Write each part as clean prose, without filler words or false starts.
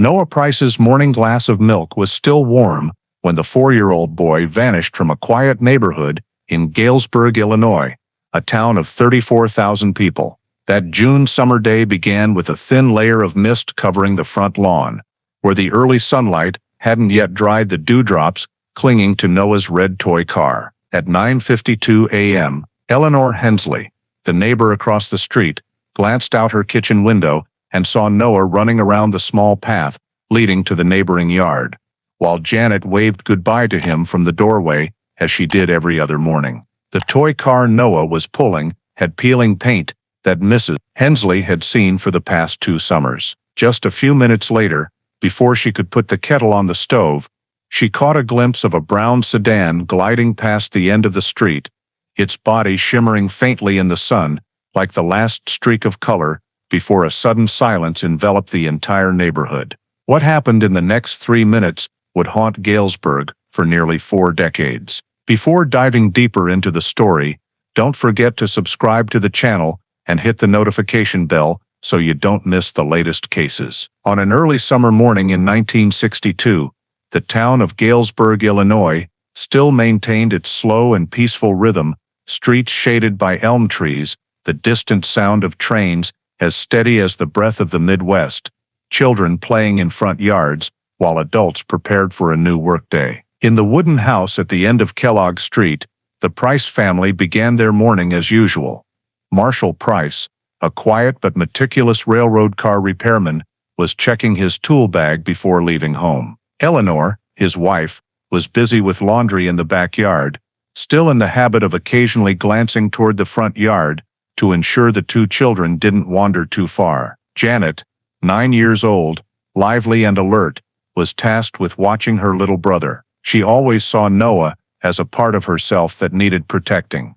Noah Price's morning glass of milk was still warm when the 4-year-old boy vanished from a quiet neighborhood in Galesburg, Illinois, a town of 34,000 people. That June summer day began with a thin layer of mist covering the front lawn, where the early sunlight hadn't yet dried the dewdrops clinging to Noah's red toy car. At 9:52 a.m., Eleanor Hensley, the neighbor across the street, glanced out her kitchen window and saw Noah running around the small path leading to the neighboring yard, while Janet waved goodbye to him from the doorway as she did every other morning. The toy car Noah was pulling had peeling paint that Mrs. Hensley had seen for the past 2 summers. Just a few minutes later, before she could put the kettle on the stove, she caught a glimpse of a brown sedan gliding past the end of the street, its body shimmering faintly in the sun like the last streak of color before a sudden silence enveloped the entire neighborhood. What happened in the next 3 minutes would haunt Galesburg for nearly 4 decades. Before diving deeper into the story, don't forget to subscribe to the channel and hit the notification bell so you don't miss the latest cases. On an early summer morning in 1962, the town of Galesburg, Illinois, still maintained its slow and peaceful rhythm, streets shaded by elm trees, the distant sound of trains as steady as the breath of the Midwest, children playing in front yards, while adults prepared for a new workday. In the wooden house at the end of Kellogg Street, the Price family began their morning as usual. Marshall Price, a quiet but meticulous railroad car repairman, was checking his tool bag before leaving home. Eleanor, his wife, was busy with laundry in the backyard, still in the habit of occasionally glancing toward the front yard to ensure the 2 children didn't wander too far. Janet, 9 years old, lively and alert, was tasked with watching her little brother. She always saw Noah as a part of herself that needed protecting.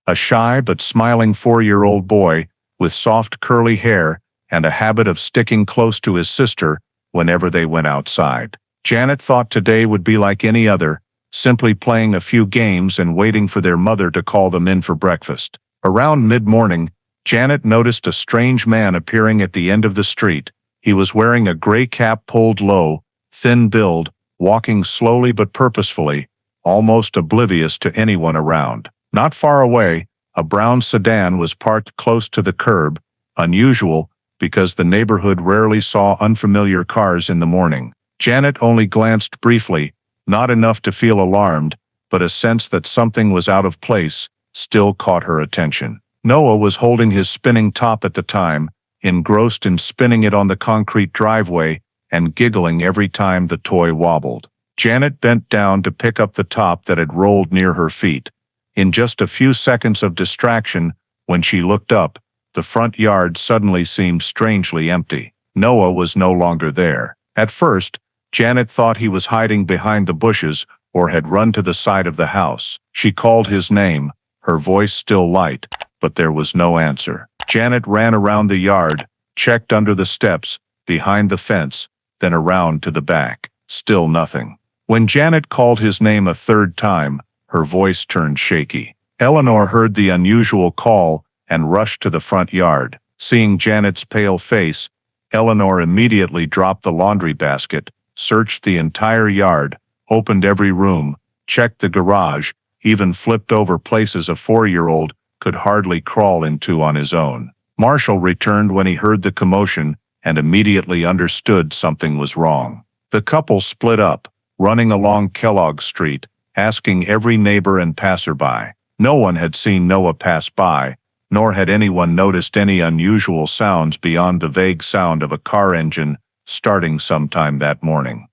A shy but smiling 4-year-old boy with soft curly hair and a habit of sticking close to his sister whenever they went outside. Janet thought today would be like any other, simply playing a few games and waiting for their mother to call them in for breakfast. Around mid-morning, Janet noticed a strange man appearing at the end of the street. He was wearing a gray cap pulled low, thin build, walking slowly but purposefully, almost oblivious to anyone around. Not far away, a brown sedan was parked close to the curb, unusual because the neighborhood rarely saw unfamiliar cars in the morning. Janet only glanced briefly, not enough to feel alarmed, but a sense that something was out of place still caught her attention. Noah was holding his spinning top at the time, engrossed in spinning it on the concrete driveway and giggling every time the toy wobbled. Janet bent down to pick up the top that had rolled near her feet. In just a few seconds of distraction, when she looked up, the front yard suddenly seemed strangely empty. Noah was no longer there. At first, Janet thought he was hiding behind the bushes or had run to the side of the house. She called his name, her voice still light, but there was no answer. Janet ran around the yard, checked under the steps, behind the fence, then around to the back. Still nothing. When Janet called his name a 3rd time, her voice turned shaky. Eleanor heard the unusual call and rushed to the front yard. Seeing Janet's pale face, Eleanor immediately dropped the laundry basket, searched the entire yard, opened every room, checked the garage, even flipped over places a 4-year-old could hardly crawl into on his own. Marshall returned when he heard the commotion and immediately understood something was wrong. The couple split up, running along Kellogg Street, asking every neighbor and passerby. No one had seen Noah pass by, nor had anyone noticed any unusual sounds beyond the vague sound of a car engine starting sometime that morning.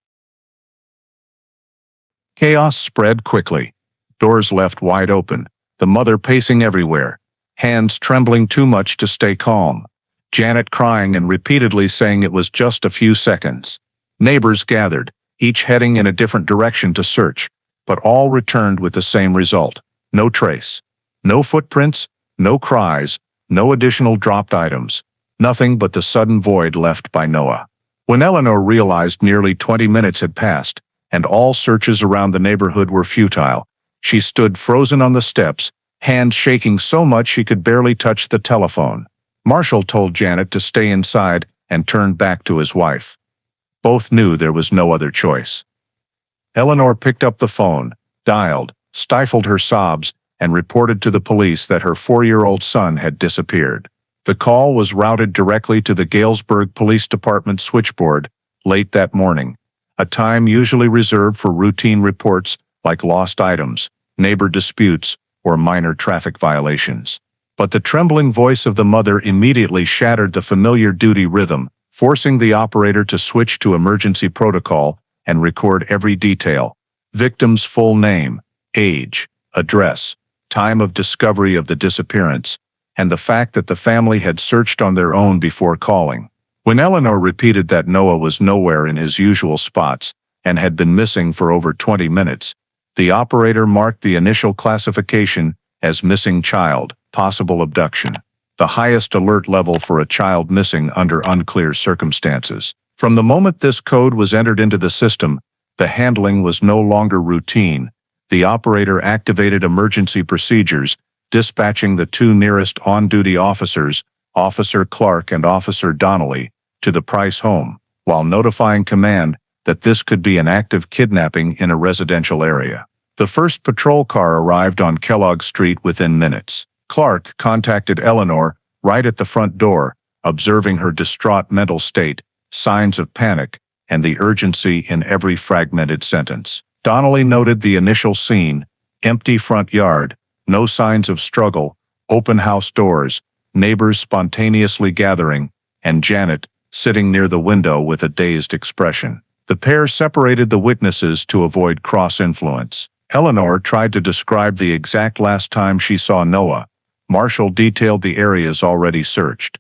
Chaos spread quickly. Doors left wide open, the mother pacing everywhere, hands trembling too much to stay calm, Janet crying and repeatedly saying it was just a few seconds. Neighbors gathered, each heading in a different direction to search, but all returned with the same result. No trace. No footprints, no cries, no additional dropped items. Nothing but the sudden void left by Noah. When Eleanor realized nearly 20 minutes had passed, and all searches around the neighborhood were futile, she stood frozen on the steps, hands shaking so much she could barely touch the telephone. Marshall told Janet to stay inside and turned back to his wife. Both knew there was no other choice. Eleanor picked up the phone, dialed, stifled her sobs, and reported to the police that her 4-year-old son had disappeared. The call was routed directly to the Galesburg Police Department switchboard late that morning, a time usually reserved for routine reports like lost items, neighbor disputes, or minor traffic violations. But the trembling voice of the mother immediately shattered the familiar duty rhythm, forcing the operator to switch to emergency protocol and record every detail: victim's full name, age, address, time of discovery of the disappearance, and the fact that the family had searched on their own before calling. When Eleanor repeated that Noah was nowhere in his usual spots and had been missing for over 20 minutes, the operator marked the initial classification as missing child, possible abduction, the highest alert level for a child missing under unclear circumstances. From the moment this code was entered into the system, the handling was no longer routine. The operator activated emergency procedures, dispatching the 2 nearest on-duty officers, Officer Clark and Officer Donnelly, to the Price home, while notifying command that this could be an active kidnapping in a residential area. The first patrol car arrived on Kellogg Street within minutes. Clark contacted Eleanor right at the front door, observing her distraught mental state, signs of panic, and the urgency in every fragmented sentence. Donnelly noted the initial scene: empty front yard, no signs of struggle, open house doors, neighbors spontaneously gathering, and Janet sitting near the window with a dazed expression. The pair separated the witnesses to avoid cross-influence. Eleanor tried to describe the exact last time she saw Noah. Marshall detailed the areas already searched.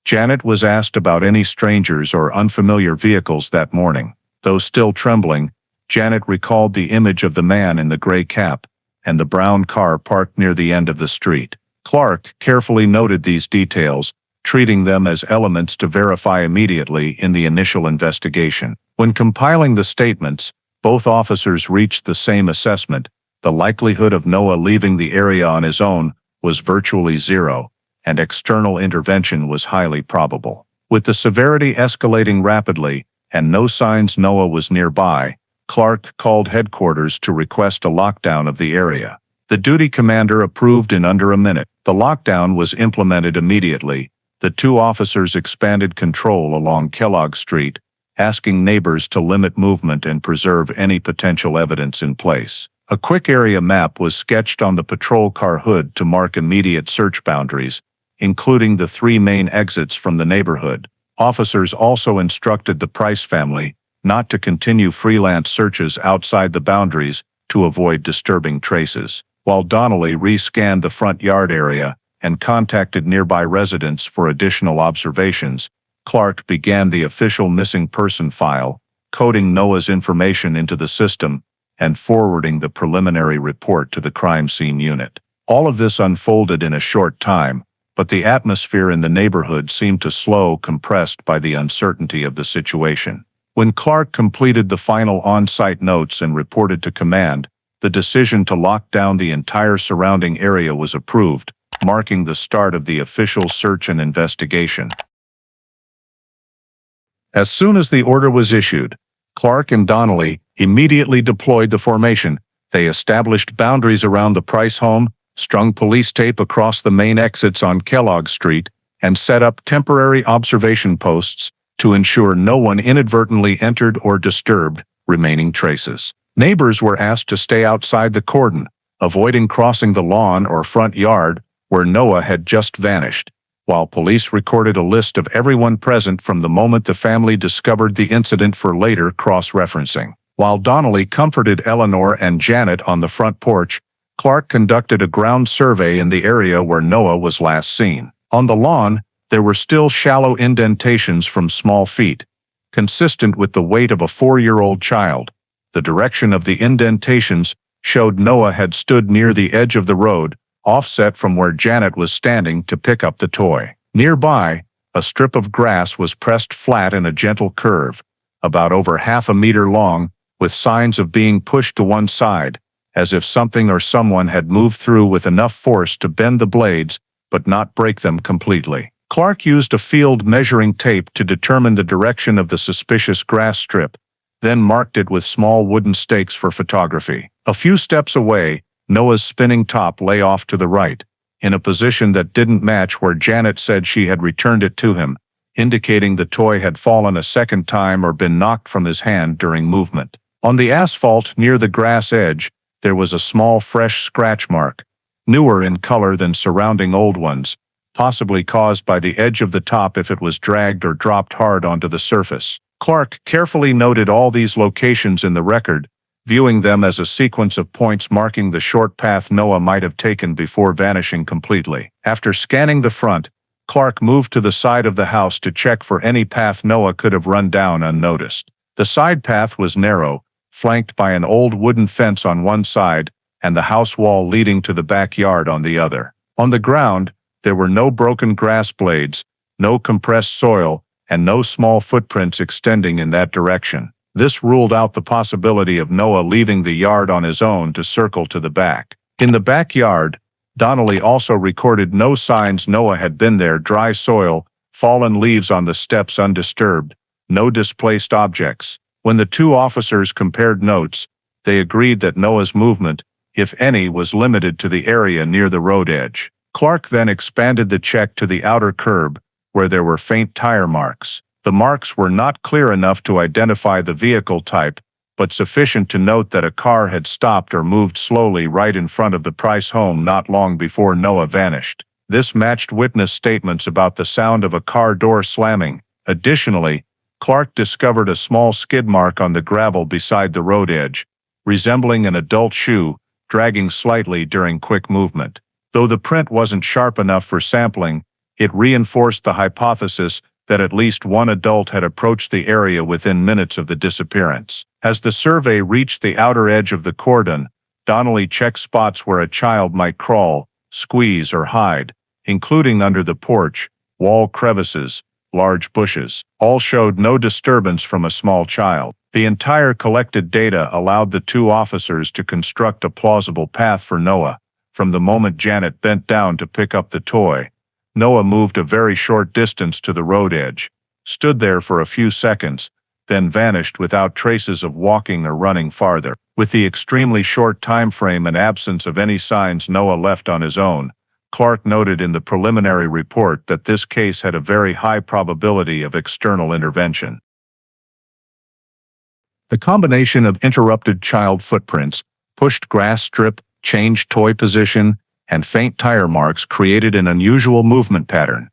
Janet was asked about any strangers or unfamiliar vehicles that morning. Though still trembling, Janet recalled the image of the man in the gray cap and the brown car parked near the end of the street. Clark carefully noted these details, treating them as elements to verify immediately in the initial investigation. When compiling the statements, both officers reached the same assessment: the likelihood of Noah leaving the area on his own was virtually zero, and external intervention was highly probable. With the severity escalating rapidly and no signs Noah was nearby, Clark called headquarters to request a lockdown of the area. The duty commander approved in under a minute. The lockdown was implemented immediately. The 2 officers expanded control along Kellogg Street, asking neighbors to limit movement and preserve any potential evidence in place. A quick area map was sketched on the patrol car hood to mark immediate search boundaries, including the 3 main exits from the neighborhood. Officers also instructed the Price family not to continue freelance searches outside the boundaries to avoid disturbing traces. While Donnelly re-scanned the front yard area and contacted nearby residents for additional observations, Clark began the official missing person file, coding Noah's information into the system and forwarding the preliminary report to the crime scene unit. All of this unfolded in a short time, but the atmosphere in the neighborhood seemed to slow, compressed by the uncertainty of the situation. When Clark completed the final on-site notes and reported to command, the decision to lock down the entire surrounding area was approved, marking the start of the official search and investigation. As soon as the order was issued, Clark and Donnelly immediately deployed the formation. They established boundaries around the Price home, strung police tape across the main exits on Kellogg Street, and set up temporary observation posts to ensure no one inadvertently entered or disturbed remaining traces. Neighbors were asked to stay outside the cordon, avoiding crossing the lawn or front yard where Noah had just vanished, while police recorded a list of everyone present from the moment the family discovered the incident for later cross-referencing. While Donnelly comforted Eleanor and Janet on the front porch, Clark conducted a ground survey in the area where Noah was last seen. On the lawn, there were still shallow indentations from small feet, consistent with the weight of a 4-year-old child. The direction of the indentations showed Noah had stood near the edge of the road, offset from where Janet was standing to pick up the toy. Nearby, a strip of grass was pressed flat in a gentle curve, about over half a meter long, with signs of being pushed to one side, as if something or someone had moved through with enough force to bend the blades but not break them completely. Clark used a field measuring tape to determine the direction of the suspicious grass strip, then marked it with small wooden stakes for photography. A few steps away, Noah's spinning top lay off to the right, in a position that didn't match where Janet said she had returned it to him, indicating the toy had fallen a second time or been knocked from his hand during movement. On the asphalt near the grass edge, there was a small fresh scratch mark, newer in color than surrounding old ones, possibly caused by the edge of the top if it was dragged or dropped hard onto the surface. Clark carefully noted all these locations in the record, viewing them as a sequence of points marking the short path Noah might have taken before vanishing completely. After scanning the front, Clark moved to the side of the house to check for any path Noah could have run down unnoticed. The side path was narrow, flanked by an old wooden fence on one side and the house wall leading to the backyard on the other. On the ground, there were no broken grass blades, no compressed soil, and no small footprints extending in that direction. This ruled out the possibility of Noah leaving the yard on his own to circle to the back. In the backyard, Donnelly also recorded no signs Noah had been there: dry soil, fallen leaves on the steps undisturbed, no displaced objects. When the two officers compared notes, they agreed that Noah's movement, if any, was limited to the area near the road edge. Clark then expanded the check to the outer curb, where there were faint tire marks. The marks were not clear enough to identify the vehicle type, but sufficient to note that a car had stopped or moved slowly right in front of the Price home not long before Noah vanished. This matched witness statements about the sound of a car door slamming. Additionally, Clark discovered a small skid mark on the gravel beside the road edge, resembling an adult shoe, dragging slightly during quick movement. Though the print wasn't sharp enough for sampling, it reinforced the hypothesis that at least one adult had approached the area within minutes of the disappearance. As the survey reached the outer edge of the cordon, Donnelly checked spots where a child might crawl, squeeze, or hide, including under the porch, wall crevices, large bushes. All showed no disturbance from a small child. The entire collected data allowed the two officers to construct a plausible path for Noah. From the moment Janet bent down to pick up the toy, Noah moved a very short distance to the road edge, stood there for a few seconds, then vanished without traces of walking or running farther. With the extremely short time frame and absence of any signs Noah left on his own, Clark noted in the preliminary report that this case had a very high probability of external intervention. The combination of interrupted child footprints, pushed grass strip, changed toy position, and faint tire marks created an unusual movement pattern,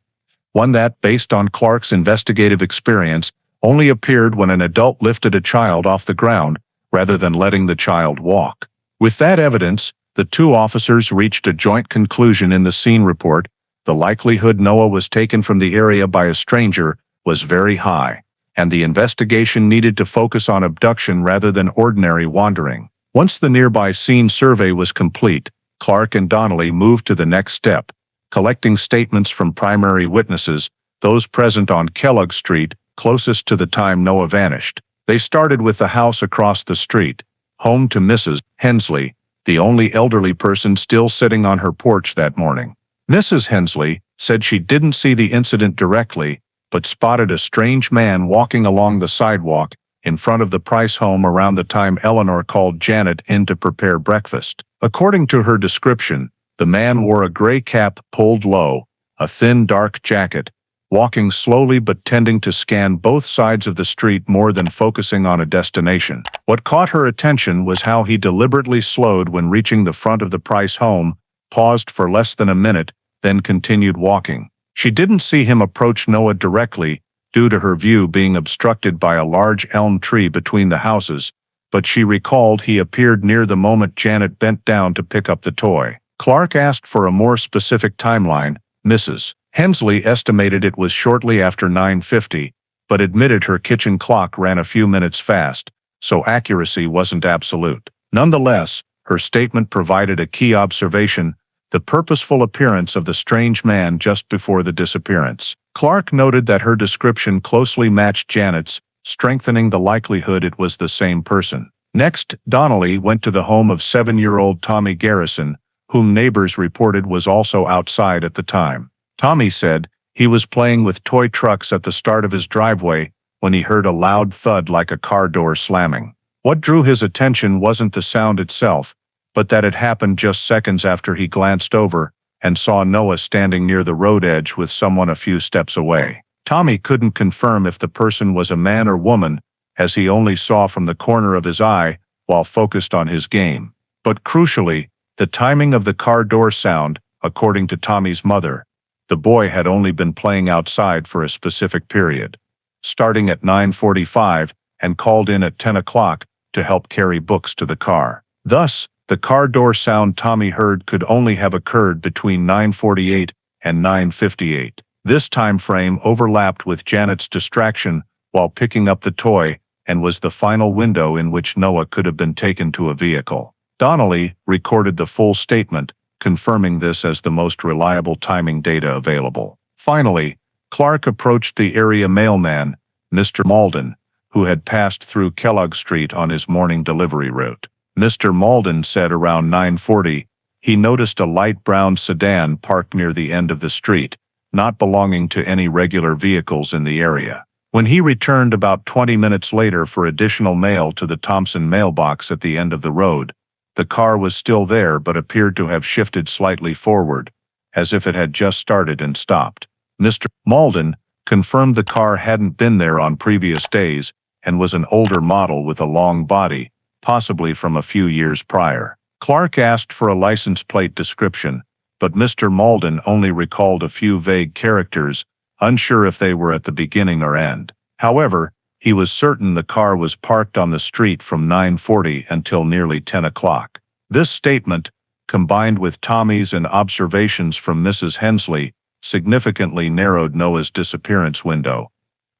one that, based on Clark's investigative experience, only appeared when an adult lifted a child off the ground rather than letting the child walk. With that evidence, the two officers reached a joint conclusion in the scene report: the likelihood Noah was taken from the area by a stranger was very high, and the investigation needed to focus on abduction rather than ordinary wandering. Once the nearby scene survey was complete, Clark and Donnelly moved to the next step, collecting statements from primary witnesses, those present on Kellogg Street, closest to the time Noah vanished. They started with the house across the street, home to Mrs. Hensley, the only elderly person still sitting on her porch that morning. Mrs. Hensley said she didn't see the incident directly, but spotted a strange man walking along the sidewalk in front of the Price home around the time Eleanor called Janet in to prepare breakfast. According to her description, the man wore a gray cap pulled low, a thin dark jacket, walking slowly but tending to scan both sides of the street more than focusing on a destination. What caught her attention was how he deliberately slowed when reaching the front of the Price home, paused for less than a minute, then continued walking. She didn't see him approach Noah directly, due to her view being obstructed by a large elm tree between the houses, but she recalled he appeared near the moment Janet bent down to pick up the toy. Clark asked for a more specific timeline. Mrs. Hensley estimated it was shortly after 9:50, but admitted her kitchen clock ran a few minutes fast, so accuracy wasn't absolute. Nonetheless, her statement provided a key observation: the purposeful appearance of the strange man just before the disappearance. Clark noted that her description closely matched Janet's, strengthening the likelihood it was the same person. Next, Donnelly went to the home of 7-year-old Tommy Garrison, whom neighbors reported was also outside at the time. Tommy said He was playing with toy trucks at the start of his driveway when he heard a loud thud like a car door slamming. What drew his attention wasn't the sound itself, but that it happened just seconds after he glanced over and saw Noah standing near the road edge with someone a few steps away. Tommy couldn't confirm if the person was a man or woman, as he only saw from the corner of his eye while focused on his game. But crucially, the timing of the car door sound, according to Tommy's mother, the boy had only been playing outside for a specific period, starting at 9:45 and called in at 10 o'clock to help carry books to the car. Thus, the car door sound Tommy heard could only have occurred between 9:48 and 9:58. This time frame overlapped with Janet's distraction while picking up the toy and was the final window in which Noah could have been taken to a vehicle. Donnelly recorded the full statement, confirming this as the most reliable timing data available. Finally, Clark approached the area mailman, Mr. Malden, who had passed through Kellogg Street on his morning delivery route. Mr. Malden said around 9:40, he noticed a light brown sedan parked near the end of the street, not belonging to any regular vehicles in the area. When he returned about 20 minutes later for additional mail to the Thompson mailbox at the end of the road, the car was still there but appeared to have shifted slightly forward, as if it had just started and stopped. Mr. Malden confirmed the car hadn't been there on previous days and was an older model with a long body, possibly from a few years prior. Clark asked for a license plate description, but Mr. Malden only recalled a few vague characters, unsure if they were at the beginning or end. However, he was certain the car was parked on the street from 9:40 until nearly 10 o'clock. This statement, combined with Tommy's and observations from Mrs. Hensley, significantly narrowed Noah's disappearance window,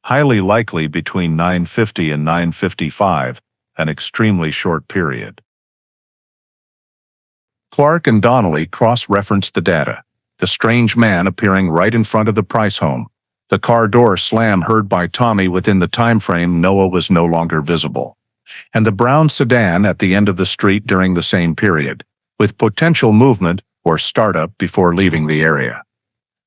highly likely between 9:50 and 9:55, an extremely short period. Clark and Donnelly cross-referenced the data. The strange man appearing right in front of the Price home. The car door slam heard by Tommy within the time frame Noah was no longer visible. And the brown sedan at the end of the street during the same period, with potential movement or startup before leaving the area.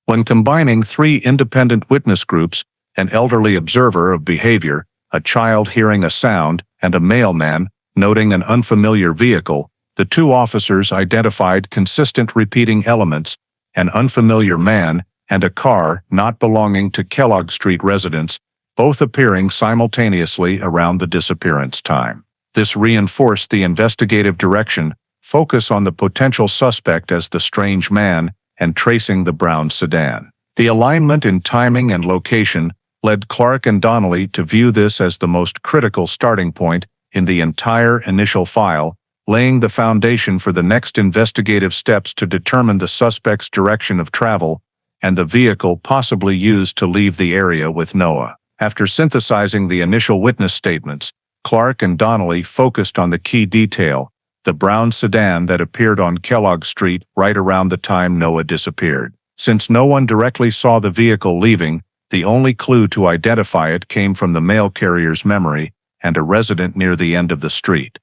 When combining three independent witness groups, an elderly observer of behavior, a child hearing a sound, and a mailman noting an unfamiliar vehicle, the two officers identified consistent repeating elements, an unfamiliar man, and a car not belonging to Kellogg Street residents, both appearing simultaneously around the disappearance time. This reinforced the investigative direction, focus on the potential suspect as the strange man, and tracing the brown sedan. The alignment in timing and location led Clark and Donnelly to view this as the most critical starting point in the entire initial file, laying the foundation for the next investigative steps to determine the suspect's direction of travel and the vehicle possibly used to leave the area with Noah. After synthesizing the initial witness statements, Clark and Donnelly focused on the key detail, the brown sedan that appeared on Kellogg Street right around the time Noah disappeared. Since no one directly saw the vehicle leaving, the only clue to identify it came from the mail carrier's memory and a resident near the end of the street.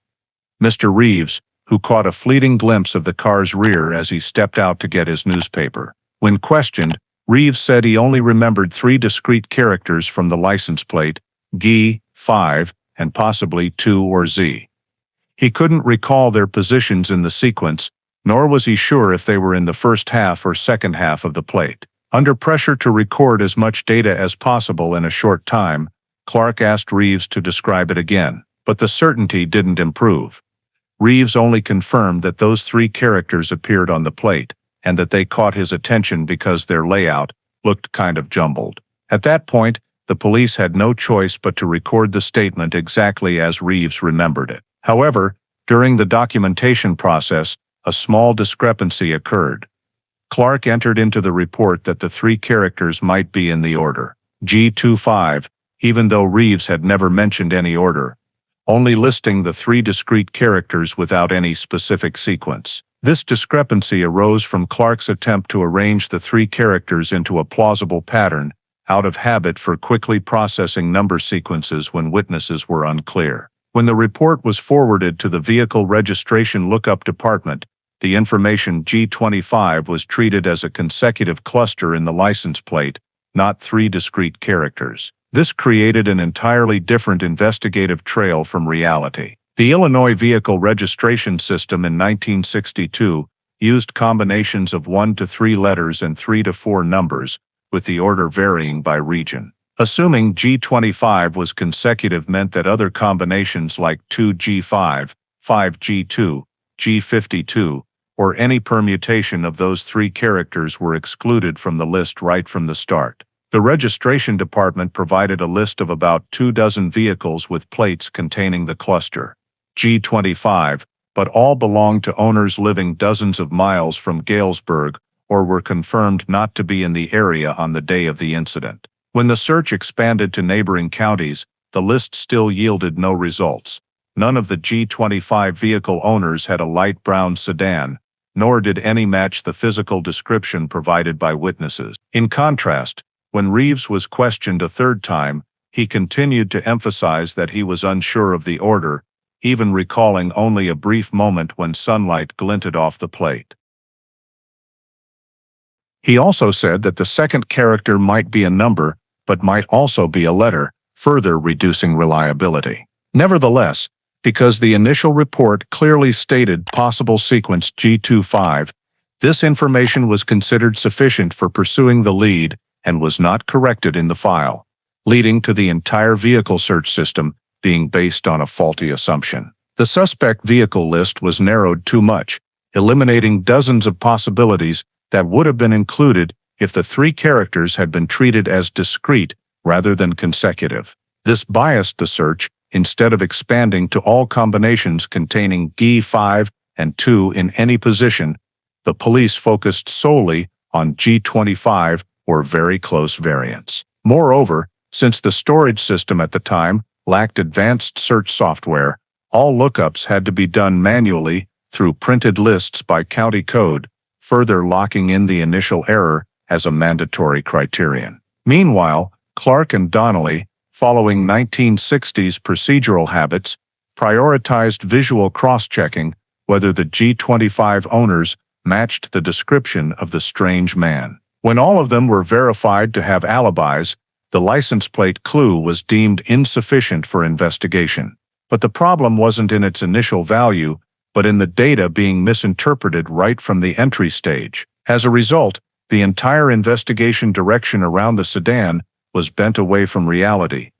Mr. Reeves, who caught a fleeting glimpse of the car's rear as he stepped out to get his newspaper. When questioned, Reeves said he only remembered three discrete characters from the license plate, G, 5, and possibly 2 or Z. He couldn't recall their positions in the sequence, nor was he sure if they were in the first half or second half of the plate. Under pressure to record as much data as possible in a short time, Clark asked Reeves to describe it again, but the certainty didn't improve. Reeves only confirmed that those three characters appeared on the plate, and that they caught his attention because their layout looked kind of jumbled. At that point, the police had no choice but to record the statement exactly as Reeves remembered it. However, during the documentation process, a small discrepancy occurred. Clark entered into the report that the three characters might be in the order G25, even though Reeves had never mentioned any order, only listing the three discrete characters without any specific sequence. This discrepancy arose from Clark's attempt to arrange the three characters into a plausible pattern, out of habit for quickly processing number sequences when witnesses were unclear. When the report was forwarded to the Vehicle Registration Lookup Department, the information G25 was treated as a consecutive cluster in the license plate, not three discrete characters. This created an entirely different investigative trail from reality. The Illinois Vehicle Registration System in 1962 used combinations of 1 to 3 letters and 3 to 4 numbers, with the order varying by region. Assuming G25 was consecutive meant that other combinations like 2G5, 5G2, G52, or any permutation of those 3 characters were excluded from the list right from the start. The registration department provided a list of about 24 vehicles with plates containing the cluster G25, but all belonged to owners living dozens of miles from Galesburg or were confirmed not to be in the area on the day of the incident. When the search expanded to neighboring counties, the list still yielded no results. None of the G25 vehicle owners had a light brown sedan, nor did any match the physical description provided by witnesses. In contrast, when Reeves was questioned a third time, he continued to emphasize that he was unsure of the order, even recalling only a brief moment when sunlight glinted off the plate. He also said that the second character might be a number, but might also be a letter, further reducing reliability. Nevertheless, because the initial report clearly stated possible sequence G25, this information was considered sufficient for pursuing the lead and was not corrected in the file, leading to the entire vehicle search system being based on a faulty assumption. The suspect vehicle list was narrowed too much, eliminating dozens of possibilities that would have been included if the 3 characters had been treated as discrete rather than consecutive. This biased the search. Instead of expanding to all combinations containing G5 and 2 in any position, the police focused solely on G25 or very close variants. Moreover, since the storage system at the time lacked advanced search software, all lookups had to be done manually through printed lists by county code, further locking in the initial error as a mandatory criterion. Meanwhile, Clark and Donnelly, following 1960s procedural habits, prioritized visual cross-checking whether the G25 owners matched the description of the strange man. When all of them were verified to have alibis, the license plate clue was deemed insufficient for investigation. But the problem wasn't in its initial value, but in the data being misinterpreted right from the entry stage. As a result, the entire investigation direction around the sedan was bent away from reality,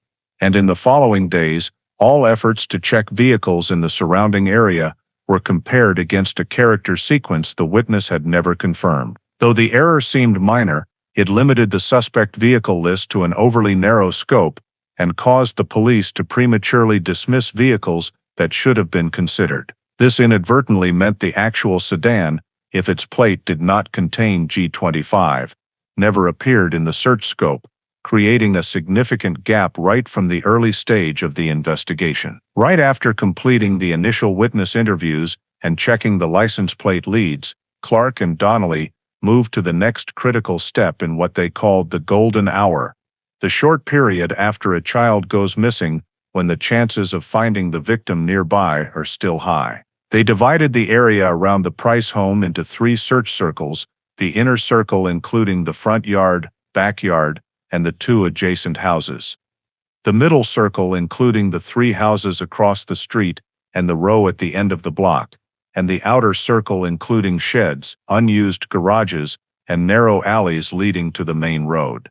and in the following days, all efforts to check vehicles in the surrounding area were compared against a character sequence the witness had never confirmed. Though the error seemed minor, it limited the suspect vehicle list to an overly narrow scope and caused the police to prematurely dismiss vehicles that should have been considered. This inadvertently meant the actual sedan, if its plate did not contain G25, never appeared in the search scope, creating a significant gap right from the early stage of the investigation. Right after completing the initial witness interviews and checking the license plate leads, Clark and Donnelly moved to the next critical step in what they called the golden hour, the short period after a child goes missing when the chances of finding the victim nearby are still high. They divided the area around the Price home into 3 search circles, the inner circle including the front yard, backyard, and the 2 adjacent houses, the middle circle including the 3 houses across the street and the row at the end of the block, and the outer circle including sheds, unused garages, and narrow alleys leading to the main road.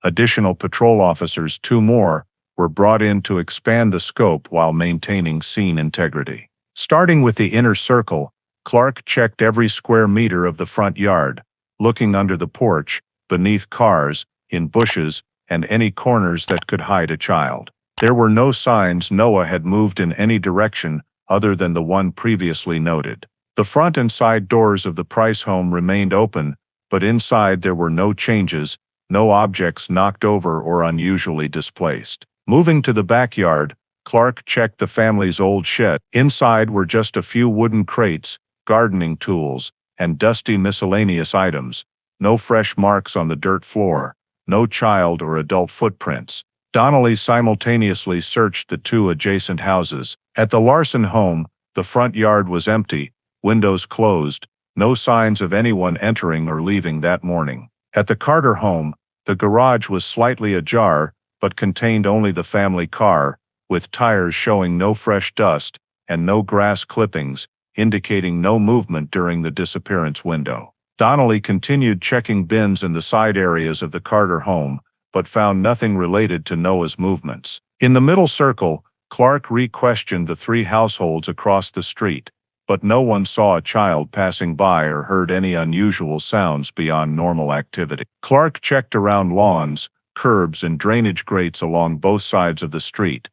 Additional patrol officers, 2 more, were brought in to expand the scope while maintaining scene integrity. Starting with the inner circle, Clark checked every square meter of the front yard, looking under the porch, beneath cars, in bushes, and any corners that could hide a child. There were no signs Noah had moved in any direction other than the one previously noted. The front and side doors of the Price home remained open, but inside there were no changes, no objects knocked over or unusually displaced. Moving to the backyard, Clark checked the family's old shed. Inside were just a few wooden crates, gardening tools, and dusty miscellaneous items. No fresh marks on the dirt floor, no child or adult footprints. Donnelly simultaneously searched the 2 adjacent houses. At the Larson home, the front yard was empty, windows closed, no signs of anyone entering or leaving that morning. At the Carter home, The garage was slightly ajar, but contained only the family car, with tires showing no fresh dust and no grass clippings, indicating no movement during the disappearance window. Donnelly continued checking bins in the side areas of the Carter home, but found nothing related to Noah's movements. In the middle circle, Clark re-questioned the 3 households across the street, but no one saw a child passing by or heard any unusual sounds beyond normal activity. Clark checked around lawns, curbs, and drainage grates along both sides of the street,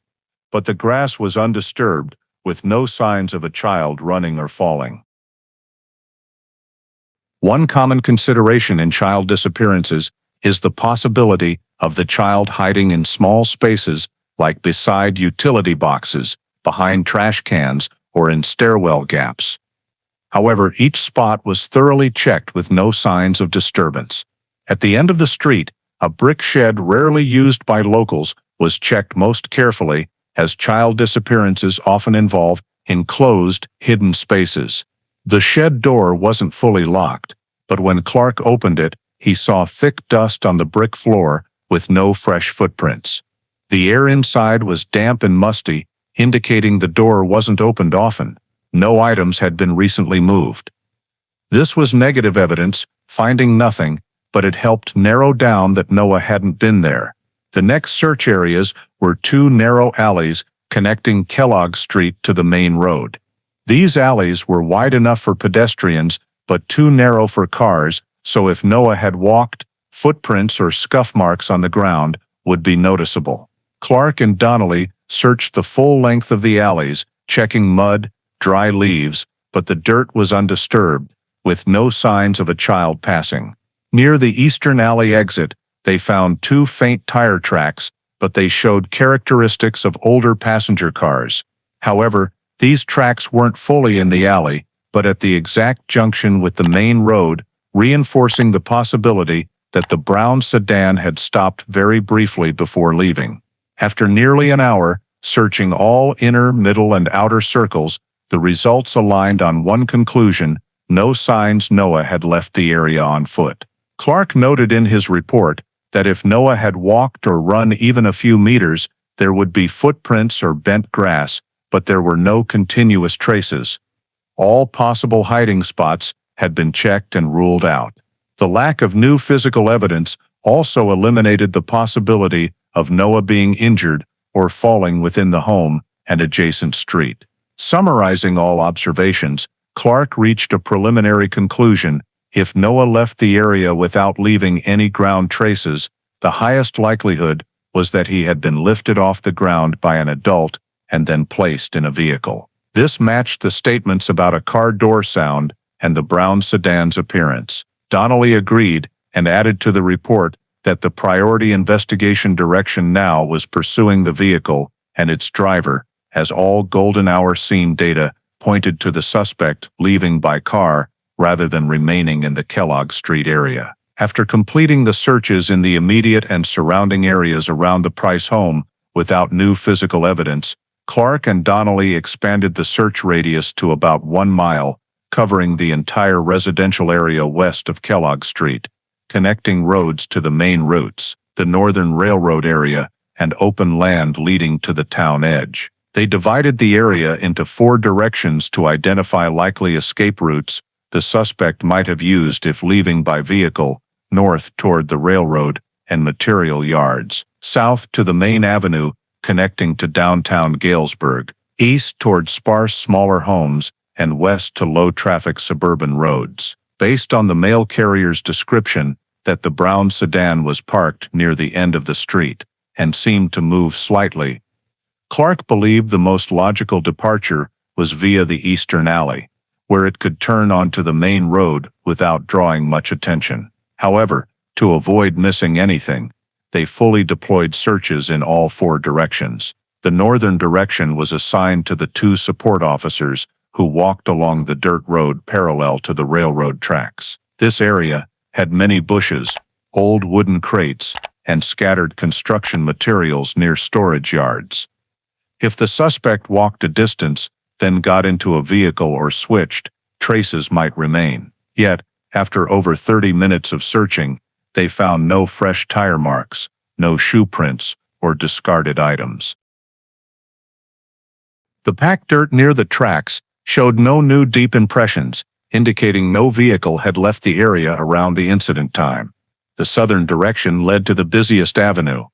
but the grass was undisturbed, with no signs of a child running or falling. One common consideration in child disappearances is the possibility of the child hiding in small spaces like beside utility boxes, behind trash cans, or in stairwell gaps. However, each spot was thoroughly checked with no signs of disturbance. At the end of the street, a brick shed rarely used by locals was checked most carefully, as child disappearances often involve enclosed, hidden spaces. The shed door wasn't fully locked, but when Clark opened it, he saw thick dust on the brick floor with no fresh footprints. The air inside was damp and musty, indicating the door wasn't opened often. No items had been recently moved. This was negative evidence, finding nothing, but it helped narrow down that Noah hadn't been there. The next search areas were 2 narrow alleys connecting Kellogg Street to the main road. These alleys were wide enough for pedestrians, but too narrow for cars, so if Noah had walked, footprints or scuff marks on the ground would be noticeable. Clark and Donnelly searched the full length of the alleys, checking mud, dry leaves, but the dirt was undisturbed, with no signs of a child passing. Near the eastern alley exit, they found 2 faint tire tracks, but they showed characteristics of older passenger cars. However, these tracks weren't fully in the alley, but at the exact junction with the main road, reinforcing the possibility that the brown sedan had stopped very briefly before leaving. After nearly an hour, searching all inner, middle, and outer circles, the results aligned on one conclusion: no signs Noah had left the area on foot. Clark noted in his report that if Noah had walked or run even a few meters, there would be footprints or bent grass, but there were no continuous traces. All possible hiding spots had been checked and ruled out. The lack of new physical evidence also eliminated the possibility of Noah being injured or falling within the home and adjacent street. Summarizing all observations, Clark reached a preliminary conclusion: if Noah left the area without leaving any ground traces, the highest likelihood was that he had been lifted off the ground by an adult and then placed in a vehicle. This matched the statements about a car door sound and the brown sedan's appearance. Donnelly agreed and added to the report that the priority investigation direction now was pursuing the vehicle and its driver, as all golden hour scene data pointed to the suspect leaving by car rather than remaining in the Kellogg Street area. After completing the searches in the immediate and surrounding areas around the Price home without new physical evidence, Clark and Donnelly expanded the search radius to about 1 mile, covering the entire residential area west of Kellogg Street, connecting roads to the main routes, the Northern Railroad area, and open land leading to the town edge. They divided the area into 4 directions to identify likely escape routes the suspect might have used if leaving by vehicle: north toward the railroad and material yards, south to the main avenue connecting to downtown Galesburg, east toward sparse smaller homes, and west to low-traffic suburban roads. Based on the mail carrier's description that the brown sedan was parked near the end of the street and seemed to move slightly, Clark believed the most logical departure was via the eastern alley, where it could turn onto the main road without drawing much attention. However, to avoid missing anything, they fully deployed searches in all 4 directions. The northern direction was assigned to the 2 support officers who walked along the dirt road parallel to the railroad tracks. This area had many bushes, old wooden crates, and scattered construction materials near storage yards. If the suspect walked a distance, then got into a vehicle or switched, traces might remain. Yet, after over 30 minutes of searching, They found no fresh tire marks, no shoe prints, or discarded items. The packed dirt near the tracks showed no new deep impressions, indicating no vehicle had left the area around the incident time. The southern direction led to the busiest avenue.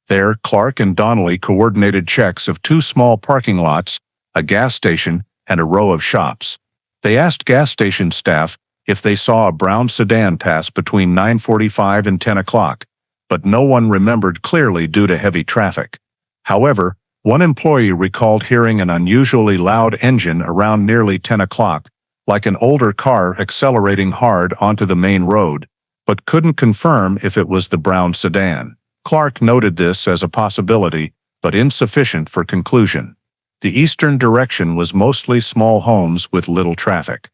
There, Clark and Donnelly coordinated checks of 2 small parking lots, a gas station, and a row of shops. They asked gas station staff if they saw a brown sedan pass between 9:45 and 10 o'clock, but no one remembered clearly due to heavy traffic. However, one employee recalled hearing an unusually loud engine around nearly 10 o'clock, like an older car accelerating hard onto the main road, but couldn't confirm if it was the brown sedan. Clark noted this as a possibility, but insufficient for conclusion. The eastern direction was mostly small homes with little traffic.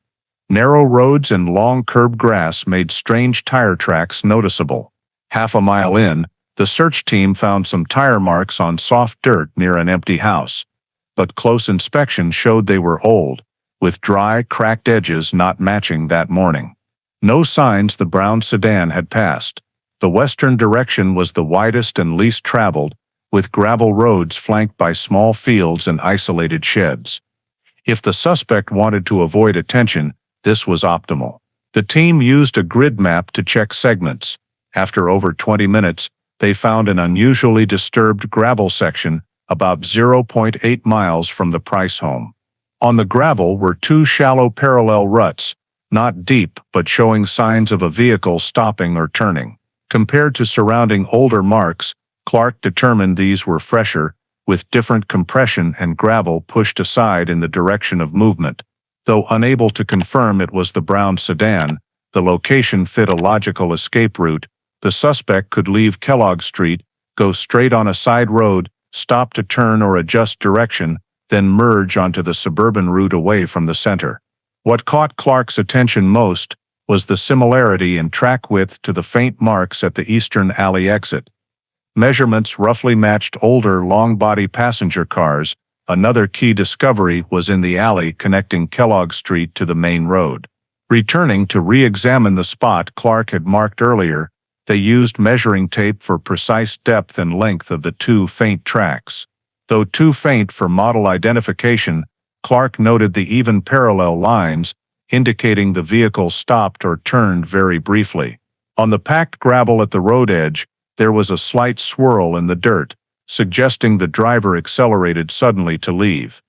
Narrow roads and long curb grass made strange tire tracks noticeable. Half a mile in, the search team found some tire marks on soft dirt near an empty house, but close inspection showed they were old, with dry, cracked edges not matching that morning. No signs the brown sedan had passed. The western direction was the widest and least traveled, with gravel roads flanked by small fields and isolated sheds. If the suspect wanted to avoid attention, this was optimal. The team used a grid map to check segments. After over 20 minutes, they found an unusually disturbed gravel section about 0.8 miles from the Price home. On the gravel were 2 shallow parallel ruts, not deep but showing signs of a vehicle stopping or turning. Compared to surrounding older marks, Clark determined these were fresher, with different compression and gravel pushed aside in the direction of movement. Though unable to confirm it was the brown sedan, the location fit a logical escape route. The suspect could leave Kellogg Street, go straight on a side road, stop to turn or adjust direction, then merge onto the suburban route away from the center. What caught Clark's attention most was the similarity in track width to the faint marks at the eastern alley exit. Measurements roughly matched older long-body passenger cars. Another key discovery was in the alley connecting Kellogg Street to the main road. Returning to re-examine the spot Clark had marked earlier, they used measuring tape for precise depth and length of the 2 faint tracks. Though too faint for model identification, Clark noted the even parallel lines, indicating the vehicle stopped or turned very briefly. On the packed gravel at the road edge, there was a slight swirl in the dirt, suggesting the driver accelerated suddenly to leave.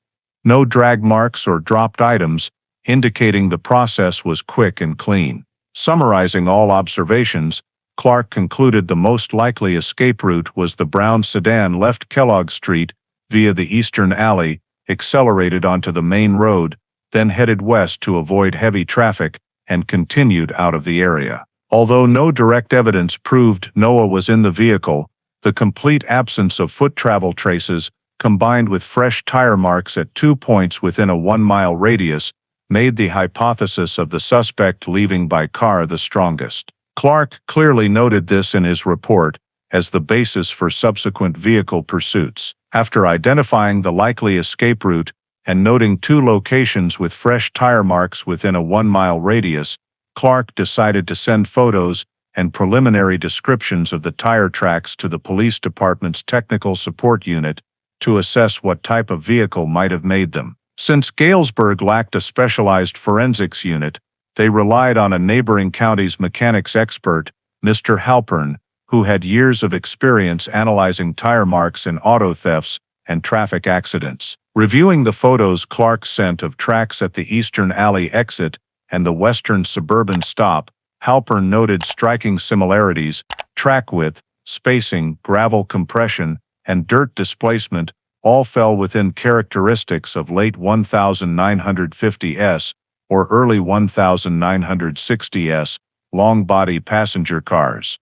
No drag marks or dropped items, indicating the process was quick and clean. Summarizing all observations, Clark concluded the most likely escape route was the brown sedan left Kellogg Street via the eastern alley, accelerated onto the main road, then headed west to avoid heavy traffic, and continued out of the area. Although no direct evidence proved Noah was in the vehicle, the complete absence of foot travel traces, combined with fresh tire marks at 2 points within a 1-mile radius, made the hypothesis of the suspect leaving by car the strongest. Clark clearly noted this in his report as the basis for subsequent vehicle pursuits. After identifying the likely escape route and noting 2 locations with fresh tire marks within a 1-mile radius, Clark decided to send photos and preliminary descriptions of the tire tracks to the police department's technical support unit to assess what type of vehicle might have made them. Since Galesburg lacked a specialized forensics unit, they relied on a neighboring county's mechanics expert, Mr. Halpern, who had years of experience analyzing tire marks in auto thefts and traffic accidents. Reviewing the photos Clark sent of tracks at the eastern alley exit and the western suburban stop, Halpern noted striking similarities: track width, spacing, gravel compression, and dirt displacement all fell within characteristics of late 1950s or early 1960s long-body passenger cars.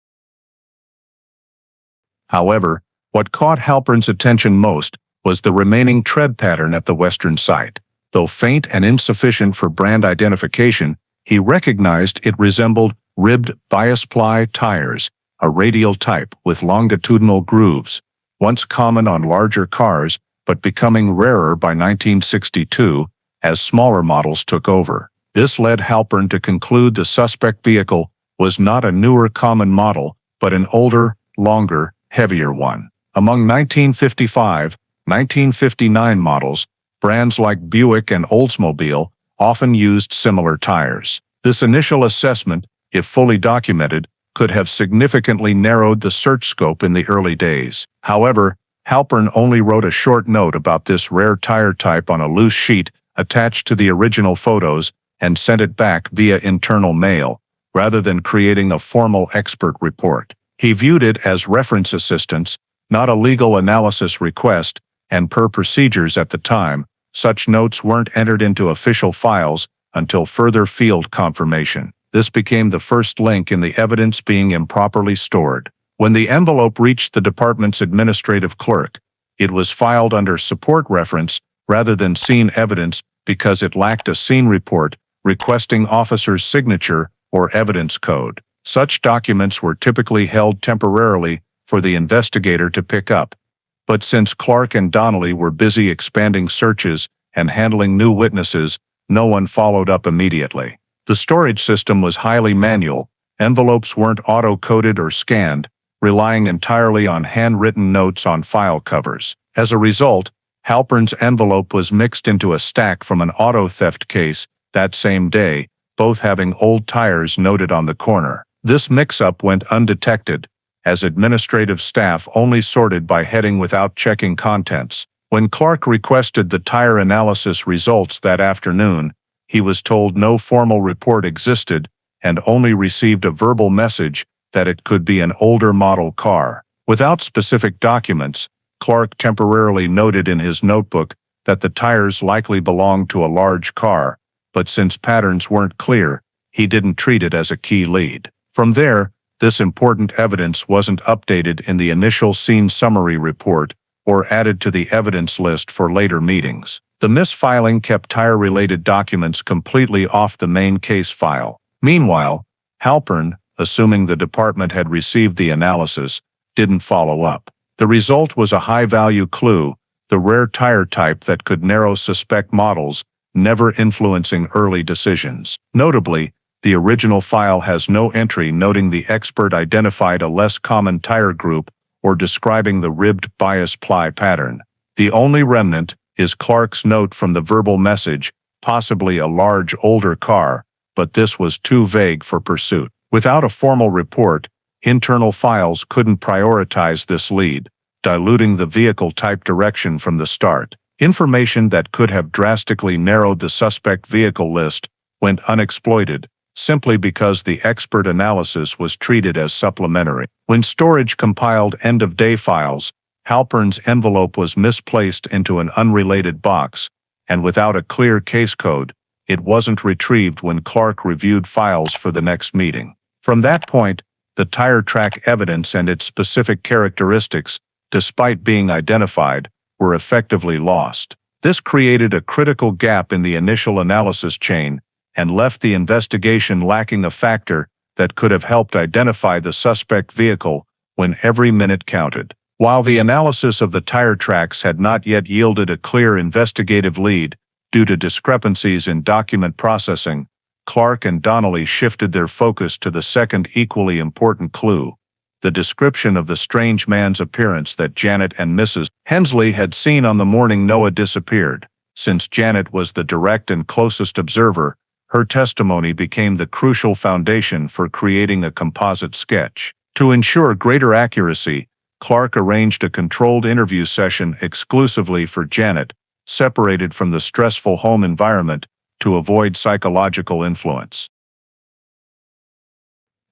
However, what caught Halpern's attention most was the remaining tread pattern at the western site. Though faint and insufficient for brand identification, he recognized it resembled ribbed bias-ply tires, a radial type with longitudinal grooves, once common on larger cars but becoming rarer by 1962 as smaller models took over. This led Halpern to conclude the suspect vehicle was not a newer common model, but an older, longer, heavier one. Among 1955, 1959 models, brands like Buick and Oldsmobile often used similar tires. This initial assessment, if fully documented, could have significantly narrowed the search scope in the early days. However, Halpern only wrote a short note about this rare tire type on a loose sheet attached to the original photos and sent it back via internal mail, rather than creating a formal expert report. He viewed it as reference assistance, not a legal analysis request, and per procedures at the time, such notes weren't entered into official files until further field confirmation. This became the first link in the evidence being improperly stored. When the envelope reached the department's administrative clerk, it was filed under support reference rather than scene evidence because it lacked a scene report requesting officer's signature or evidence code. Such documents were typically held temporarily for the investigator to pick up. But since Clark and Donnelly were busy expanding searches and handling new witnesses, no one followed up immediately. The storage system was highly manual, envelopes weren't auto-coded or scanned, relying entirely on handwritten notes on file covers. As a result, Halpern's envelope was mixed into a stack from an auto theft case that same day, both having old tires noted on the corner. This mix-up went undetected, as administrative staff only sorted by heading without checking contents. When Clark requested the tire analysis results that afternoon, he was told no formal report existed and only received a verbal message that it could be an older model car. Without specific documents, Clark temporarily noted in his notebook that the tires likely belonged to a large car, but since patterns weren't clear, he didn't treat it as a key lead. From there, this important evidence wasn't updated in the initial scene summary report or added to the evidence list for later meetings. The misfiling kept tire-related documents completely off the main case file. Meanwhile, Halpern, assuming the department had received the analysis, didn't follow up. The result was a high-value clue, the rare tire type that could narrow suspect models, never influencing early decisions. Notably, the original file has no entry noting the expert identified a less common tire group or describing the ribbed bias ply pattern. The only remnant is Clark's note from the verbal message, possibly a large older car, but this was too vague for pursuit. Without a formal report, internal files couldn't prioritize this lead, diluting the vehicle type direction from the start. Information that could have drastically narrowed the suspect vehicle list went unexploited, simply because the expert analysis was treated as supplementary. When storage compiled end-of-day files, Halpern's envelope was misplaced into an unrelated box, and without a clear case code, it wasn't retrieved when Clark reviewed files for the next meeting. From that point, the tire track evidence and its specific characteristics, despite being identified, were effectively lost. This created a critical gap in the initial analysis chain and left the investigation lacking a factor that could have helped identify the suspect vehicle when every minute counted. While the analysis of the tire tracks had not yet yielded a clear investigative lead due to discrepancies in document processing, Clark and Donnelly shifted their focus to the second equally important clue, the description of the strange man's appearance that Janet and Mrs. Hensley had seen on the morning Noah disappeared. Since Janet was the direct and closest observer, her testimony became the crucial foundation for creating a composite sketch. To ensure greater accuracy, Clark arranged a controlled interview session exclusively for Janet, separated from the stressful home environment to avoid psychological influence.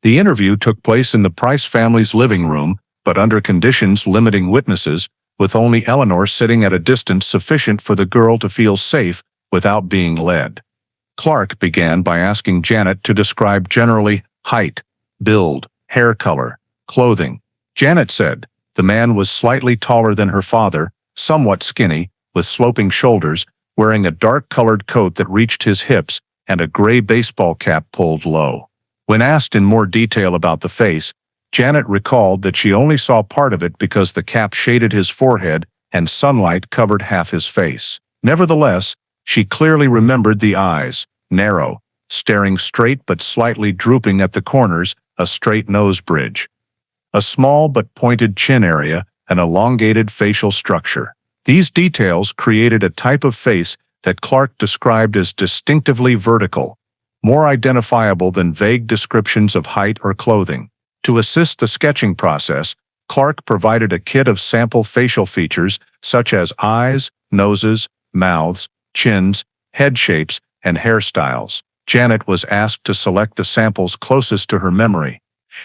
The interview took place in the Price family's living room, but under conditions limiting witnesses, with only Eleanor sitting at a distance sufficient for the girl to feel safe without being led. Clark began by asking Janet to describe generally height, build, hair color, clothing. Janet said, the man was slightly taller than her father, somewhat skinny, with sloping shoulders, wearing a dark-colored coat that reached his hips and a gray baseball cap pulled low. When asked in more detail about the face, Janet recalled that she only saw part of it because the cap shaded his forehead and sunlight covered half his face. Nevertheless, she clearly remembered the eyes, narrow, staring straight but slightly drooping at the corners, a straight nose bridge. A small but pointed chin area, an elongated facial structure. These details created a type of face that Clark described as distinctively vertical, more identifiable than vague descriptions of height or clothing. To assist the sketching process, Clark provided a kit of sample facial features such as eyes, noses, mouths, chins, head shapes, and hairstyles. Janet was asked to select the samples closest to her memory.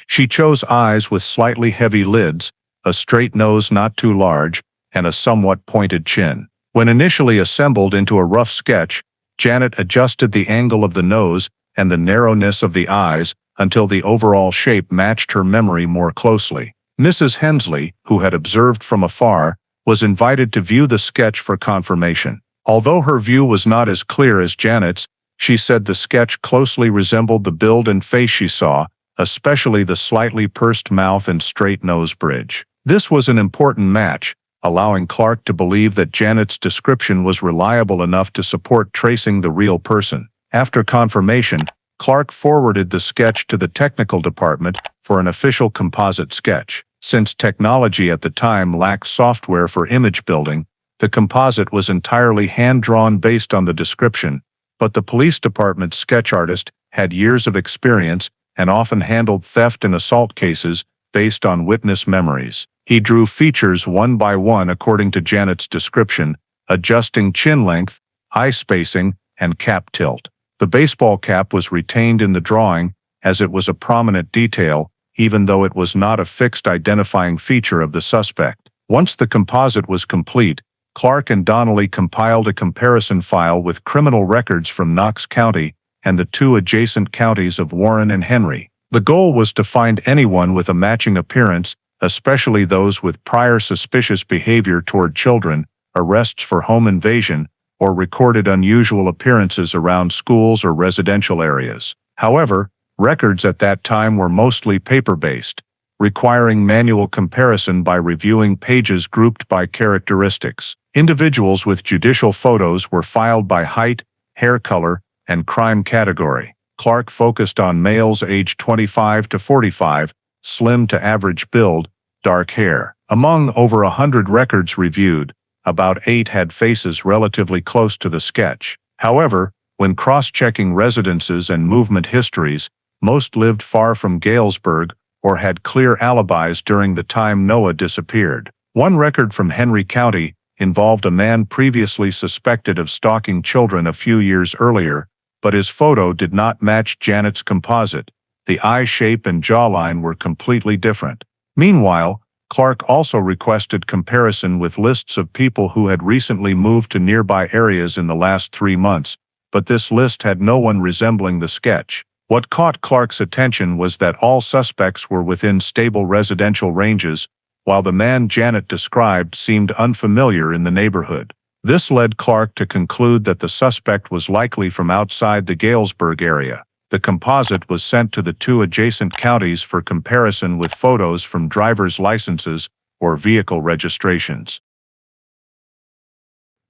She chose eyes with slightly heavy lids, a straight nose not too large, and a somewhat pointed chin. When initially assembled into a rough sketch, Janet adjusted the angle of the nose and the narrowness of the eyes until the overall shape matched her memory more closely. Mrs. Hensley, who had observed from afar, was invited to view the sketch for confirmation. Although her view was not as clear as Janet's, she said the sketch closely resembled the build and face she saw, especially the slightly pursed mouth and straight nose bridge. This was an important match, allowing Clark to believe that Janet's description was reliable enough to support tracing the real person. After confirmation, Clark forwarded the sketch to the technical department for an official composite sketch. Since technology at the time lacked software for image building, the composite was entirely hand-drawn based on the description, but the police department's sketch artist had years of experience and often handled theft and assault cases based on witness memories. He drew features one by one according to Janet's description, adjusting chin length, eye spacing, and cap tilt. The baseball cap was retained in the drawing, as it was a prominent detail, even though it was not a fixed identifying feature of the suspect. Once the composite was complete, Clark and Donnelly compiled a comparison file with criminal records from Knox County and the two adjacent counties of Warren and Henry. The goal was to find anyone with a matching appearance, especially those with prior suspicious behavior toward children, arrests for home invasion, or recorded unusual appearances around schools or residential areas. However, records at that time were mostly paper-based, requiring manual comparison by reviewing pages grouped by characteristics. Individuals with judicial photos were filed by height, hair color, and crime category. Clark focused on males aged 25 to 45, slim to average build, dark hair. Among over 100 records reviewed, about 8 had faces relatively close to the sketch. However, when cross-checking residences and movement histories, most lived far from Galesburg or had clear alibis during the time Noah disappeared. One record from Henry County involved a man previously suspected of stalking children a few years earlier, but his photo did not match Janet's composite. The eye shape and jawline were completely different. Meanwhile, Clark also requested comparison with lists of people who had recently moved to nearby areas in the last 3 months, but this list had no one resembling the sketch. What caught Clark's attention was that all suspects were within stable residential ranges, while the man Janet described seemed unfamiliar in the neighborhood. This led Clark to conclude that the suspect was likely from outside the Galesburg area. The composite was sent to the two adjacent counties for comparison with photos from driver's licenses or vehicle registrations.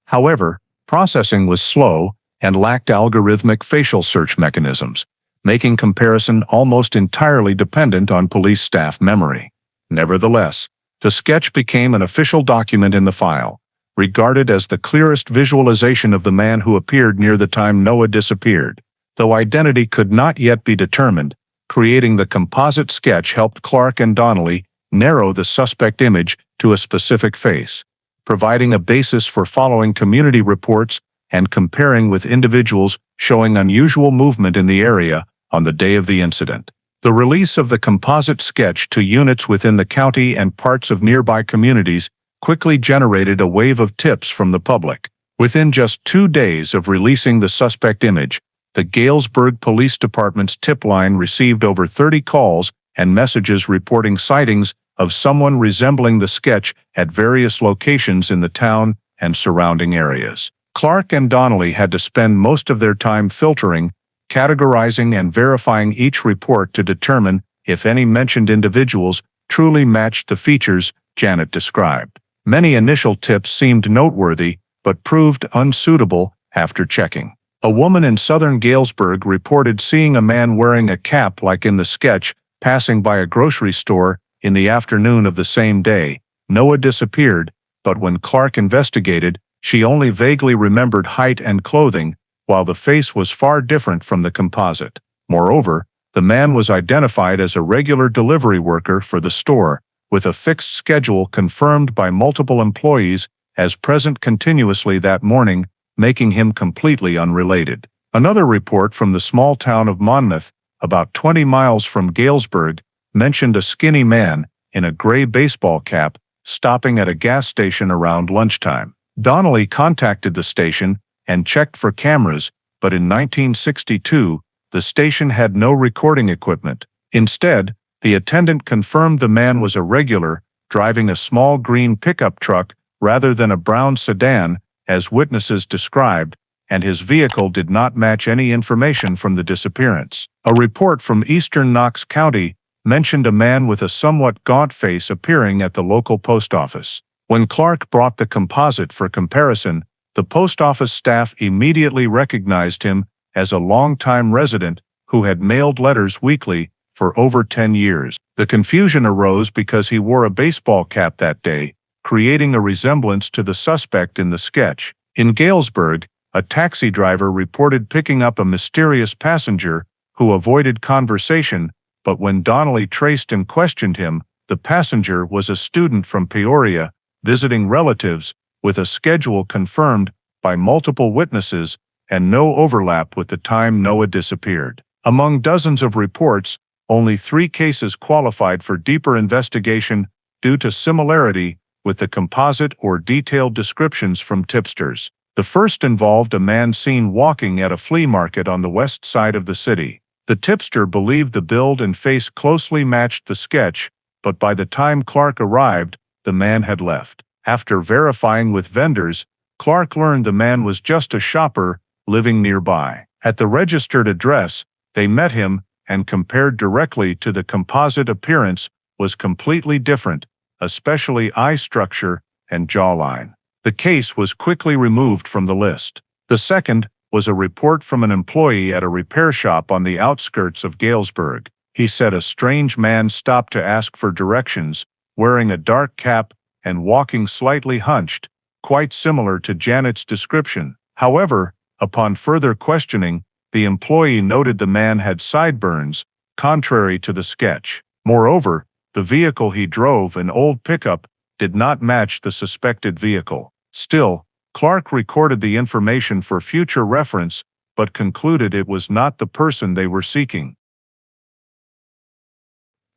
However, processing was slow and lacked algorithmic facial search mechanisms, making comparison almost entirely dependent on police staff memory. Nevertheless, the sketch became an official document in the file, regarded as the clearest visualization of the man who appeared near the time Noah disappeared. Though identity could not yet be determined, creating the composite sketch helped Clark and Donnelly narrow the suspect image to a specific face, providing a basis for following community reports and comparing with individuals showing unusual movement in the area on the day of the incident. The release of the composite sketch to units within the county and parts of nearby communities quickly generated a wave of tips from the public. Within just 2 days of releasing the suspect image, the Galesburg Police Department's tip line received over 30 calls and messages reporting sightings of someone resembling the sketch at various locations in the town and surrounding areas. Clark and Donnelly had to spend most of their time filtering, categorizing, and verifying each report to determine if any mentioned individuals truly matched the features Janet described. Many initial tips seemed noteworthy, but proved unsuitable after checking. A woman in southern Galesburg reported seeing a man wearing a cap like in the sketch passing by a grocery store in the afternoon of the same day. Noah disappeared, but when Clark investigated, she only vaguely remembered height and clothing, while the face was far different from the composite. Moreover, the man was identified as a regular delivery worker for the store, with a fixed schedule confirmed by multiple employees as present continuously that morning, making him completely unrelated. Another report from the small town of Monmouth, about 20 miles from Galesburg, mentioned a skinny man in a gray baseball cap stopping at a gas station around lunchtime. Donnelly contacted the station and checked for cameras, but in 1962, the station had no recording equipment. Instead, the attendant confirmed the man was a regular, driving a small green pickup truck rather than a brown sedan, as witnesses described, and his vehicle did not match any information from the disappearance. A report from eastern Knox County mentioned a man with a somewhat gaunt face appearing at the local post office. When Clark brought the composite for comparison, the post office staff immediately recognized him as a longtime resident who had mailed letters weekly for over 10 years. The confusion arose because he wore a baseball cap that day, creating a resemblance to the suspect in the sketch. In Galesburg, a taxi driver reported picking up a mysterious passenger who avoided conversation, but when Donnelly traced and questioned him, the passenger was a student from Peoria, visiting relatives, with a schedule confirmed by multiple witnesses and no overlap with the time Noah disappeared. Among dozens of reports, only 3 cases qualified for deeper investigation due to similarity with the composite or detailed descriptions from tipsters. The first involved a man seen walking at a flea market on the west side of the city. The tipster believed the build and face closely matched the sketch, but by the time Clark arrived, the man had left. After verifying with vendors, Clark learned the man was just a shopper living nearby. At the registered address, they met him and compared directly to the composite appearance was completely different, especially eye structure and jawline. The case was quickly removed from the list. The second was a report from an employee at a repair shop on the outskirts of Galesburg. He said a strange man stopped to ask for directions, wearing a dark cap and walking slightly hunched, quite similar to Janet's description. However, upon further questioning, the employee noted the man had sideburns, contrary to the sketch. Moreover, the vehicle he drove, an old pickup, did not match the suspected vehicle. Still, Clark recorded the information for future reference, but concluded it was not the person they were seeking.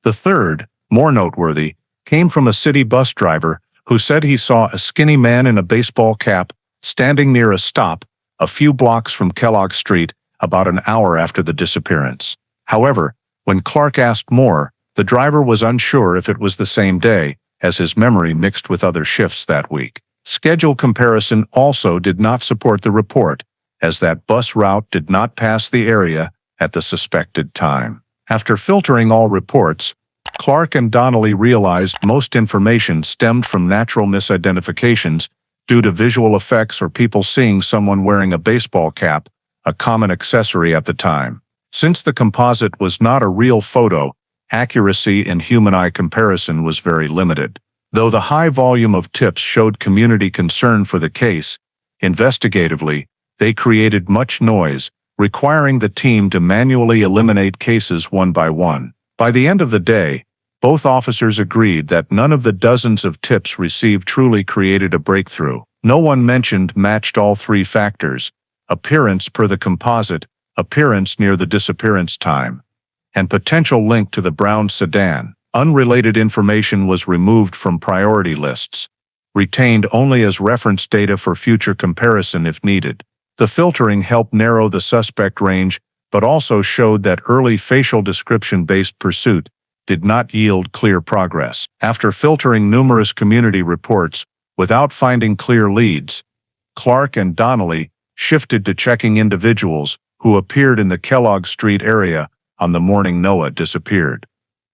The third, more noteworthy, came from a city bus driver who said he saw a skinny man in a baseball cap standing near a stop a few blocks from Kellogg Street about an hour after the disappearance. However, when Clark asked more, the driver was unsure if it was the same day, as his memory mixed with other shifts that week. Schedule comparison also did not support the report, as that bus route did not pass the area at the suspected time. After filtering all reports, Clark and Donnelly realized most information stemmed from natural misidentifications due to visual effects or people seeing someone wearing a baseball cap, a common accessory at the time. Since the composite was not a real photo, accuracy in human eye comparison was very limited. Though the high volume of tips showed community concern for the case, investigatively, they created much noise, requiring the team to manually eliminate cases one by one. By the end of the day, both officers agreed that none of the dozens of tips received truly created a breakthrough. No one mentioned matched all 3 factors: appearance per the composite, appearance near the disappearance time, and potential link to the brown sedan. Unrelated information was removed from priority lists, retained only as reference data for future comparison if needed. The filtering helped narrow the suspect range, but also showed that early facial description-based pursuit did not yield clear progress. After filtering numerous community reports without finding clear leads, Clark and Donnelly shifted to checking individuals who appeared in the Kellogg Street area on the morning Noah disappeared.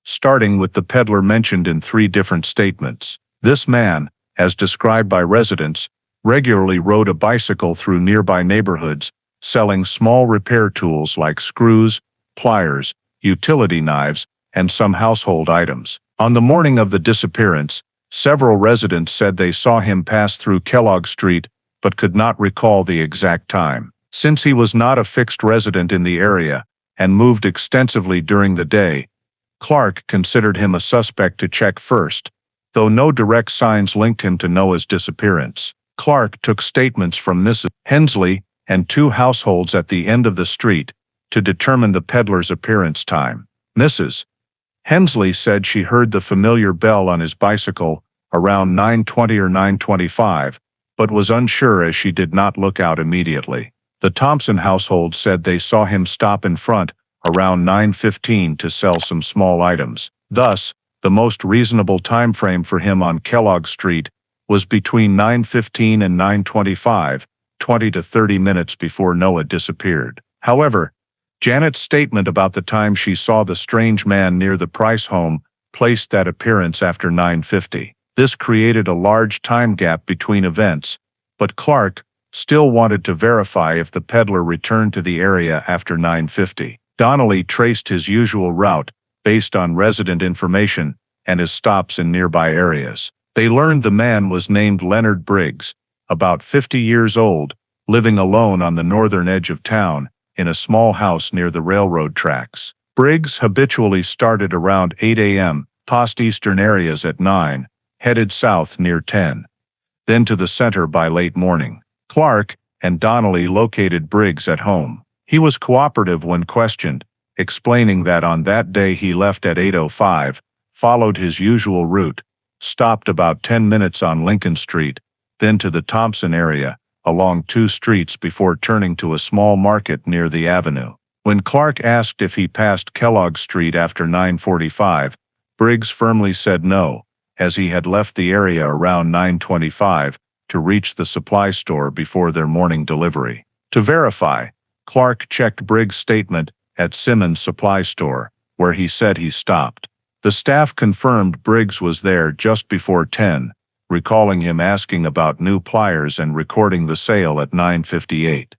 Starting with the peddler mentioned in 3 different statements. This man, as described by residents, regularly rode a bicycle through nearby neighborhoods selling small repair tools like screws, pliers, utility knives, and some household items. On the morning of the disappearance, several residents said they saw him pass through Kellogg Street but could not recall the exact time. Since he was not a fixed resident in the area and moved extensively during the day, Clark considered him a suspect to check first, though no direct signs linked him to Noah's disappearance. Clark took statements from Mrs. Hensley and 2 households at the end of the street to determine the peddler's appearance time. Mrs. Hensley said she heard the familiar bell on his bicycle around 9:20 or 9:25, but was unsure as she did not look out immediately. The Thompson household said they saw him stop in front around 9:15 to sell some small items. Thus, the most reasonable time frame for him on Kellogg Street was between 9:15 and 9:25, 20 to 30 minutes before Noah disappeared. However, Janet's statement about the time she saw the strange man near the Price home placed that appearance after 9:50. This created a large time gap between events, but Clark still wanted to verify if the peddler returned to the area after 9:50. Donnelly traced his usual route based on resident information and his stops in nearby areas. They learned the man was named Leonard Briggs, about 50 years old, living alone on the northern edge of town, in a small house near the railroad tracks. Briggs habitually started around 8 a.m., past eastern areas at 9, headed south near 10, then to the center by late morning. Clark and Donnelly located Briggs at home. He was cooperative when questioned, explaining that on that day he left at 8:05, followed his usual route, stopped about 10 minutes on Lincoln Street, then to the Thompson area, along 2 streets before turning to a small market near the avenue. When Clark asked if he passed Kellogg Street after 9:45, Briggs firmly said no, as he had left the area around 9:25 to reach the supply store before their morning delivery. To verify, Clark checked Briggs' statement at Simmons' supply store, where he said he stopped. The staff confirmed Briggs was there just before 10, recalling him asking about new pliers and recording the sale at 9:58.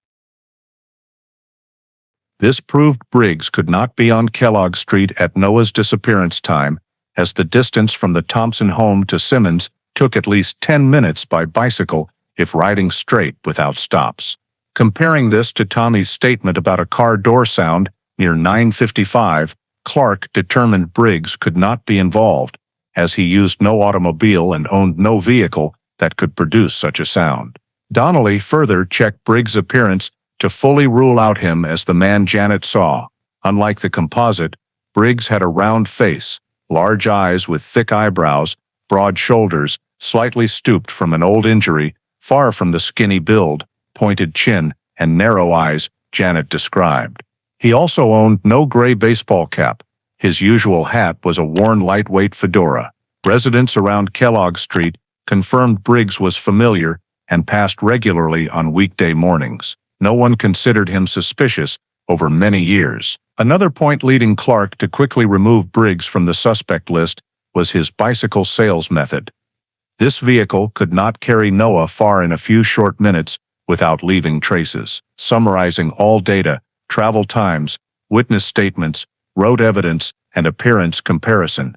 This proved Briggs could not be on Kellogg Street at Noah's disappearance time, as the distance from the Thompson home to Simmons took at least 10 minutes by bicycle if riding straight without stops. Comparing this to Tommy's statement about a car door sound near 9:55, Clark determined Briggs could not be involved, as he used no automobile and owned no vehicle that could produce such a sound. Donnelly further checked Briggs' appearance to fully rule out him as the man Janet saw. Unlike the composite, Briggs had a round face, large eyes with thick eyebrows, broad shoulders, slightly stooped from an old injury, far from the skinny build, pointed chin, and narrow eyes Janet described. He also owned no gray baseball cap. His usual hat was a worn lightweight fedora. Residents around Kellogg Street confirmed Briggs was familiar and passed regularly on weekday mornings. No one considered him suspicious over many years. Another point leading Clark to quickly remove Briggs from the suspect list was his bicycle sales method. This vehicle could not carry Noah far in a few short minutes without leaving traces. Summarizing all data, travel times, witness statements, road evidence, and appearance comparison,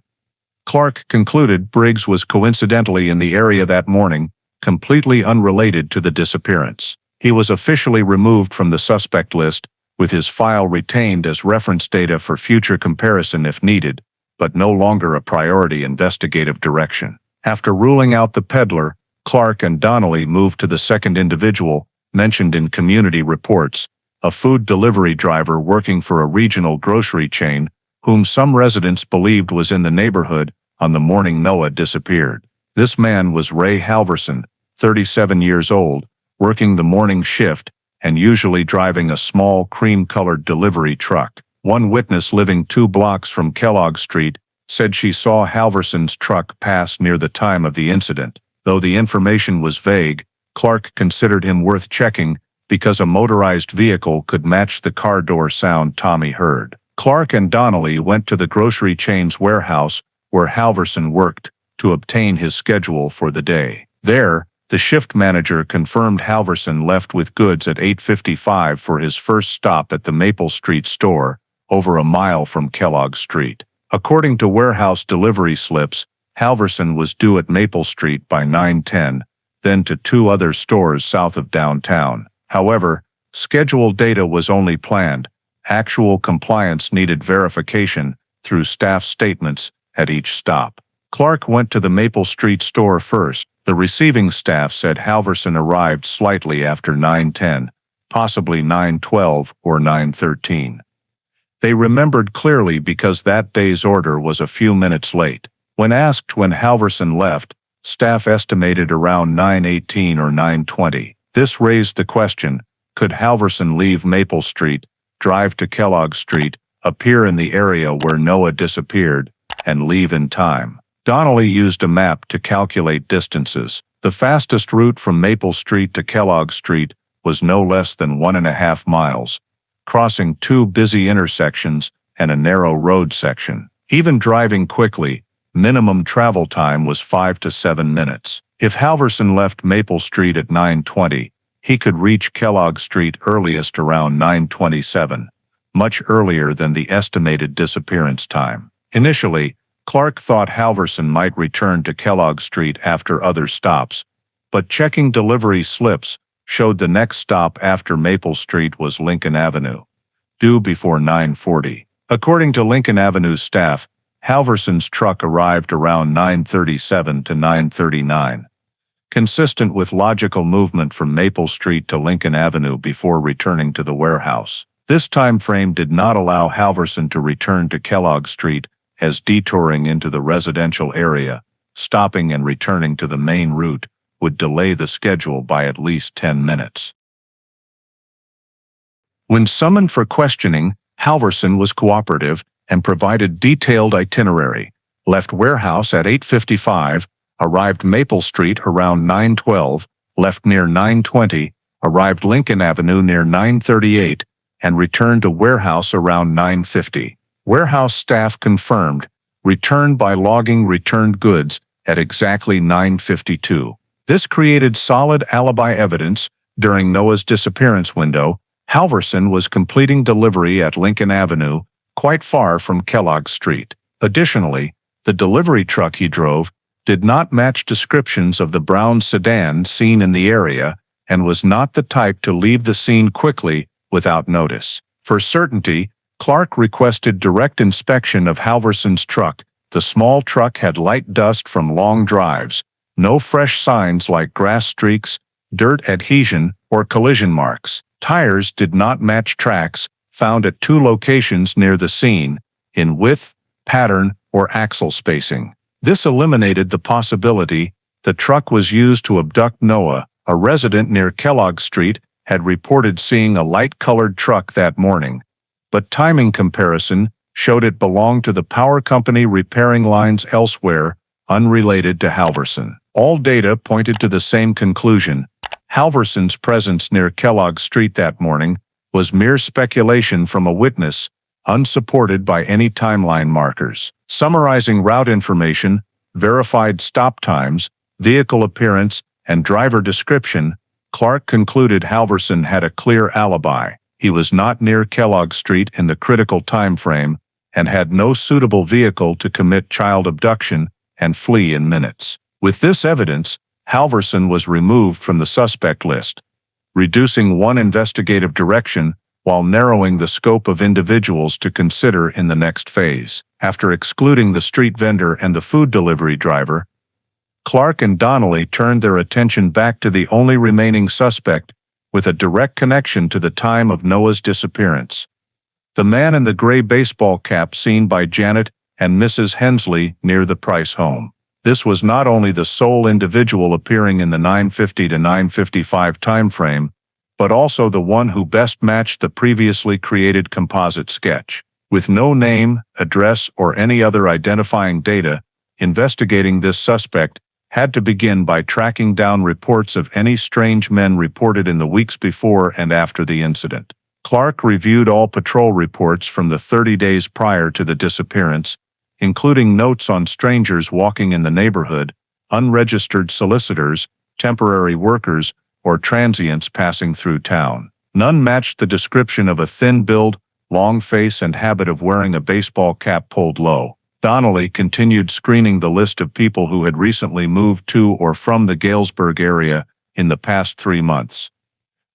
Clark concluded Briggs was coincidentally in the area that morning, completely unrelated to the disappearance. He was officially removed from the suspect list, with his file retained as reference data for future comparison if needed, but no longer a priority investigative direction. After ruling out the peddler, Clark and Donnelly moved to the second individual, mentioned in community reports, a food delivery driver working for a regional grocery chain, whom some residents believed was in the neighborhood on the morning Noah disappeared. This man was Ray Halverson, 37 years old, working the morning shift and usually driving a small cream-colored delivery truck. One witness living 2 blocks from Kellogg Street said she saw Halverson's truck pass near the time of the incident. Though the information was vague, Clark considered him worth checking because a motorized vehicle could match the car door sound Tommy heard. Clark and Donnelly went to the grocery chain's warehouse where Halverson worked to obtain his schedule for the day. There, The shift manager confirmed Halverson left with goods at 8:55 for his first stop at the Maple Street store, over a mile from Kellogg Street. According to warehouse delivery slips, Halverson was due at Maple Street by 9:10, then to 2 other stores south of downtown. However, scheduled data was only planned. Actual compliance needed verification through staff statements at each stop. Clark went to the Maple Street store first. The receiving staff said Halverson arrived slightly after 9:10, possibly 9:12 or 9:13. They remembered clearly because that day's order was a few minutes late. When asked when Halverson left, staff estimated around 9:18 or 9:20. This raised the question, could Halverson leave Maple Street, drive to Kellogg Street, appear in the area where Noah disappeared, and leave in time? Donnelly used a map to calculate distances. The fastest route from Maple Street to Kellogg Street was no less than 1.5 miles, crossing 2 busy intersections and a narrow road section. Even driving quickly, minimum travel time was 5 to 7 minutes. If Halverson left Maple Street at 9:20, he could reach Kellogg Street earliest around 9:27, much earlier than the estimated disappearance time. Initially, Clark thought Halverson might return to Kellogg Street after other stops, but checking delivery slips showed the next stop after Maple Street was Lincoln Avenue, due before 9:40. According to Lincoln Avenue staff, Halverson's truck arrived around 9:37 to 9:39, consistent with logical movement from Maple Street to Lincoln Avenue before returning to the warehouse. This time frame did not allow Halverson to return to Kellogg Street, as detouring into the residential area, stopping and returning to the main route, would delay the schedule by at least 10 minutes. When summoned for questioning, Halverson was cooperative and provided detailed itinerary. Left warehouse at 8:55, arrived Maple Street around 9:12, left near 9:20, arrived Lincoln Avenue near 9:38, and returned to warehouse around 9:50. Warehouse staff confirmed, returned by logging returned goods at exactly 9:52. This created solid alibi evidence. During Noah's disappearance window, Halverson was completing delivery at Lincoln Avenue, quite far from Kellogg Street. Additionally, the delivery truck he drove did not match descriptions of the brown sedan seen in the area and was not the type to leave the scene quickly without notice. For certainty, Clark requested direct inspection of Halverson's truck. The small truck had light dust from long drives, no fresh signs like grass streaks, dirt adhesion, or collision marks. Tires did not match tracks found at 2 locations near the scene, in width, pattern, or axle spacing. This eliminated the possibility the truck was used to abduct Noah. A resident near Kellogg Street had reported seeing a light-colored truck that morning, but timing comparison showed it belonged to the power company repairing lines elsewhere, unrelated to Halverson. All data pointed to the same conclusion. Halverson's presence near Kellogg Street that morning was mere speculation from a witness, unsupported by any timeline markers. Summarizing route information, verified stop times, vehicle appearance, and driver description, Clark concluded Halverson had a clear alibi. He was not near Kellogg Street in the critical time frame and had no suitable vehicle to commit child abduction and flee in minutes. With this evidence, Halverson was removed from the suspect list, reducing one investigative direction while narrowing the scope of individuals to consider in the next phase. After excluding the street vendor and the food delivery driver, Clark and Donnelly turned their attention back to the only remaining suspect with a direct connection to the time of Noah's disappearance. The man in the gray baseball cap seen by Janet and Mrs. Hensley near the Price home. This was not only the sole individual appearing in the 9:50 to 9:55 time frame, but also the one who best matched the previously created composite sketch. With no name, address, or any other identifying data, investigating this suspect had to begin by tracking down reports of any strange men reported in the weeks before and after the incident. Clark reviewed all patrol reports from the 30 days prior to the disappearance, including notes on strangers walking in the neighborhood, unregistered solicitors, temporary workers, or transients passing through town. None matched the description of a thin build, long face and habit of wearing a baseball cap pulled low. Donnelly continued screening the list of people who had recently moved to or from the Galesburg area in the past 3 months.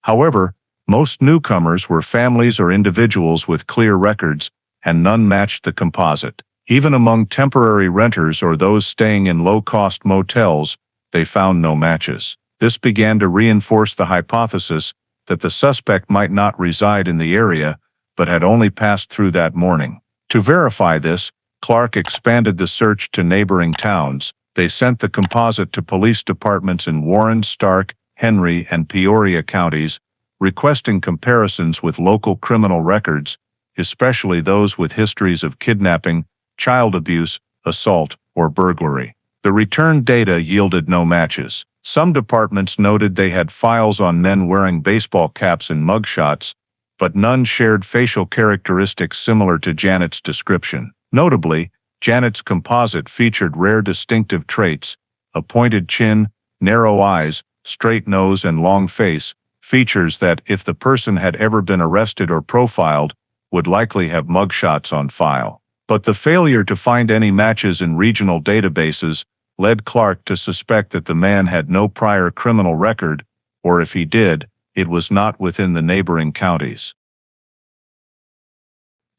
However, most newcomers were families or individuals with clear records, and none matched the composite. Even among temporary renters or those staying in low-cost motels, they found no matches. This began to reinforce the hypothesis that the suspect might not reside in the area, but had only passed through that morning. To verify this, Clark expanded the search to neighboring towns. They sent the composite to police departments in Warren, Stark, Henry, and Peoria counties, requesting comparisons with local criminal records, especially those with histories of kidnapping, child abuse, assault, or burglary. The returned data yielded no matches. Some departments noted they had files on men wearing baseball caps and mugshots, but none shared facial characteristics similar to Janet's description. Notably, Janet's composite featured rare distinctive traits: a pointed chin, narrow eyes, straight nose, and long face, features that, if the person had ever been arrested or profiled, would likely have mugshots on file. But the failure to find any matches in regional databases led Clark to suspect that the man had no prior criminal record, or if he did, it was not within the neighboring counties.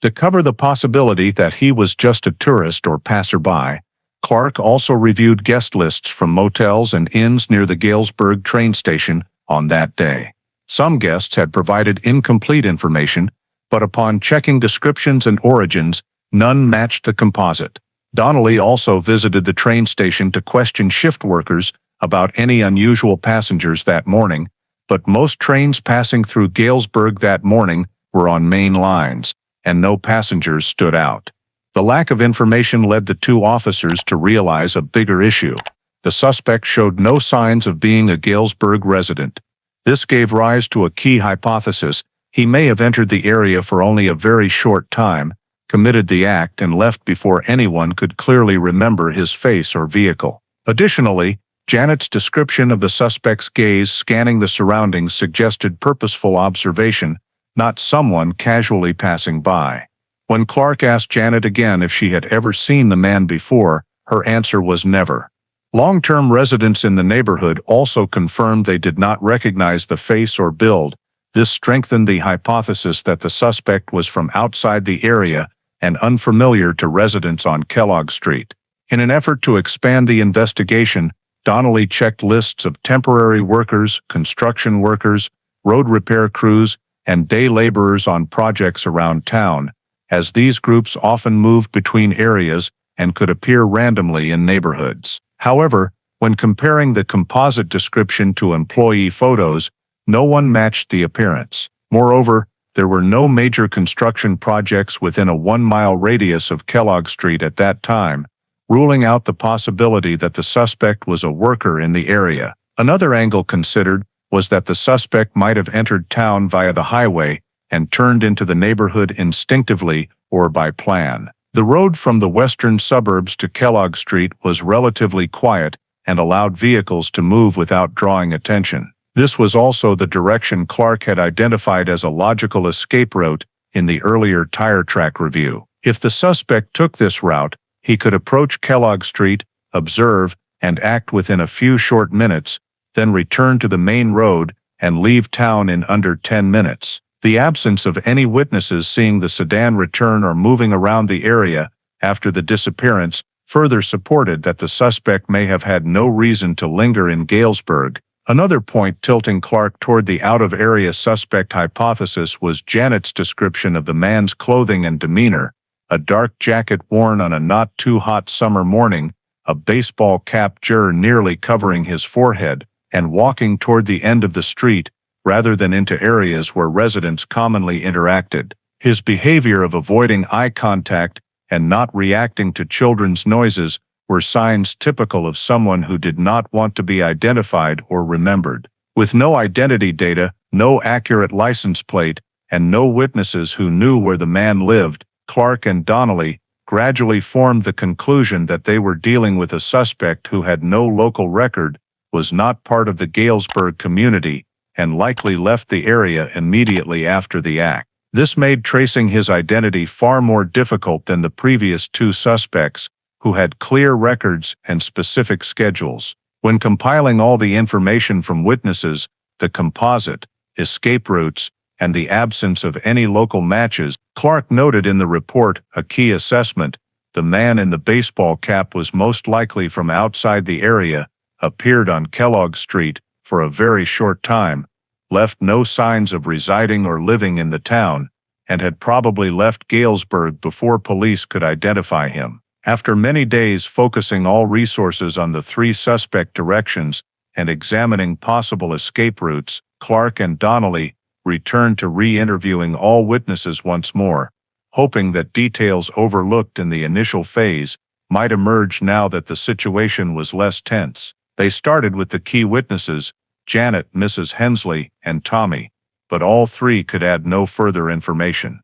To cover the possibility that he was just a tourist or passerby, Clark also reviewed guest lists from motels and inns near the Galesburg train station on that day. Some guests had provided incomplete information, but upon checking descriptions and origins, none matched the composite. Donnelly also visited the train station to question shift workers about any unusual passengers that morning, but most trains passing through Galesburg that morning were on main lines, and no passengers stood out. The lack of information led the two officers to realize a bigger issue. The suspect showed no signs of being a Galesburg resident. This gave rise to a key hypothesis: he may have entered the area for only a very short time, committed the act, and left before anyone could clearly remember his face or vehicle. Additionally, Janet's description of the suspect's gaze scanning the surroundings suggested purposeful observation, not someone casually passing by. When Clark asked Janet again if she had ever seen the man before, her answer was never. Long-term residents in the neighborhood also confirmed they did not recognize the face or build. This strengthened the hypothesis that the suspect was from outside the area and unfamiliar to residents on Kellogg Street. In an effort to expand the investigation, Donnelly checked lists of temporary workers, construction workers, road repair crews, and day laborers on projects around town, as these groups often moved between areas and could appear randomly in neighborhoods. However, when comparing the composite description to employee photos, no one matched the appearance. Moreover, there were no major construction projects within a 1-mile radius of Kellogg Street at that time, ruling out the possibility that the suspect was a worker in the area. Another angle considered was that the suspect might have entered town via the highway and turned into the neighborhood instinctively or by plan. The road from the western suburbs to Kellogg Street was relatively quiet and allowed vehicles to move without drawing attention. This was also the direction Clark had identified as a logical escape route in the earlier tire track review. If the suspect took this route, he could approach Kellogg Street, observe, and act within a few short minutes, then return to the main road and leave town in under 10 minutes. The absence of any witnesses seeing the sedan return or moving around the area after the disappearance further supported that the suspect may have had no reason to linger in Galesburg. Another point tilting Clark toward the out-of-area suspect hypothesis was Janet's description of the man's clothing and demeanor: a dark jacket worn on a not-too-hot summer morning, a baseball cap nearly covering his forehead, and walking toward the end of the street, rather than into areas where residents commonly interacted. His behavior of avoiding eye contact and not reacting to children's noises were signs typical of someone who did not want to be identified or remembered. With no identity data, no accurate license plate, and no witnesses who knew where the man lived, Clark and Donnelly gradually formed the conclusion that they were dealing with a suspect who had no local record, was not part of the Galesburg community and likely left the area immediately after the act. This made tracing his identity far more difficult than the previous two suspects, who had clear records and specific schedules. When compiling all the information from witnesses, the composite, escape routes, and the absence of any local matches, Clark noted in the report a key assessment: the man in the baseball cap was most likely from outside the area, appeared on Kellogg Street for a very short time, left no signs of residing or living in the town, and had probably left Galesburg before police could identify him. After many days focusing all resources on the three suspect directions and examining possible escape routes, Clark and Donnelly returned to re-interviewing all witnesses once more, hoping that details overlooked in the initial phase might emerge now that the situation was less tense. They started with the key witnesses, Janet, Mrs. Hensley, and Tommy, but all three could add no further information.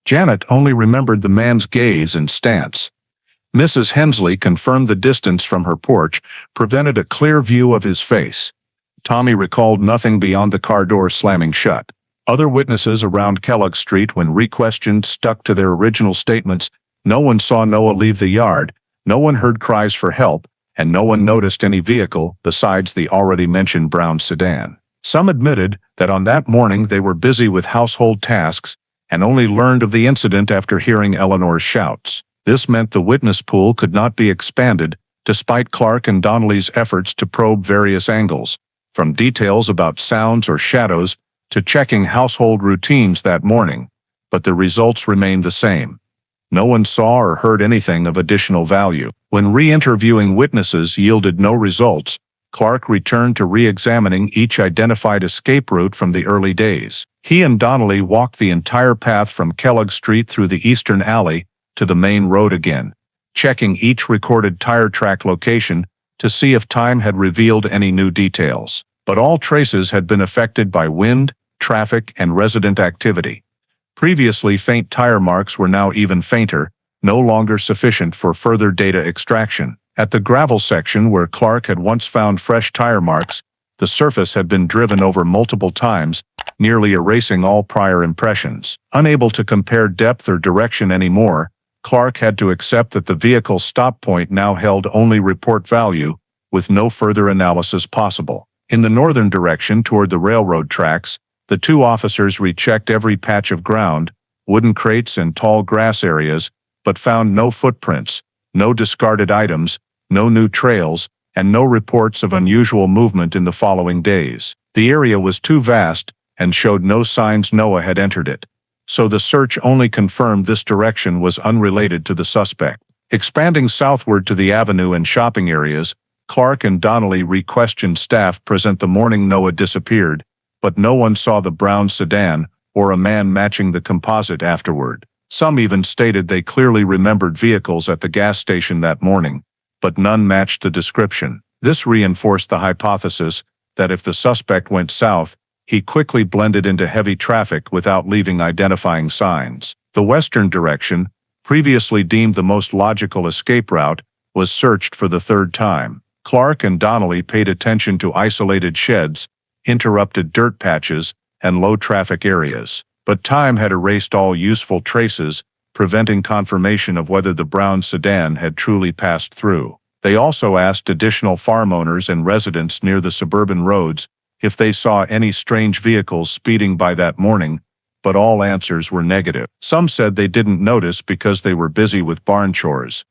Janet only remembered the man's gaze and stance. Mrs. Hensley confirmed the distance from her porch prevented a clear view of his face. Tommy recalled nothing beyond the car door slamming shut. Other witnesses around Kellogg Street, when re-questioned, stuck to their original statements. No one saw Noah leave the yard, no one heard cries for help, and no one noticed any vehicle besides the already mentioned brown sedan. Some admitted that on that morning they were busy with household tasks and only learned of the incident after hearing Eleanor's shouts. This meant the witness pool could not be expanded, despite Clark and Donnelly's efforts to probe various angles, from details about sounds or shadows to checking household routines that morning, but the results remained the same. No one saw or heard anything of additional value. When re-interviewing witnesses yielded no results, Clark returned to re-examining each identified escape route from the early days. He and Donnelly walked the entire path from Kellogg Street through the eastern alley to the main road again, checking each recorded tire track location to see if time had revealed any new details. But all traces had been affected by wind, traffic, and resident activity. Previously faint tire marks were now even fainter, no longer sufficient for further data extraction. At the gravel section where Clark had once found fresh tire marks, the surface had been driven over multiple times, nearly erasing all prior impressions. Unable to compare depth or direction anymore, Clark had to accept that the vehicle's stop point now held only report value, with no further analysis possible. In the northern direction toward the railroad tracks, the two officers rechecked every patch of ground, wooden crates and tall grass areas, but found no footprints, no discarded items, no new trails, and no reports of unusual movement in the following days. The area was too vast and showed no signs Noah had entered it, so the search only confirmed this direction was unrelated to the suspect. Expanding southward to the avenue and shopping areas, Clark and Donnelly re-questioned staff present the morning Noah disappeared, but no one saw the brown sedan or a man matching the composite afterward. Some even stated they clearly remembered vehicles at the gas station that morning, but none matched the description. This reinforced the hypothesis that if the suspect went south, he quickly blended into heavy traffic without leaving identifying signs. The western direction, previously deemed the most logical escape route, was searched for the third time. Clark and Donnelly paid attention to isolated sheds, interrupted dirt patches, and low-traffic areas. But time had erased all useful traces, preventing confirmation of whether the brown sedan had truly passed through. They also asked additional farm owners and residents near the suburban roads if they saw any strange vehicles speeding by that morning, but all answers were negative. Some said they didn't notice because they were busy with barn chores.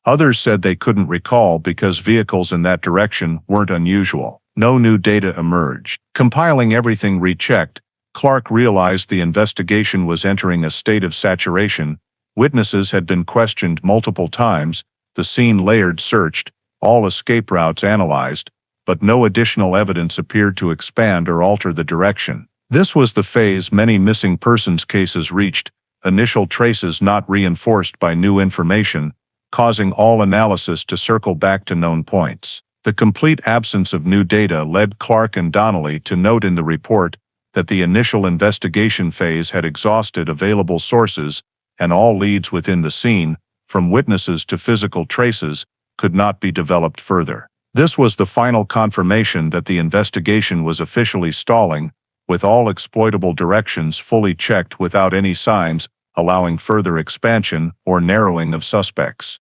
Others said they couldn't recall because vehicles in that direction weren't unusual. No new data emerged. Compiling everything rechecked, Clark realized the investigation was entering a state of saturation. Witnesses had been questioned multiple times, the scene layered searched, all escape routes analyzed, but no additional evidence appeared to expand or alter the direction. This was the phase many missing persons cases reached, initial traces not reinforced by new information, causing all analysis to circle back to known points. The complete absence of new data led Clark and Donnelly to note in the report that the initial investigation phase had exhausted available sources, and all leads within the scene, from witnesses to physical traces, could not be developed further. This was the final confirmation that the investigation was officially stalling, with all exploitable directions fully checked without any signs allowing further expansion or narrowing of suspects.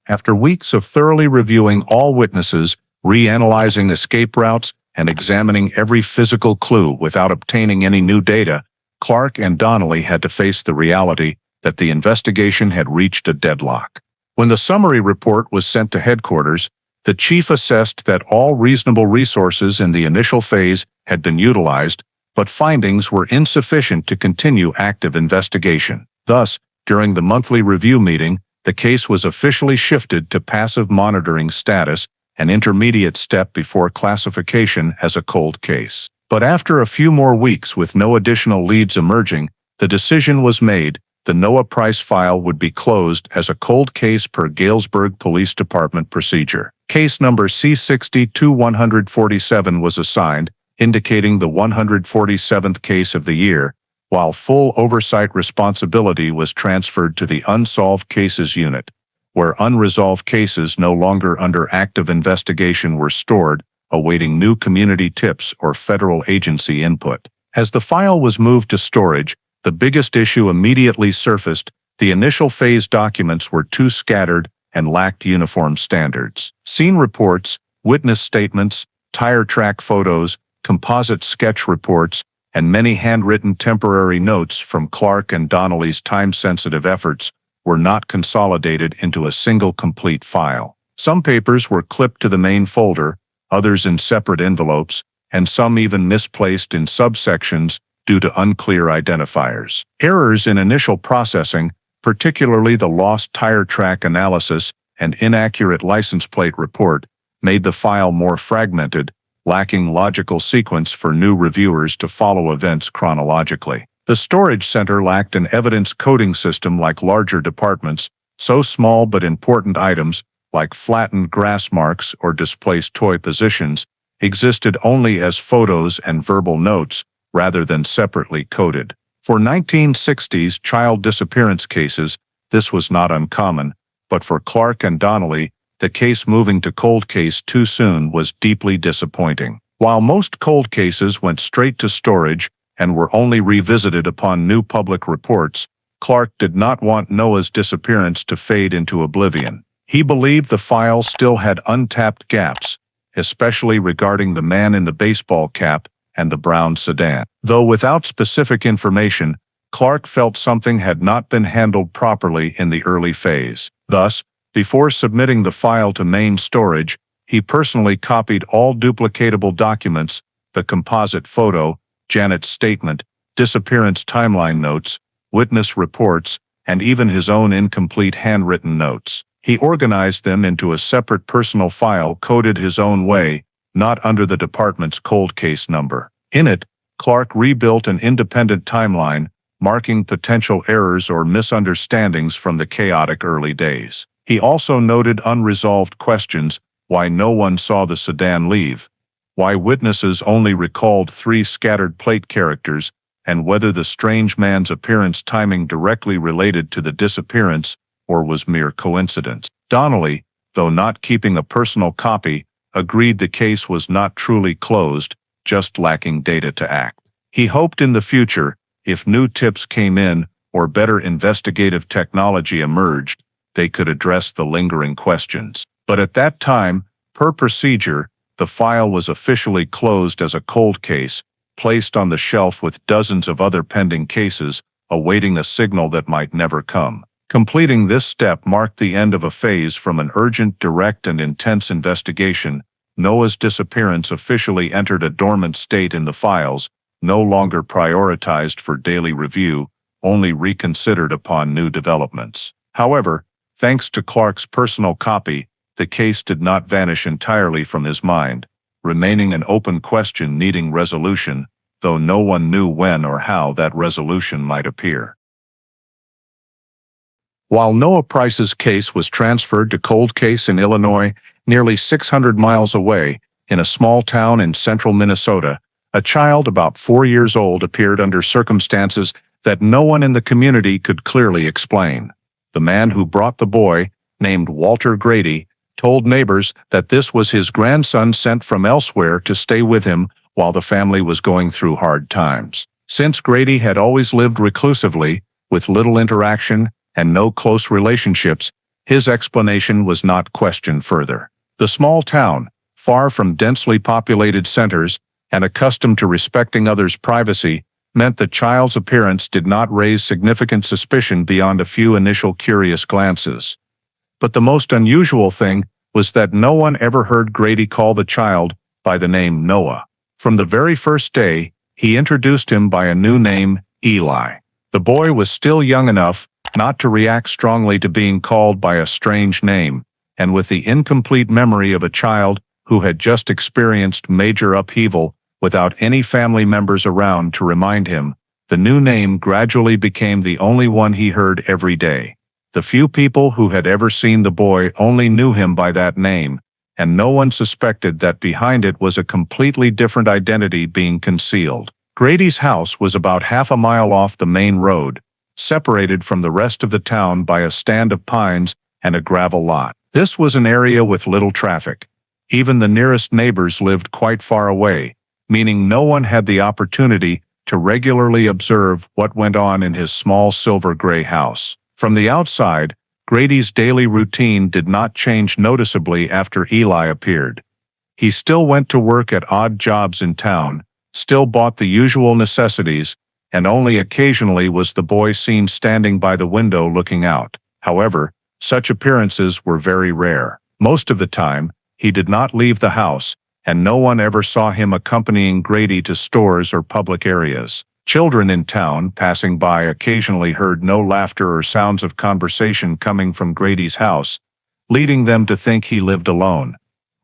After weeks of thoroughly reviewing all witnesses, reanalyzing escape routes, and examining every physical clue without obtaining any new data, Clark and Donnelly had to face the reality that the investigation had reached a deadlock. When the summary report was sent to headquarters, the chief assessed that all reasonable resources in the initial phase had been utilized, but findings were insufficient to continue active investigation. Thus, during the monthly review meeting, the case was officially shifted to passive monitoring status, an intermediate step before classification as a cold case. But after a few more weeks with no additional leads emerging, the decision was made: the Noah Price file would be closed as a cold case per Galesburg Police Department procedure. Case number C62-147 was assigned, indicating the 147th case of the year, while full oversight responsibility was transferred to the Unsolved Cases Unit, where unresolved cases no longer under active investigation were stored, awaiting new community tips or federal agency input. As the file was moved to storage, the biggest issue immediately surfaced: the initial phase documents were too scattered and lacked uniform standards. Scene reports, witness statements, tire track photos, composite sketch reports, and many handwritten temporary notes from Clark and Donnelly's time-sensitive efforts were not consolidated into a single complete file. Some papers were clipped to the main folder, others in separate envelopes, and some even misplaced in subsections due to unclear identifiers. Errors in initial processing, particularly the lost tire track analysis and inaccurate license plate report, made the file more fragmented, lacking logical sequence for new reviewers to follow events chronologically. The storage center lacked an evidence coding system like larger departments, so small but important items, like flattened grass marks or displaced toy positions, existed only as photos and verbal notes, rather than separately coded. For 1960s child disappearance cases, this was not uncommon, but for Clark and Donnelly, the case moving to cold case too soon was deeply disappointing. While most cold cases went straight to storage and were only revisited upon new public reports, Clark did not want Noah's disappearance to fade into oblivion. He believed the file still had untapped gaps, especially regarding the man in the baseball cap and the brown sedan. Though without specific information, Clark felt something had not been handled properly in the early phase. Thus, before submitting the file to main storage, he personally copied all duplicatable documents: the composite photo, Janet's statement, disappearance timeline notes, witness reports, and even his own incomplete handwritten notes. He organized them into a separate personal file coded his own way, not under the department's cold case number. In it, Clark rebuilt an independent timeline, marking potential errors or misunderstandings from the chaotic early days. He also noted unresolved questions: why no one saw the sedan leave, why witnesses only recalled 3 scattered plate characters, and whether the strange man's appearance timing directly related to the disappearance or was mere coincidence. Donnelly, though not keeping a personal copy, agreed the case was not truly closed, just lacking data to act. He hoped in the future, if new tips came in or better investigative technology emerged, they could address the lingering questions. But at that time, per procedure, the file was officially closed as a cold case, placed on the shelf with dozens of other pending cases, awaiting a signal that might never come. Completing this step marked the end of a phase from an urgent, direct, and intense investigation. Noah's disappearance officially entered a dormant state in the files, no longer prioritized for daily review, only reconsidered upon new developments. However, thanks to Clark's personal copy, the case did not vanish entirely from his mind, remaining an open question needing resolution, though no one knew when or how that resolution might appear. While Noah Price's case was transferred to cold case in Illinois, nearly 600 miles away, in a small town in central Minnesota, a child about 4 years old appeared under circumstances that no one in the community could clearly explain. The man who brought the boy, named Walter Grady, told neighbors that this was his grandson sent from elsewhere to stay with him while the family was going through hard times. Since Grady had always lived reclusively, with little interaction and no close relationships, his explanation was not questioned further. The small town, far from densely populated centers and accustomed to respecting others' privacy, meant the child's appearance did not raise significant suspicion beyond a few initial curious glances. But the most unusual thing was that no one ever heard Grady call the child by the name Noah. From the very first day, he introduced him by a new name, Eli. The boy was still young enough not to react strongly to being called by a strange name, and with the incomplete memory of a child who had just experienced major upheaval without any family members around to remind him, the new name gradually became the only one he heard every day. The few people who had ever seen the boy only knew him by that name, and no one suspected that behind it was a completely different identity being concealed. Grady's house was about half a mile off the main road, separated from the rest of the town by a stand of pines and a gravel lot. This was an area with little traffic. Even the nearest neighbors lived quite far away, meaning no one had the opportunity to regularly observe what went on in his small silver-gray house. From the outside, Grady's daily routine did not change noticeably after Eli appeared. He still went to work at odd jobs in town, still bought the usual necessities, and only occasionally was the boy seen standing by the window looking out. However, such appearances were very rare. Most of the time, he did not leave the house, and no one ever saw him accompanying Grady to stores or public areas. Children in town passing by occasionally heard no laughter or sounds of conversation coming from Grady's house, leading them to think he lived alone.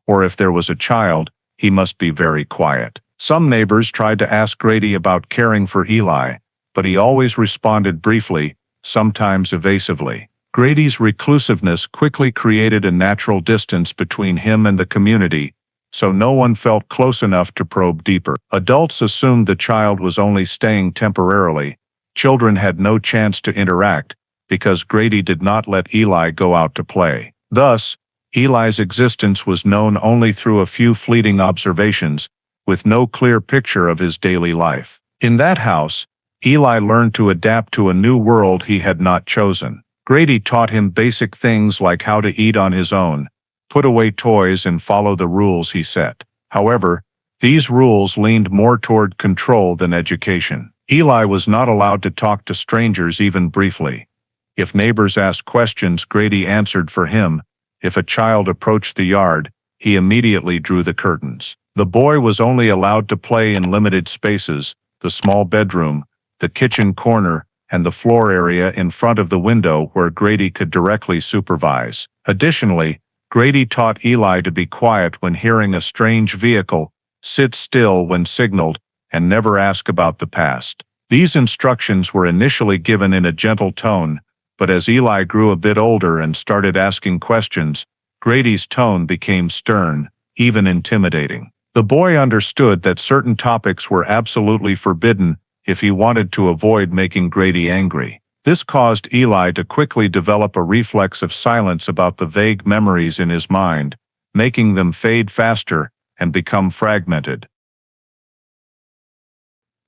Or if there was a child, he must be very quiet. Some neighbors tried to ask Grady about caring for Eli, but he always responded briefly, sometimes evasively. Grady's reclusiveness quickly created a natural distance between him and the community, so no one felt close enough to probe deeper. Adults assumed the child was only staying temporarily. Children had no chance to interact, because Grady did not let Eli go out to play. Thus, Eli's existence was known only through a few fleeting observations, with no clear picture of his daily life. In that house, Eli learned to adapt to a new world he had not chosen. Grady taught him basic things like how to eat on his own, put away toys and follow the rules he set. However, these rules leaned more toward control than education. Eli was not allowed to talk to strangers even briefly. If neighbors asked questions, Grady answered for him. If a child approached the yard, he immediately drew the curtains. The boy was only allowed to play in limited spaces: the small bedroom, the kitchen corner, and the floor area in front of the window where Grady could directly supervise. Additionally, Grady taught Eli to be quiet when hearing a strange vehicle, sit still when signaled, and never ask about the past. These instructions were initially given in a gentle tone, but as Eli grew a bit older and started asking questions, Grady's tone became stern, even intimidating. The boy understood that certain topics were absolutely forbidden if he wanted to avoid making Grady angry. This caused Eli to quickly develop a reflex of silence about the vague memories in his mind, making them fade faster and become fragmented.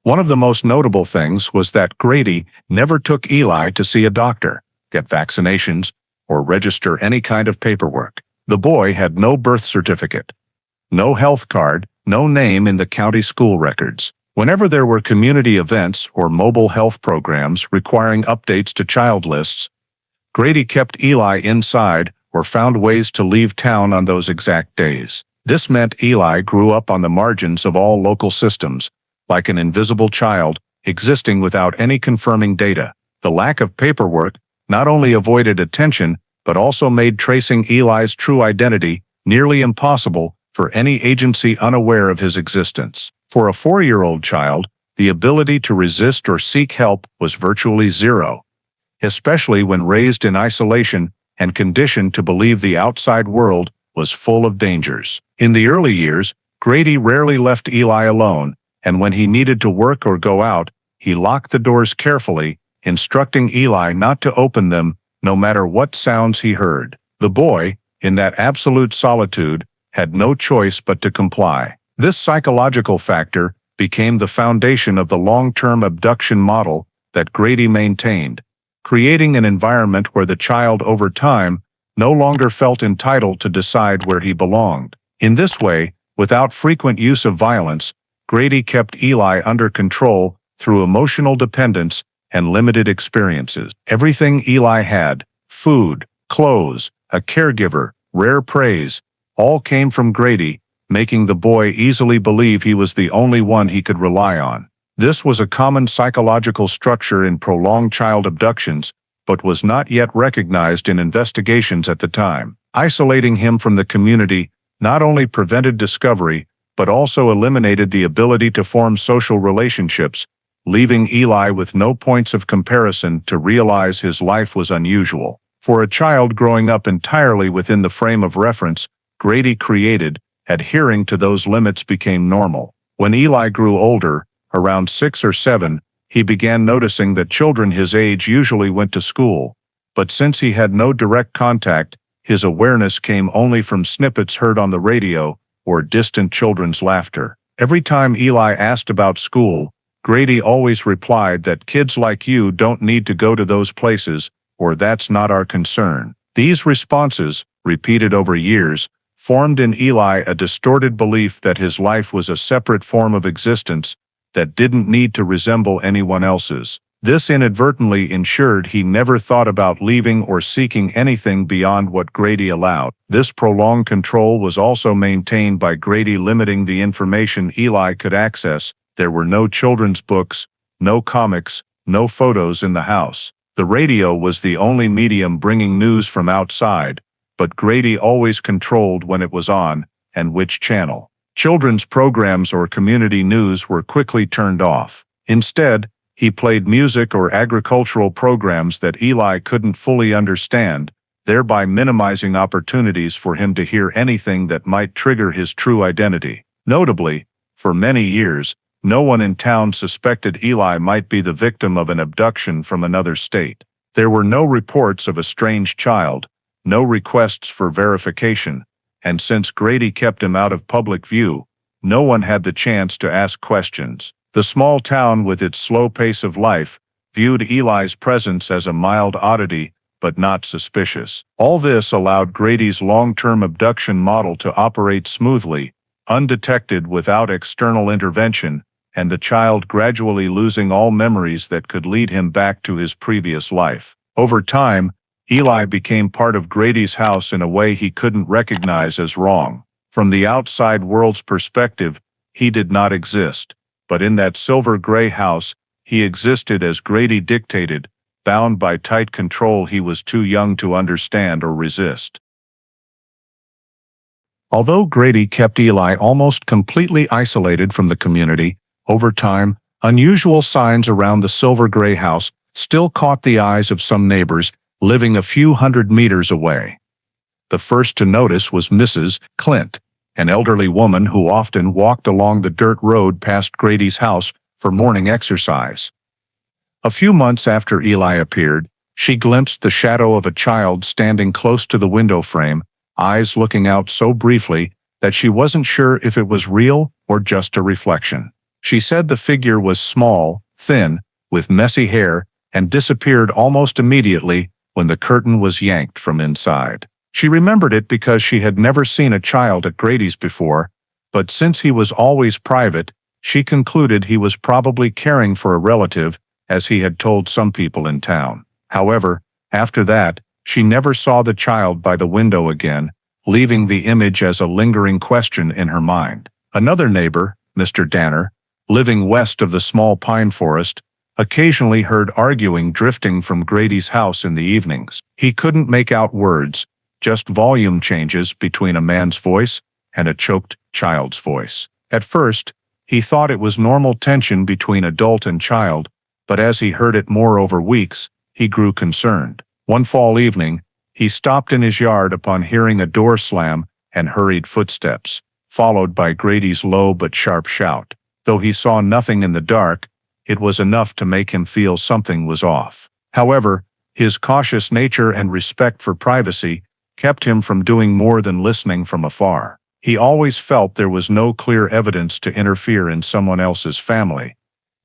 One of the most notable things was that Grady never took Eli to see a doctor, get vaccinations, or register any kind of paperwork. The boy had no birth certificate, no health card, no name in the county school records. Whenever there were community events or mobile health programs requiring updates to child lists, Grady kept Eli inside or found ways to leave town on those exact days. This meant Eli grew up on the margins of all local systems, like an invisible child, existing without any confirming data. The lack of paperwork not only avoided attention, but also made tracing Eli's true identity nearly impossible for any agency unaware of his existence. For a 4-year-old child, the ability to resist or seek help was virtually zero, especially when raised in isolation and conditioned to believe the outside world was full of dangers. In the early years, Grady rarely left Eli alone, and when he needed to work or go out, he locked the doors carefully, instructing Eli not to open them no matter what sounds he heard. The boy, in that absolute solitude, had no choice but to comply. This psychological factor became the foundation of the long-term abduction model that Grady maintained, creating an environment where the child over time no longer felt entitled to decide where he belonged. In this way, without frequent use of violence, Grady kept Eli under control through emotional dependence and limited experiences. Everything Eli had, food, clothes, a caregiver, rare praise, all came from Grady, making the boy easily believe he was the only one he could rely on. This was a common psychological structure in prolonged child abductions, but was not yet recognized in investigations at the time. Isolating him from the community not only prevented discovery, but also eliminated the ability to form social relationships, leaving Eli with no points of comparison to realize his life was unusual. For a child growing up entirely within the frame of reference Grady created, adhering to those limits became normal. When Eli grew older, around 6 or 7, he began noticing that children his age usually went to school, but since he had no direct contact, his awareness came only from snippets heard on the radio or distant children's laughter. Every time Eli asked about school, Grady always replied that kids like you don't need to go to those places, or that's not our concern. These responses, repeated over years, formed in Eli a distorted belief that his life was a separate form of existence that didn't need to resemble anyone else's. This inadvertently ensured he never thought about leaving or seeking anything beyond what Grady allowed. This prolonged control was also maintained by Grady limiting the information Eli could access. There were no children's books, no comics, no photos in the house. The radio was the only medium bringing news from outside, but Grady always controlled when it was on and which channel. Children's programs or community news were quickly turned off. Instead, he played music or agricultural programs that Eli couldn't fully understand, thereby minimizing opportunities for him to hear anything that might trigger his true identity. Notably, for many years, no one in town suspected Eli might be the victim of an abduction from another state. There were no reports of a strange child, no requests for verification, and since Grady kept him out of public view, no one had the chance to ask questions. The small town with its slow pace of life viewed Eli's presence as a mild oddity, but not suspicious. All this allowed Grady's long-term abduction model to operate smoothly, undetected without external intervention, and the child gradually losing all memories that could lead him back to his previous life. Over time, Eli became part of Grady's house in a way he couldn't recognize as wrong. From the outside world's perspective, he did not exist, but in that silver-gray house, he existed as Grady dictated, bound by tight control he was too young to understand or resist. Although Grady kept Eli almost completely isolated from the community, over time, unusual signs around the silver-gray house still caught the eyes of some neighbors living a few hundred meters away. The first to notice was Mrs. Clint, an elderly woman who often walked along the dirt road past Grady's house for morning exercise. A few months after Eli appeared, she glimpsed the shadow of a child standing close to the window frame, eyes looking out so briefly that she wasn't sure if it was real or just a reflection. She said the figure was small, thin, with messy hair, and disappeared almost immediately when the curtain was yanked from inside. She remembered it because she had never seen a child at Grady's before, but since he was always private, she concluded he was probably caring for a relative, as he had told some people in town. However, after that, she never saw the child by the window again, leaving the image as a lingering question in her mind. Another neighbor, Mr. Danner, living west of the small pine forest, occasionally heard arguing drifting from Grady's house in the evenings. He couldn't make out words, just volume changes between a man's voice and a choked child's voice. At first, he thought it was normal tension between adult and child, but as he heard it more over weeks, he grew concerned. One fall evening, he stopped in his yard upon hearing a door slam and hurried footsteps, followed by Grady's low but sharp shout. Though he saw nothing in the dark, it was enough to make him feel something was off. However, his cautious nature and respect for privacy kept him from doing more than listening from afar. He always felt there was no clear evidence to interfere in someone else's family,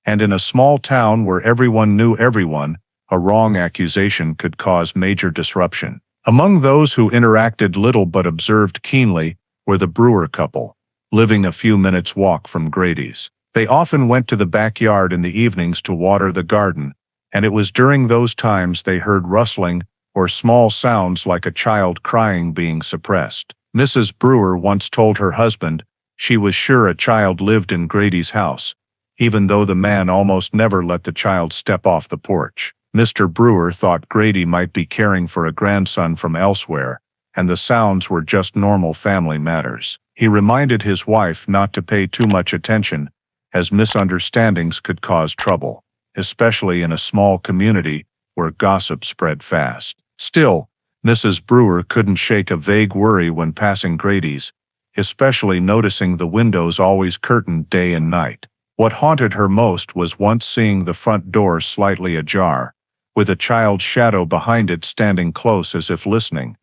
and in a small town where everyone knew everyone, a wrong accusation could cause major disruption. Among those who interacted little but observed keenly were the Brewer couple, living a few minutes' walk from Grady's. They often went to the backyard in the evenings to water the garden, and it was during those times they heard rustling or small sounds like a child crying being suppressed. Mrs. Brewer once told her husband she was sure a child lived in Grady's house, even though the man almost never let the child step off the porch. Mr. Brewer thought Grady might be caring for a grandson from elsewhere, and the sounds were just normal family matters. He reminded his wife not to pay too much attention, as misunderstandings could cause trouble, especially in a small community where gossip spread fast. Still, Mrs. Brewer couldn't shake a vague worry when passing Grady's, especially noticing the windows always curtained day and night. What haunted her most was once seeing the front door slightly ajar, with a child's shadow behind it standing close as if listening.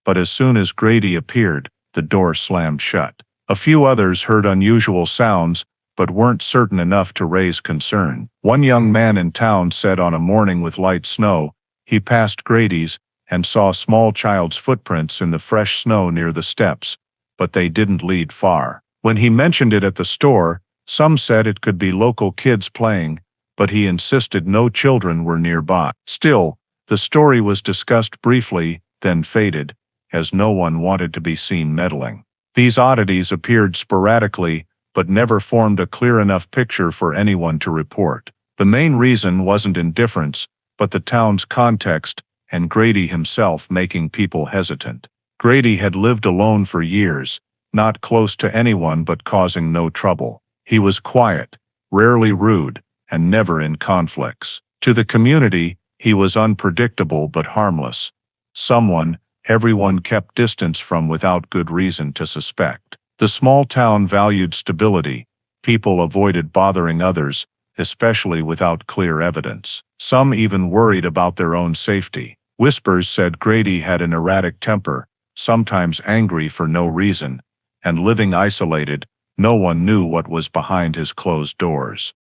But as soon as Grady appeared, the door slammed shut. A few others heard unusual sounds, but weren't certain enough to raise concern. One young man in town said on a morning with light snow, he passed Grady's and saw a small child's footprints in the fresh snow near the steps, but they didn't lead far. When he mentioned it at the store, some said it could be local kids playing, but he insisted no children were nearby. Still, the story was discussed briefly, then faded, as no one wanted to be seen meddling. These oddities appeared sporadically, but never formed a clear enough picture for anyone to report. The main reason wasn't indifference, but the town's context, and Grady himself making people hesitant. Grady had lived alone for years, not close to anyone but causing no trouble. He was quiet, rarely rude, and never in conflicts. To the community, he was unpredictable but harmless. Someone everyone kept distance from without good reason to suspect. The small town valued stability. People avoided bothering others, especially without clear evidence. Some even worried about their own safety. Whispers said Grady had an erratic temper, sometimes angry for no reason, and living isolated, no one knew what was behind his closed doors.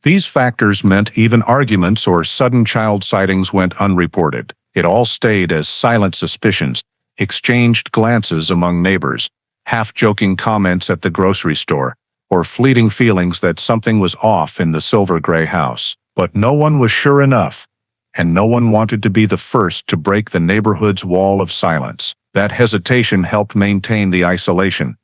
These factors meant even arguments or sudden child sightings went unreported. It all stayed as silent suspicions, exchanged glances among neighbors, half-joking comments at the grocery store, or fleeting feelings that something was off in the silver-gray house. But no one was sure enough, and no one wanted to be the first to break the neighborhood's wall of silence. That hesitation helped maintain the isolation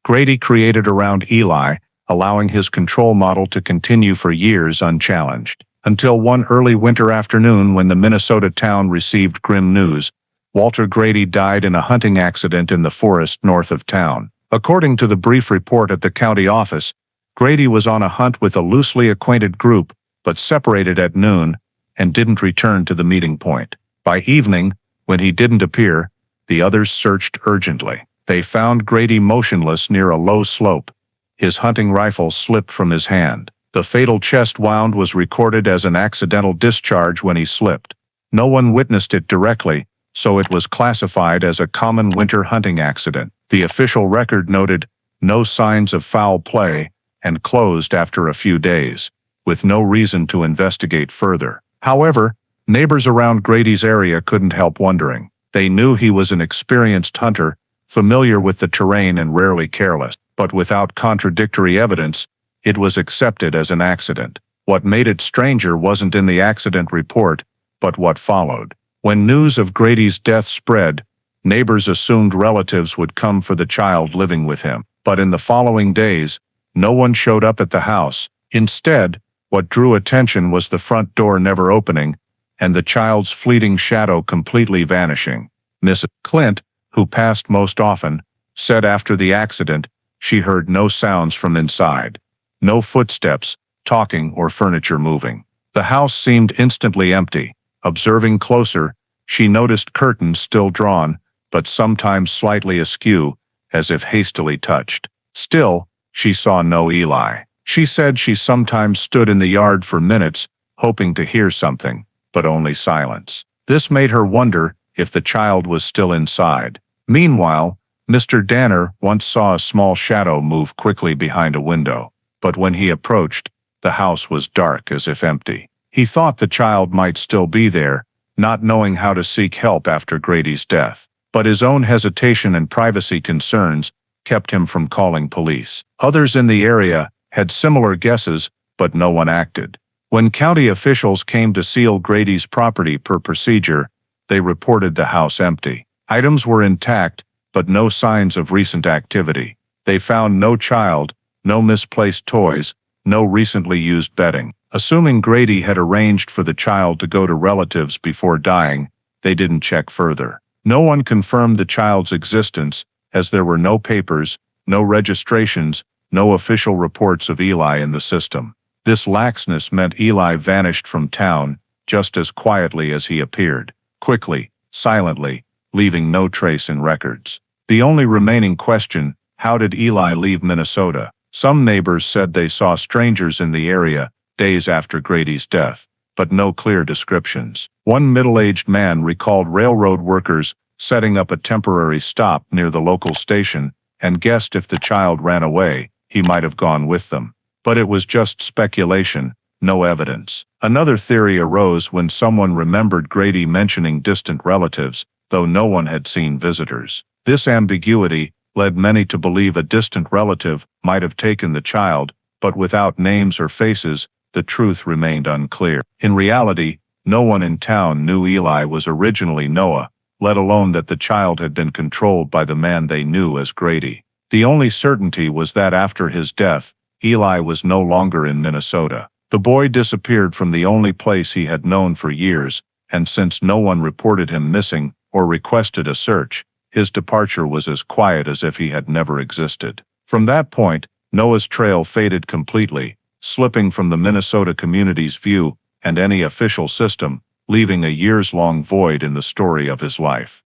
Grady created around Eli, allowing his control model to continue for years unchallenged. Until one early winter afternoon when the Minnesota town received grim news. Walter Grady died in a hunting accident in the forest north of town. According to the brief report at the county office, Grady was on a hunt with a loosely acquainted group, but separated at noon, and didn't return to the meeting point. By evening, when he didn't appear, the others searched urgently. They found Grady motionless near a low slope. His hunting rifle slipped from his hand. The fatal chest wound was recorded as an accidental discharge when he slipped. No one witnessed it directly, so it was classified as a common winter hunting accident. The official record noted no signs of foul play and closed after a few days, with no reason to investigate further. However, neighbors around Grady's area couldn't help wondering. They knew he was an experienced hunter, familiar with the terrain and rarely careless, but without contradictory evidence, it was accepted as an accident. What made it stranger wasn't in the accident report, but what followed. When news of Grady's death spread, neighbors assumed relatives would come for the child living with him. But in the following days, no one showed up at the house. Instead, what drew attention was the front door never opening, and the child's fleeting shadow completely vanishing. Mrs. Clint, who passed most often, said after the accident, she heard no sounds from inside. No footsteps, talking, or furniture moving. The house seemed instantly empty. Observing closer, she noticed curtains still drawn, but sometimes slightly askew, as if hastily touched. Still, she saw no Eli. She said she sometimes stood in the yard for minutes, hoping to hear something, but only silence. This made her wonder if the child was still inside. Meanwhile, Mr. Danner once saw a small shadow move quickly behind a window, but when he approached, the house was dark as if empty. He thought the child might still be there, not knowing how to seek help after Grady's death. But his own hesitation and privacy concerns kept him from calling police. Others in the area had similar guesses, but no one acted. When county officials came to seal Grady's property per procedure, they reported the house empty. Items were intact, but no signs of recent activity. They found no child, no misplaced toys, no recently used bedding. Assuming Grady had arranged for the child to go to relatives before dying, they didn't check further. No one confirmed the child's existence, as there were no papers, no registrations, no official reports of Eli in the system. This laxness meant Eli vanished from town just as quietly as he appeared, quickly, silently, leaving no trace in records. The only remaining question, how did Eli leave Minnesota? Some neighbors said they saw strangers in the area days after Grady's death, but no clear descriptions. One middle-aged man recalled railroad workers setting up a temporary stop near the local station and guessed if the child ran away, he might have gone with them. But it was just speculation, no evidence. Another theory arose when someone remembered Grady mentioning distant relatives, though no one had seen visitors. This ambiguity led many to believe a distant relative might have taken the child, but without names or faces, the truth remained unclear. In reality, no one in town knew Eli was originally Noah, let alone that the child had been controlled by the man they knew as Grady. The only certainty was that after his death, Eli was no longer in Minnesota. The boy disappeared from the only place he had known for years, and since no one reported him missing or requested a search, his departure was as quiet as if he had never existed. From that point, Noah's trail faded completely, slipping from the Minnesota community's view and any official system, leaving a years-long void in the story of his life.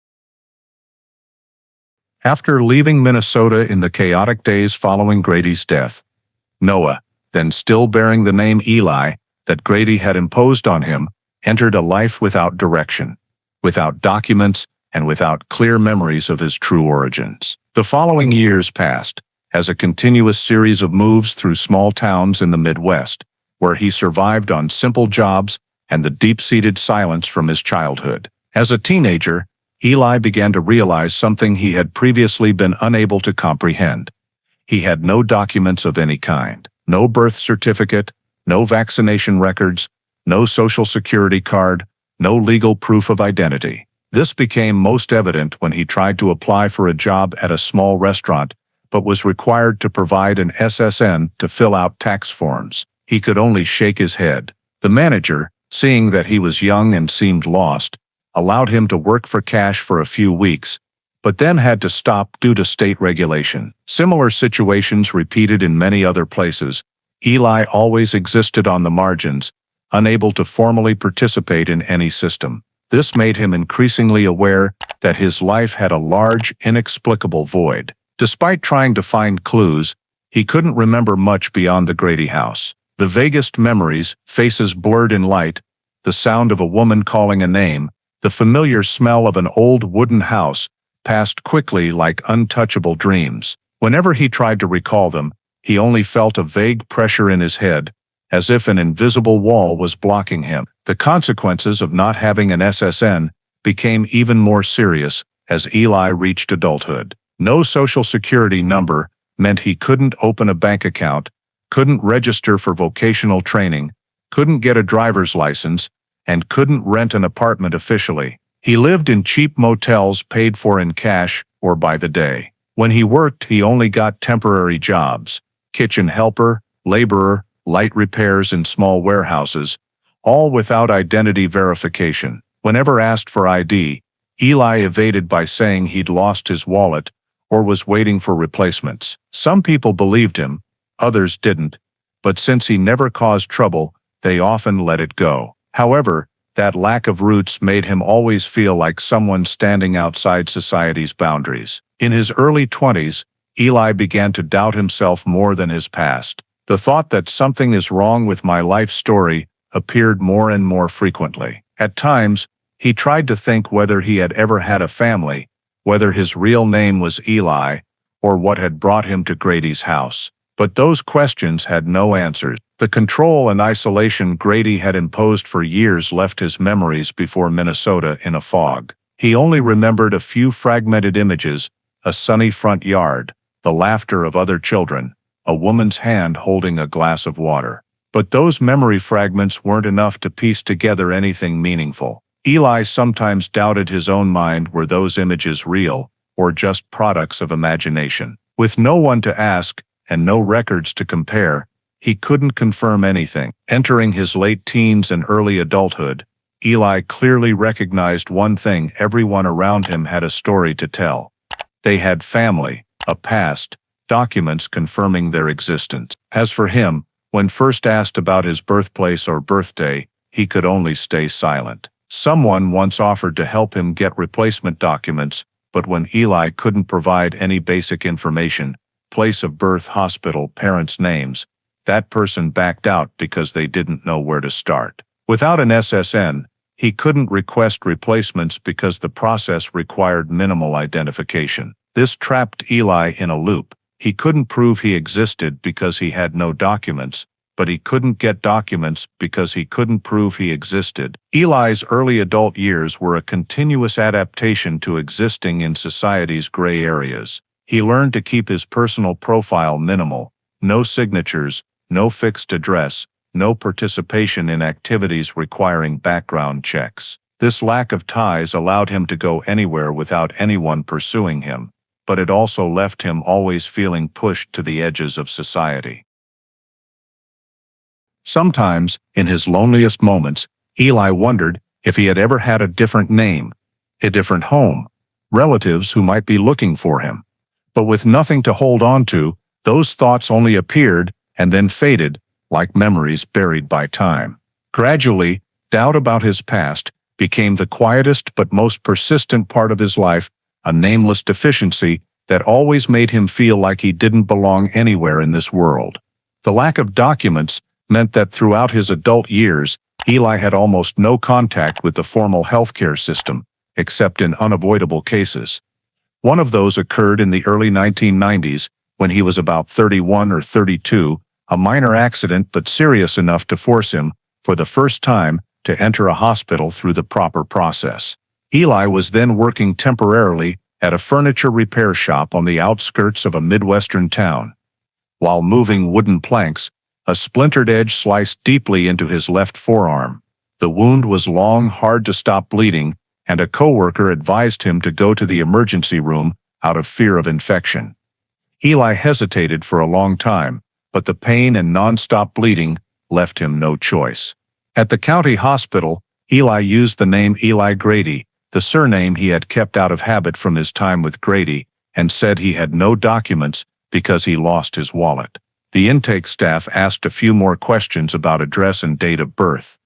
After leaving Minnesota in the chaotic days following Grady's death, Noah, then still bearing the name Eli that Grady had imposed on him, entered a life without direction, without documents, and without clear memories of his true origins. The following years passed, as a continuous series of moves through small towns in the Midwest, where he survived on simple jobs and the deep-seated silence from his childhood. As a teenager, Eli began to realize something he had previously been unable to comprehend. He had no documents of any kind, no birth certificate, no vaccination records, no social security card, no legal proof of identity. This became most evident when he tried to apply for a job at a small restaurant, but was required to provide an SSN to fill out tax forms. He could only shake his head. The manager, seeing that he was young and seemed lost, allowed him to work for cash for a few weeks, but then had to stop due to state regulation. Similar situations repeated in many other places. Eli always existed on the margins, unable to formally participate in any system. This made him increasingly aware that his life had a large, inexplicable void. Despite trying to find clues, he couldn't remember much beyond the Grady house. The vaguest memories, faces blurred in light, the sound of a woman calling a name, the familiar smell of an old wooden house, passed quickly like untouchable dreams. Whenever he tried to recall them, he only felt a vague pressure in his head, as if an invisible wall was blocking him. The consequences of not having an SSN became even more serious as Eli reached adulthood. No social security number meant he couldn't open a bank account, couldn't register for vocational training, couldn't get a driver's license, and couldn't rent an apartment officially. He lived in cheap motels paid for in cash or by the day. When he worked, he only got temporary jobs: kitchen helper, laborer, light repairs in small warehouses, all without identity verification. Whenever asked for ID, Eli evaded by saying he'd lost his wallet or was waiting for replacements. Some people believed him, others didn't, but since he never caused trouble, they often let it go. However, that lack of roots made him always feel like someone standing outside society's boundaries. In his early 20s, Eli began to doubt himself more than his past. The thought that something is wrong with my life story appeared more and more frequently. At times, He tried to think whether he had ever had a family, whether his real name was Eli, or what had brought him to Grady's house. But those questions had no answers. The control and isolation Grady had imposed for years left his memories before Minnesota in a fog. He only remembered a few fragmented images: a sunny front yard, the laughter of other children, a woman's hand holding a glass of water. But those memory fragments weren't enough to piece together anything meaningful. Eli sometimes doubted his own mind. Were those images real, or just products of imagination? With no one to ask, and no records to compare, he couldn't confirm anything. Entering his late teens and early adulthood, Eli clearly recognized one thing: everyone around him had a story to tell. They had family, a past, documents confirming their existence. As for him, when first asked about his birthplace or birthday, he could only stay silent. Someone once offered to help him get replacement documents, but when Eli couldn't provide any basic information, place of birth, hospital, parents' names, that person backed out because they didn't know where to start. Without an SSN, he couldn't request replacements because the process required minimal identification. This trapped Eli in a loop. He couldn't prove he existed because he had no documents, but he couldn't get documents because he couldn't prove he existed. Eli's early adult years were a continuous adaptation to existing in society's gray areas. He learned to keep his personal profile minimal: no signatures, no fixed address, no participation in activities requiring background checks. This lack of ties allowed him to go anywhere without anyone pursuing him, but it also left him always feeling pushed to the edges of society. Sometimes, in his loneliest moments, Eli wondered if he had ever had a different name, a different home, relatives who might be looking for him. But with nothing to hold on to, those thoughts only appeared and then faded, like memories buried by time. Gradually, doubt about his past became the quietest but most persistent part of his life, a nameless deficiency that always made him feel like he didn't belong anywhere in this world. The lack of documents meant that throughout his adult years, Eli had almost no contact with the formal healthcare system, except in unavoidable cases. One of those occurred in the early 1990s, when he was about 31 or 32, a minor accident but serious enough to force him, for the first time, to enter a hospital through the proper process. Eli was then working temporarily at a furniture repair shop on the outskirts of a Midwestern town. While moving wooden planks, a splintered edge sliced deeply into his left forearm. The wound was long, hard to stop bleeding, and a coworker advised him to go to the emergency room out of fear of infection. Eli hesitated for a long time, but the pain and non-stop bleeding left him no choice. At the county hospital, Eli used the name Eli Grady, the surname he had kept out of habit from his time with Grady, and said he had no documents because he lost his wallet. The intake staff asked a few more questions about address and date of birth.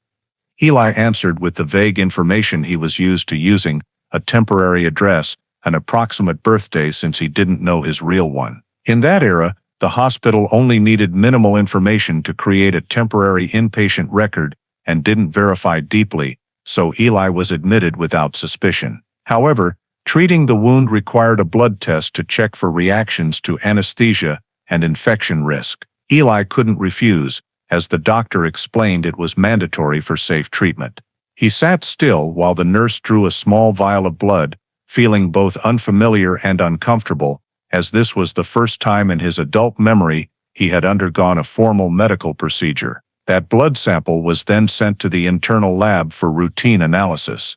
Eli answered with the vague information he was used to using: a temporary address, an approximate birthday, since he didn't know his real one. In that era, the hospital only needed minimal information to create a temporary inpatient record and didn't verify deeply, so Eli was admitted without suspicion. However, treating the wound required a blood test to check for reactions to anesthesia and infection risk. Eli couldn't refuse, as the doctor explained it was mandatory for safe treatment. He sat still while the nurse drew a small vial of blood, feeling both unfamiliar and uncomfortable, as this was the first time in his adult memory he had undergone a formal medical procedure. That blood sample was then sent to the internal lab for routine analysis.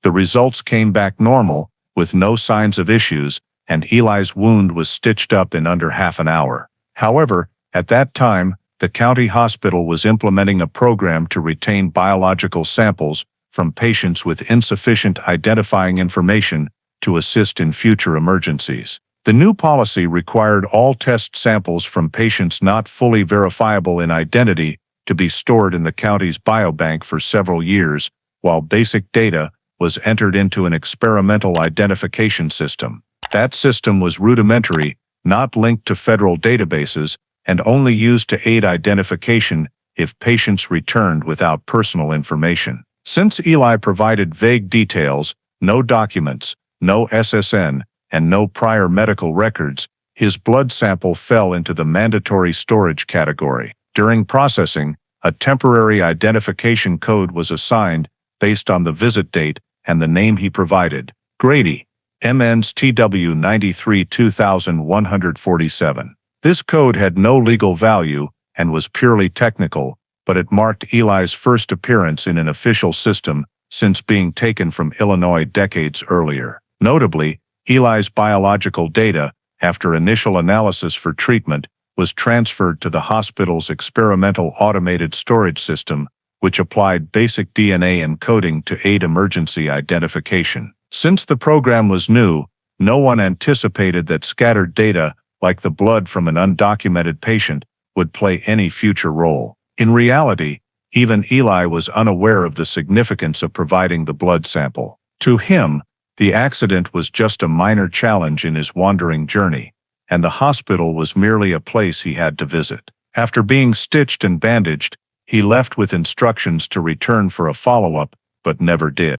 The results came back normal, with no signs of issues, and Eli's wound was stitched up in under half an hour. However, at that time, the county hospital was implementing a program to retain biological samples from patients with insufficient identifying information to assist in future emergencies. The new policy required all test samples from patients not fully verifiable in identity to be stored in the county's biobank for several years, while basic data was entered into an experimental identification system. That system was rudimentary, not linked to federal databases, and only used to aid identification if patients returned without personal information. Since Eli provided vague details, no documents, no SSN, and no prior medical records, his blood sample fell into the mandatory storage category. During processing, a temporary identification code was assigned based on the visit date and the name he provided. Grady, MN's TW93 2147. This code had no legal value and was purely technical, but it marked Eli's first appearance in an official system since being taken from Illinois decades earlier. Notably, Eli's biological data, after initial analysis for treatment, was transferred to the hospital's experimental automated storage system, which applied basic DNA encoding to aid emergency identification. Since the program was new, no one anticipated that scattered data, like the blood from an undocumented patient, would play any future role. In reality, even Eli was unaware of the significance of providing the blood sample. To him, the accident was just a minor challenge in his wandering journey, and the hospital was merely a place he had to visit. After being stitched and bandaged, he left with instructions to return for a follow-up, but never did.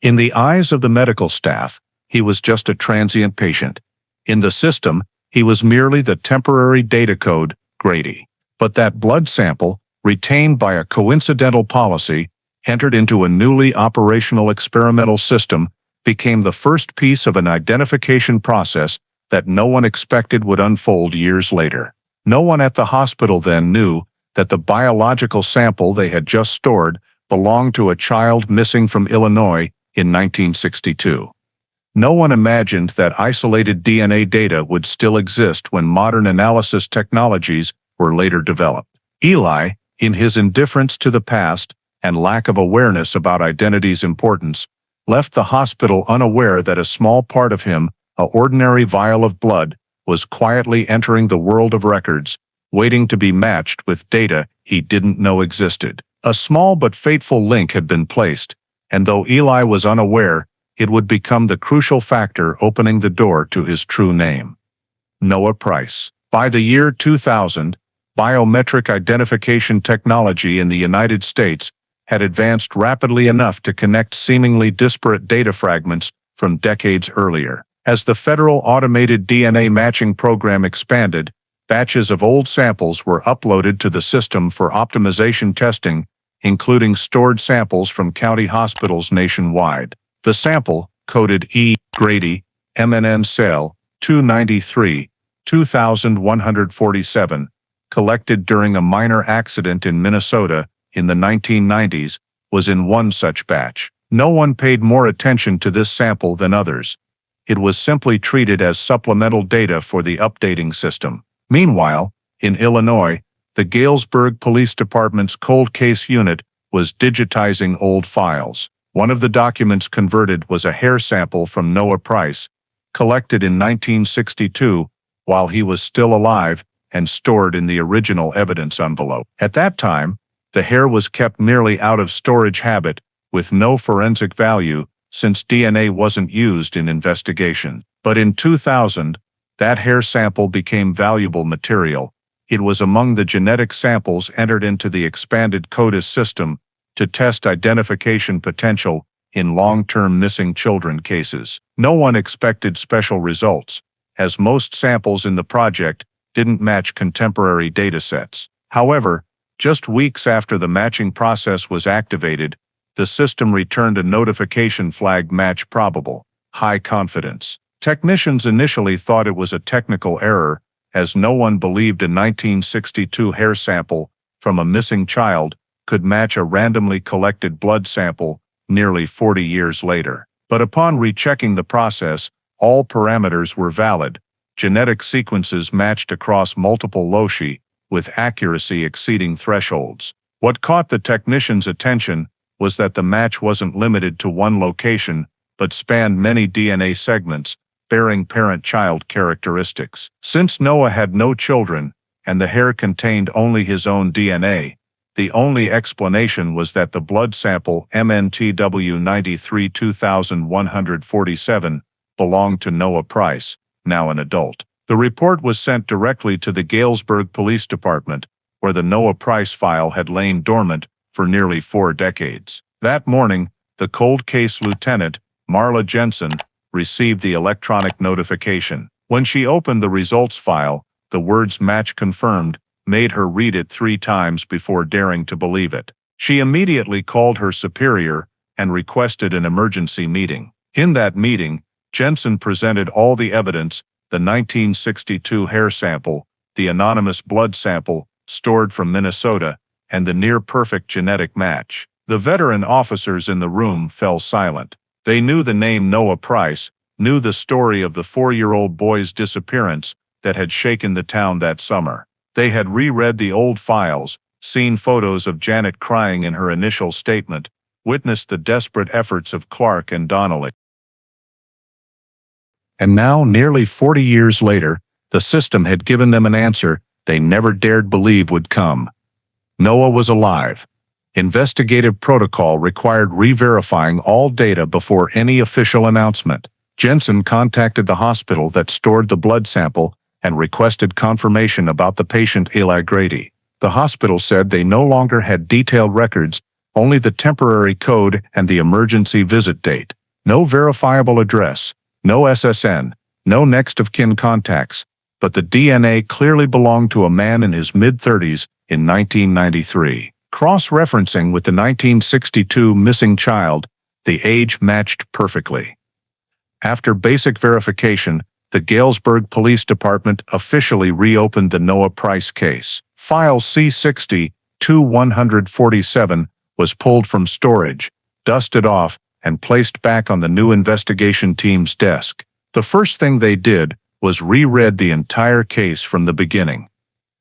In the eyes of the medical staff, he was just a transient patient. In the system, he was merely the temporary data code, Grady. But that blood sample, retained by a coincidental policy, entered into a newly operational experimental system, became the first piece of an identification process that no one expected would unfold years later. No one at the hospital then knew that the biological sample they had just stored belonged to a child missing from Illinois in 1962. No one imagined that isolated DNA data would still exist when modern analysis technologies were later developed. Eli, in his indifference to the past and lack of awareness about identity's importance, left the hospital unaware that a small part of him, an ordinary vial of blood, was quietly entering the world of records, waiting to be matched with data he didn't know existed. A small but fateful link had been placed, and though Eli was unaware, it would become the crucial factor opening the door to his true name. Noah Price. By the year 2000, biometric identification technology in the United States had advanced rapidly enough to connect seemingly disparate data fragments from decades earlier. As the federal automated DNA matching program expanded, batches of old samples were uploaded to the system for optimization testing, including stored samples from county hospitals nationwide. The sample, coded E. Grady, MNN Cell 293, 2147, collected during a minor accident in Minnesota in the 1990s, was in one such batch. No one paid more attention to this sample than others. It was simply treated as supplemental data for the updating system. Meanwhile, in Illinois, the Galesburg Police Department's cold case unit was digitizing old files. One of the documents converted was a hair sample from Noah Price, collected in 1962 while he was still alive and stored in the original evidence envelope. At that time, the hair was kept merely out of storage habit, with no forensic value, since DNA wasn't used in investigation. But in 2000, that hair sample became valuable material. It was among the genetic samples entered into the expanded CODIS system to test identification potential in long-term missing children cases. No one expected special results, as most samples in the project didn't match contemporary datasets. However, just weeks after the matching process was activated, the system returned a notification flagged match probable, high confidence. Technicians initially thought it was a technical error, as no one believed a 1962 hair sample from a missing child could match a randomly collected blood sample nearly 40 years later. But upon rechecking the process, all parameters were valid. Genetic sequences matched across multiple loci, with accuracy exceeding thresholds. What caught the technicians' attention was that the match wasn't limited to one location, but spanned many DNA segments, bearing parent-child characteristics. Since Noah had no children, and the hair contained only his own DNA, the only explanation was that the blood sample MNTW93 2147 belonged to Noah Price, now an adult. The report was sent directly to the Galesburg Police Department, where the Noah Price file had lain dormant for nearly 4 decades. That morning, the cold case lieutenant, Marla Jensen, received the electronic notification. When she opened the results file, the words "match confirmed" made her read it 3 times before daring to believe it. She immediately called her superior and requested an emergency meeting. In that meeting, Jensen presented all the evidence: the 1962 hair sample, the anonymous blood sample stored from Minnesota, and the near-perfect genetic match. The veteran officers in the room fell silent. They knew the name Noah Price, knew the story of the 4-year-old boy's disappearance that had shaken the town that summer. They had reread the old files, seen photos of Janet crying in her initial statement, witnessed the desperate efforts of Clark and Donnelly. And now, nearly 40 years later, the system had given them an answer they never dared believe would come. Noah was alive. Investigative protocol required re-verifying all data before any official announcement. Jensen contacted the hospital that stored the blood sample and requested confirmation about the patient Eli Grady. The hospital said they no longer had detailed records, only the temporary code and the emergency visit date. No verifiable address, no SSN, no next of kin contacts, but the DNA clearly belonged to a man in his mid-30s in 1993. Cross-referencing with the 1962 missing child, the age matched perfectly. After basic verification, the Galesburg Police Department officially reopened the Noah Price case. File C-60-147 was pulled from storage, dusted off, and placed back on the new investigation team's desk. The first thing they did was reread the entire case from the beginning.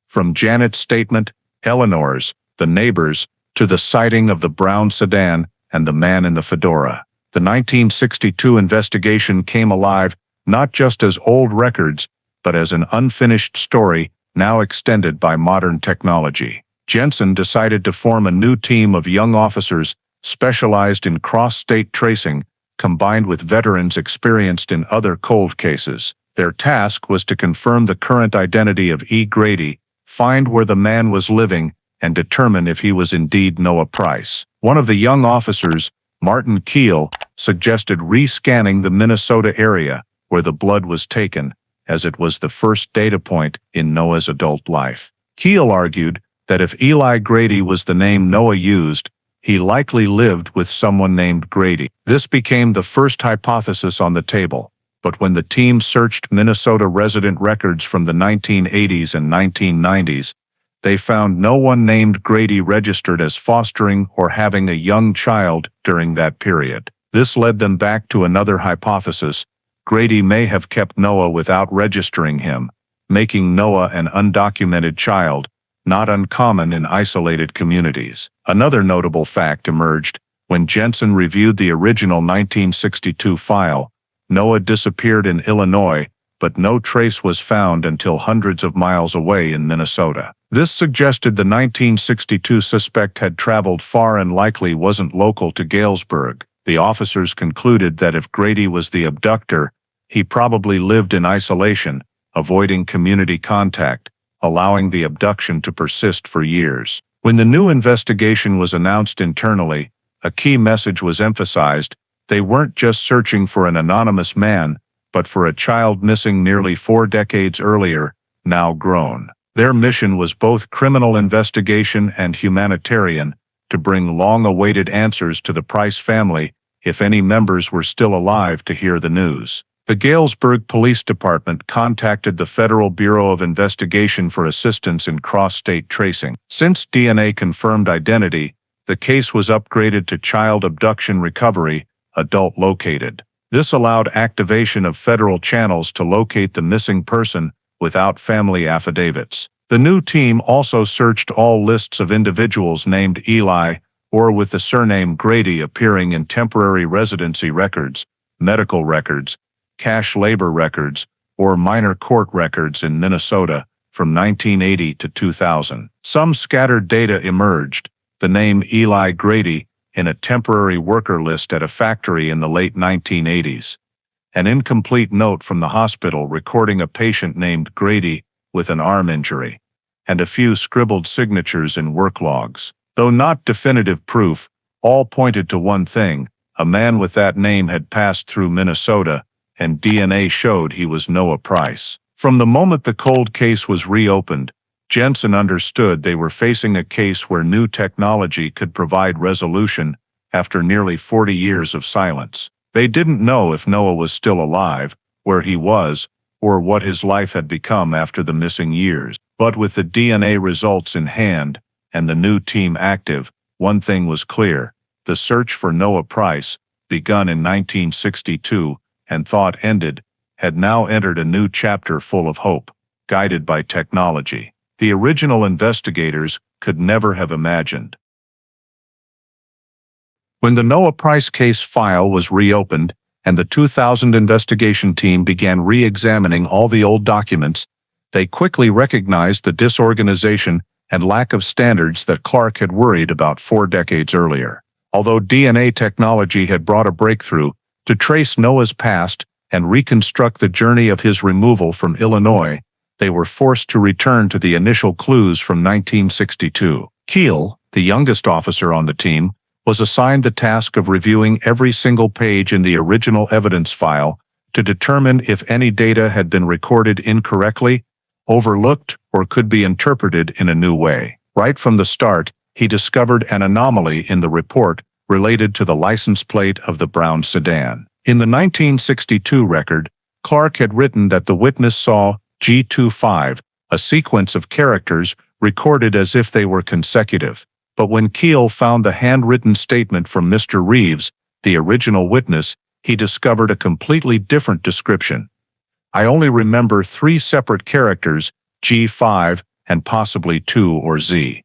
From Janet's statement, Eleanor's, the neighbors, to the sighting of the brown sedan and the man in the fedora. The 1962 investigation came alive not just as old records, but as an unfinished story now extended by modern technology. Jensen decided to form a new team of young officers specialized in cross-state tracing, combined with veterans experienced in other cold cases. Their task was to confirm the current identity of E. Grady, find where the man was living, and determine if he was indeed Noah Price. One of the young officers, Martin Keel, suggested re-scanning the Minnesota area where the blood was taken, as it was the first data point in Noah's adult life. Keel argued that if Eli Grady was the name Noah used, he likely lived with someone named Grady. This became the first hypothesis on the table, but when the team searched Minnesota resident records from the 1980s and 1990s, they found no one named Grady registered as fostering or having a young child during that period. This led them back to another hypothesis: Grady may have kept Noah without registering him, making Noah an undocumented child, not uncommon in isolated communities. Another notable fact emerged when Jensen reviewed the original 1962 file. Noah disappeared in Illinois, but no trace was found until hundreds of miles away in Minnesota. This suggested the 1962 suspect had traveled far and likely wasn't local to Galesburg. The officers concluded that if Grady was the abductor, he probably lived in isolation, avoiding community contact, allowing the abduction to persist for years. When the new investigation was announced internally, a key message was emphasized: they weren't just searching for an anonymous man, but for a child missing nearly 4 decades earlier, now grown. Their mission was both criminal investigation and humanitarian, to bring long-awaited answers to the Price family, if any members were still alive to hear the news. The Galesburg Police Department contacted the Federal Bureau of Investigation for assistance in cross-state tracing. Since DNA confirmed identity, the case was upgraded to child abduction recovery, adult located. This allowed activation of federal channels to locate the missing person without family affidavits. The new team also searched all lists of individuals named Eli or with the surname Grady appearing in temporary residency records, medical records, cash labor records, or minor court records in Minnesota from 1980 to 2000. Some scattered data emerged: the name Eli Grady in a temporary worker list at a factory in the late 1980s. An incomplete note from the hospital recording a patient named Grady with an arm injury, and a few scribbled signatures in work logs. Though not definitive proof, all pointed to one thing: a man with that name had passed through Minnesota, and DNA showed he was Noah Price. From the moment the cold case was reopened, Jensen understood they were facing a case where new technology could provide resolution after nearly 40 years of silence. They didn't know if Noah was still alive, where he was, or what his life had become after the missing years. But with the DNA results in hand, and the new team active, one thing was clear: the search for Noah Price, begun in 1962 and thought ended, had now entered a new chapter full of hope, guided by technology the original investigators could never have imagined. When the Noah Price case file was reopened, and the 2000 investigation team began re-examining all the old documents, they quickly recognized the disorganization and lack of standards that Clark had worried about 4 decades earlier. Although DNA technology had brought a breakthrough to trace Noah's past and reconstruct the journey of his removal from Illinois, they were forced to return to the initial clues from 1962. Keel, the youngest officer on the team, was assigned the task of reviewing every single page in the original evidence file to determine if any data had been recorded incorrectly, overlooked, or could be interpreted in a new way. Right from the start, he discovered an anomaly in the report related to the license plate of the brown sedan. In the 1962 record, Clark had written that the witness saw G25, a sequence of characters recorded as if they were consecutive. But when Keel found the handwritten statement from Mr. Reeves, the original witness, he discovered a completely different description. "I only remember 3 separate characters, G5, and possibly 2 or Z.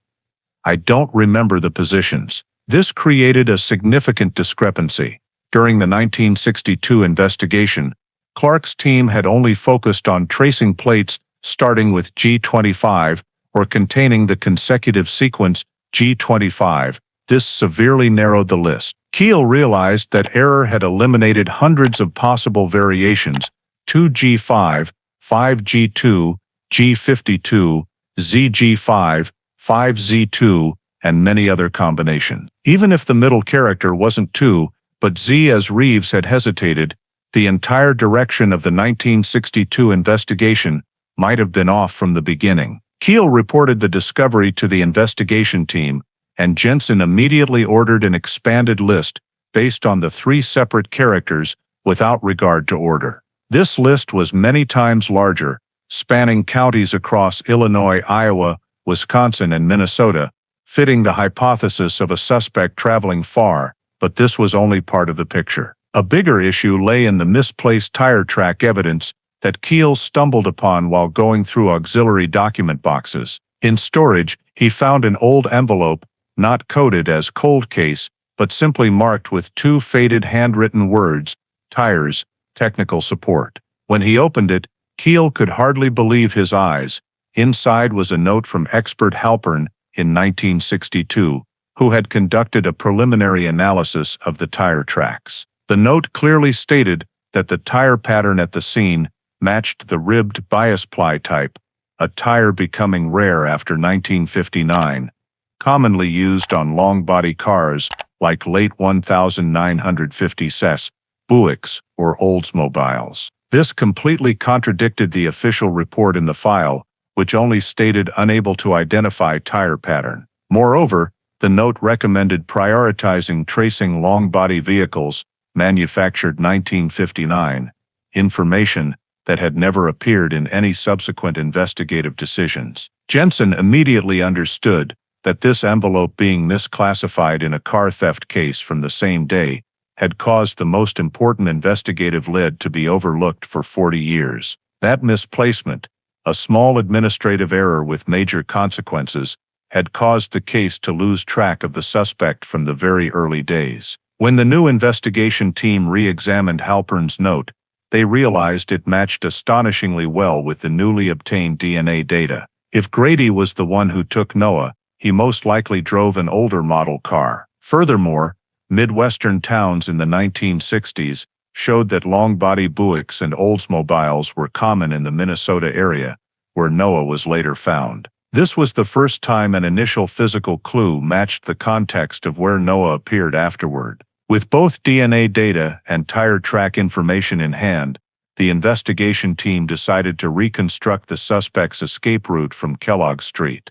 I don't remember the positions." This created a significant discrepancy. During the 1962 investigation, Clark's team had only focused on tracing plates starting with G25 or containing the consecutive sequence G25. This severely narrowed the list. Keel realized that error had eliminated hundreds of possible variations: 2G5, 5G2, G52, ZG5, 5Z2, and many other combinations. Even if the middle character wasn't 2, but Z, as Reeves had hesitated, the entire direction of the 1962 investigation might have been off from the beginning. Keel reported the discovery to the investigation team, and Jensen immediately ordered an expanded list based on the 3 separate characters without regard to order. This list was many times larger, spanning counties across Illinois, Iowa, Wisconsin, and Minnesota, fitting the hypothesis of a suspect traveling far, but this was only part of the picture. A bigger issue lay in the misplaced tire track evidence that Keel stumbled upon while going through auxiliary document boxes. In storage, he found an old envelope, not coded as cold case, but simply marked with 2 faded handwritten words: tires, technical support. When he opened it, Keel could hardly believe his eyes. Inside was a note from expert Halpern in 1962, who had conducted a preliminary analysis of the tire tracks. The note clearly stated that the tire pattern at the scene matched the ribbed bias ply type, a tire becoming rare after 1959, commonly used on long-body cars like late 1950 SES, Buicks, or Oldsmobiles. This completely contradicted the official report in the file, which only stated unable to identify tire pattern. Moreover, the note recommended prioritizing tracing long-body vehicles manufactured 1959, information that had never appeared in any subsequent investigative decisions. Jensen immediately understood that this envelope, being misclassified in a car theft case from the same day, had caused the most important investigative lead to be overlooked for 40 years. That misplacement, a small administrative error with major consequences, had caused the case to lose track of the suspect from the very early days. When the new investigation team re-examined Halpern's note, they realized it matched astonishingly well with the newly obtained DNA data. If Grady was the one who took Noah, he most likely drove an older model car. Furthermore, Midwestern towns in the 1960s showed that long-body Buicks and Oldsmobiles were common in the Minnesota area, where Noah was later found. This was the first time an initial physical clue matched the context of where Noah appeared afterward. With both DNA data and tire track information in hand, the investigation team decided to reconstruct the suspect's escape route from Kellogg Street.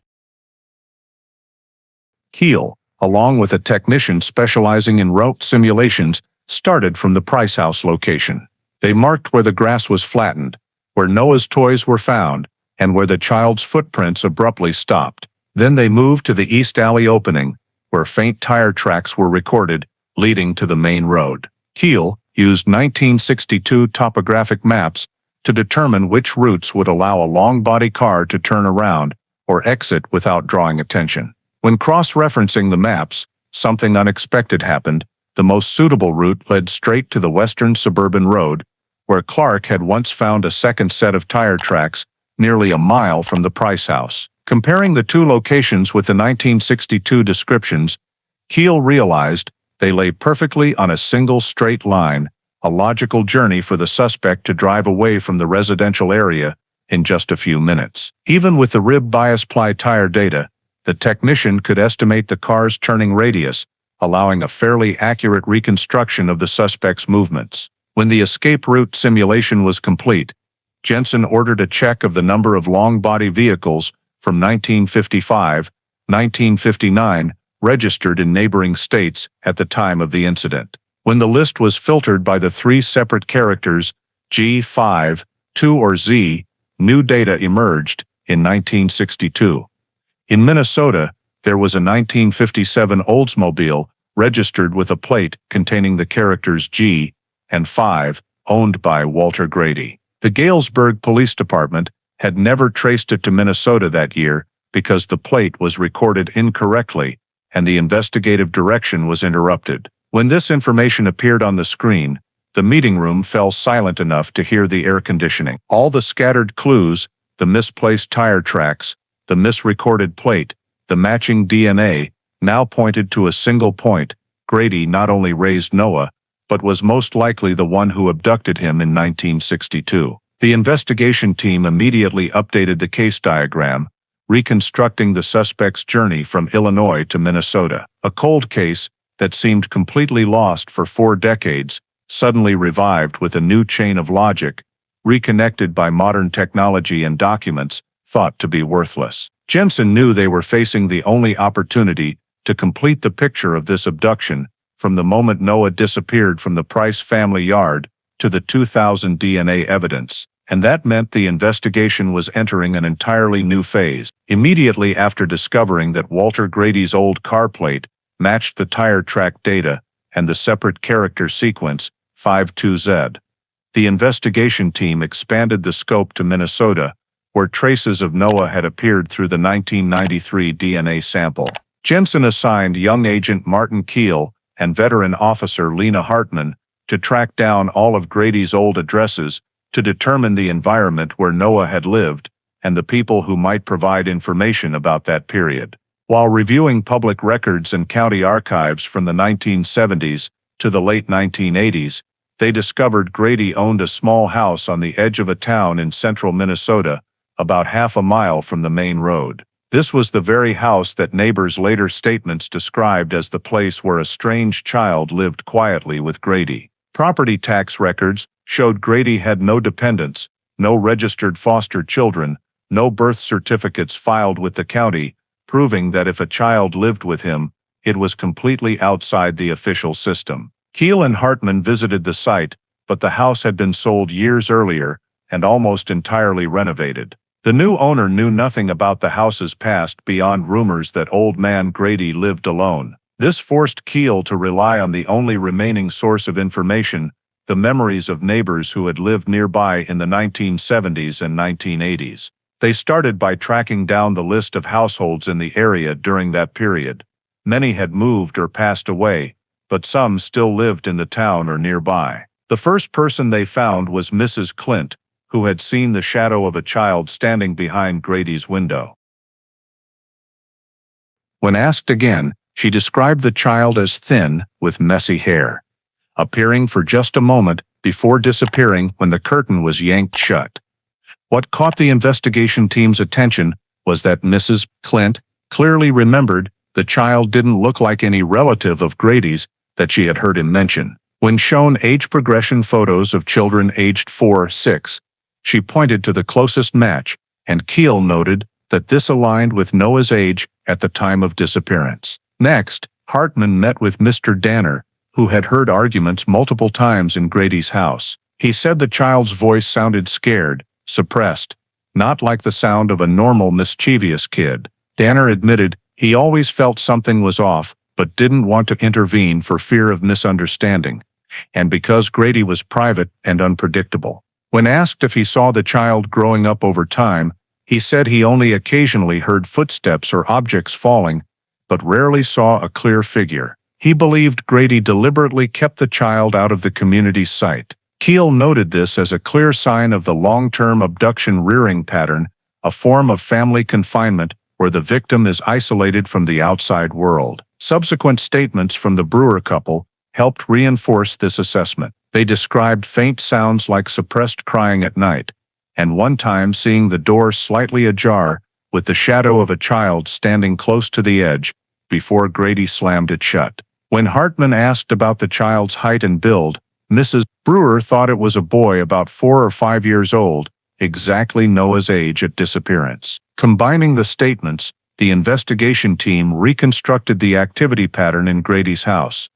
Keel, along with a technician specializing in route simulations, started from the Price House location. They marked where the grass was flattened, where Noah's toys were found, and where the child's footprints abruptly stopped. Then they moved to the East Alley opening, where faint tire tracks were recorded, leading to the main road. Keel used 1962 topographic maps to determine which routes would allow a long-body car to turn around or exit without drawing attention. When cross-referencing the maps, something unexpected happened. The most suitable route led straight to the western suburban road, where Clark had once found a second set of tire tracks nearly a mile from the Price House. Comparing the two locations with the 1962 descriptions, Keel realized they lay perfectly on a single straight line, a logical journey for the suspect to drive away from the residential area in just a few minutes. Even with the rib bias ply tire data, the technician could estimate the car's turning radius, allowing a fairly accurate reconstruction of the suspect's movements. When the escape route simulation was complete, Jensen ordered a check of the number of long-body vehicles from 1955, 1959, registered in neighboring states at the time of the incident. When the list was filtered by the three separate characters G5, 2 or Z, new data emerged in 1962. In Minnesota, there was a 1957 Oldsmobile registered with a plate containing the characters G and 5, owned by Walter Grady. The Galesburg Police Department had never traced it to Minnesota that year because the plate was recorded incorrectly and the investigative direction was interrupted. When this information appeared on the screen, the meeting room fell silent enough to hear the air conditioning. All the scattered clues, the misplaced tire tracks, the misrecorded plate, the matching DNA, now pointed to a single point. Grady not only raised Noah, but was most likely the one who abducted him in 1962. The investigation team immediately updated the case diagram, reconstructing the suspect's journey from Illinois to Minnesota. A cold case that seemed completely lost for 4 decades suddenly revived with a new chain of logic, reconnected by modern technology and documents thought to be worthless. Jensen knew they were facing the only opportunity to complete the picture of this abduction, from the moment Noah disappeared from the Price family yard to the 2000 DNA evidence, and that meant the investigation was entering an entirely new phase. Immediately after discovering that Walter Grady's old car plate matched the tire track data and the separate character sequence 52Z, the investigation team expanded the scope to Minnesota, where traces of Noah had appeared through the 1993 DNA sample. Jensen assigned young agent Martin Keel and veteran officer Lena Hartman to track down all of Grady's old addresses to determine the environment where Noah had lived and the people who might provide information about that period. While reviewing public records and county archives from the 1970s to the late 1980s, they discovered Grady owned a small house on the edge of a town in central Minnesota, about half a mile from the main road. This was the very house that neighbors' later statements described as the place where a strange child lived quietly with Grady. Property tax records showed Grady had no dependents, no registered foster children, no birth certificates filed with the county, proving that if a child lived with him, it was completely outside the official system. Keel and Hartman visited the site, but the house had been sold years earlier and almost entirely renovated. The new owner knew nothing about the house's past beyond rumors that old man Grady lived alone. This forced Keel to rely on the only remaining source of information, the memories of neighbors who had lived nearby in the 1970s and 1980s. They started by tracking down the list of households in the area during that period. Many had moved or passed away, but some still lived in the town or nearby. The first person they found was Mrs. Clint, who had seen the shadow of a child standing behind Grady's window. When asked again, she described the child as thin, with messy hair, appearing for just a moment before disappearing when the curtain was yanked shut. What caught the investigation team's attention was that Mrs. Clint clearly remembered the child didn't look like any relative of Grady's that she had heard him mention. When shown age progression photos of children aged 4, 6, she pointed to the closest match, and Keel noted that this aligned with Noah's age at the time of disappearance. Next, Hartman met with Mr. Danner, who had heard arguments multiple times in Grady's house. He said the child's voice sounded scared, suppressed, not like the sound of a normal mischievous kid. Danner admitted he always felt something was off, but didn't want to intervene for fear of misunderstanding, and because Grady was private and unpredictable. When asked if he saw the child growing up over time, he said he only occasionally heard footsteps or objects falling, but rarely saw a clear figure. He believed Grady deliberately kept the child out of the community's sight. Keel noted this as a clear sign of the long-term abduction rearing pattern, a form of family confinement where the victim is isolated from the outside world. Subsequent statements from the Brewer couple helped reinforce this assessment. They described faint sounds like suppressed crying at night, and one time seeing the door slightly ajar, with the shadow of a child standing close to the edge, before Grady slammed it shut. When Hartman asked about the child's height and build, Mrs. Brewer thought it was a boy about 4 or 5 years old, exactly Noah's age at disappearance. Combining the statements, the investigation team reconstructed the activity pattern in Grady's house.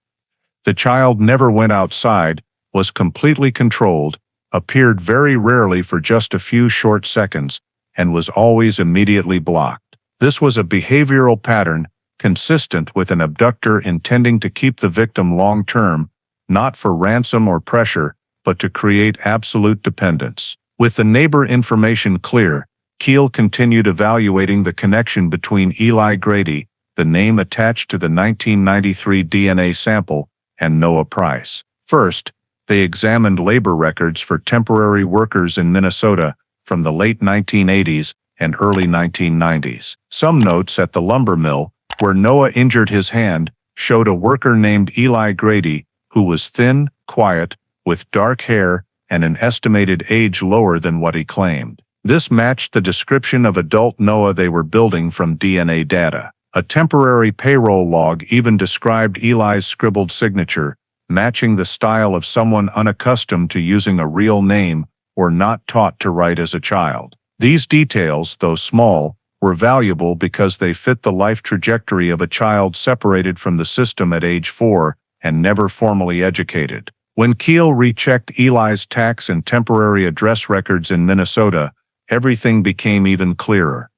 The child never went outside, was completely controlled, appeared very rarely for just a few short seconds, and was always immediately blocked. This was a behavioral pattern consistent with an abductor intending to keep the victim long-term, not for ransom or pressure, but to create absolute dependence. With the neighbor information clear, Keel continued evaluating the connection between Eli Grady, the name attached to the 1993 DNA sample, and Noah Price. First, they examined labor records for temporary workers in Minnesota from the late 1980s and early 1990s. Some notes at the lumber mill, where Noah injured his hand, showed a worker named Eli Grady, who was thin, quiet, with dark hair, and an estimated age lower than what he claimed. This matched the description of adult Noah they were building from DNA data. A temporary payroll log even described Eli's scribbled signature, matching the style of someone unaccustomed to using a real name or not taught to write as a child. These details, though small, were valuable because they fit the life trajectory of a child separated from the system at age 4 and never formally educated. When Keel rechecked Eli's tax and temporary address records in Minnesota, everything became even clearer.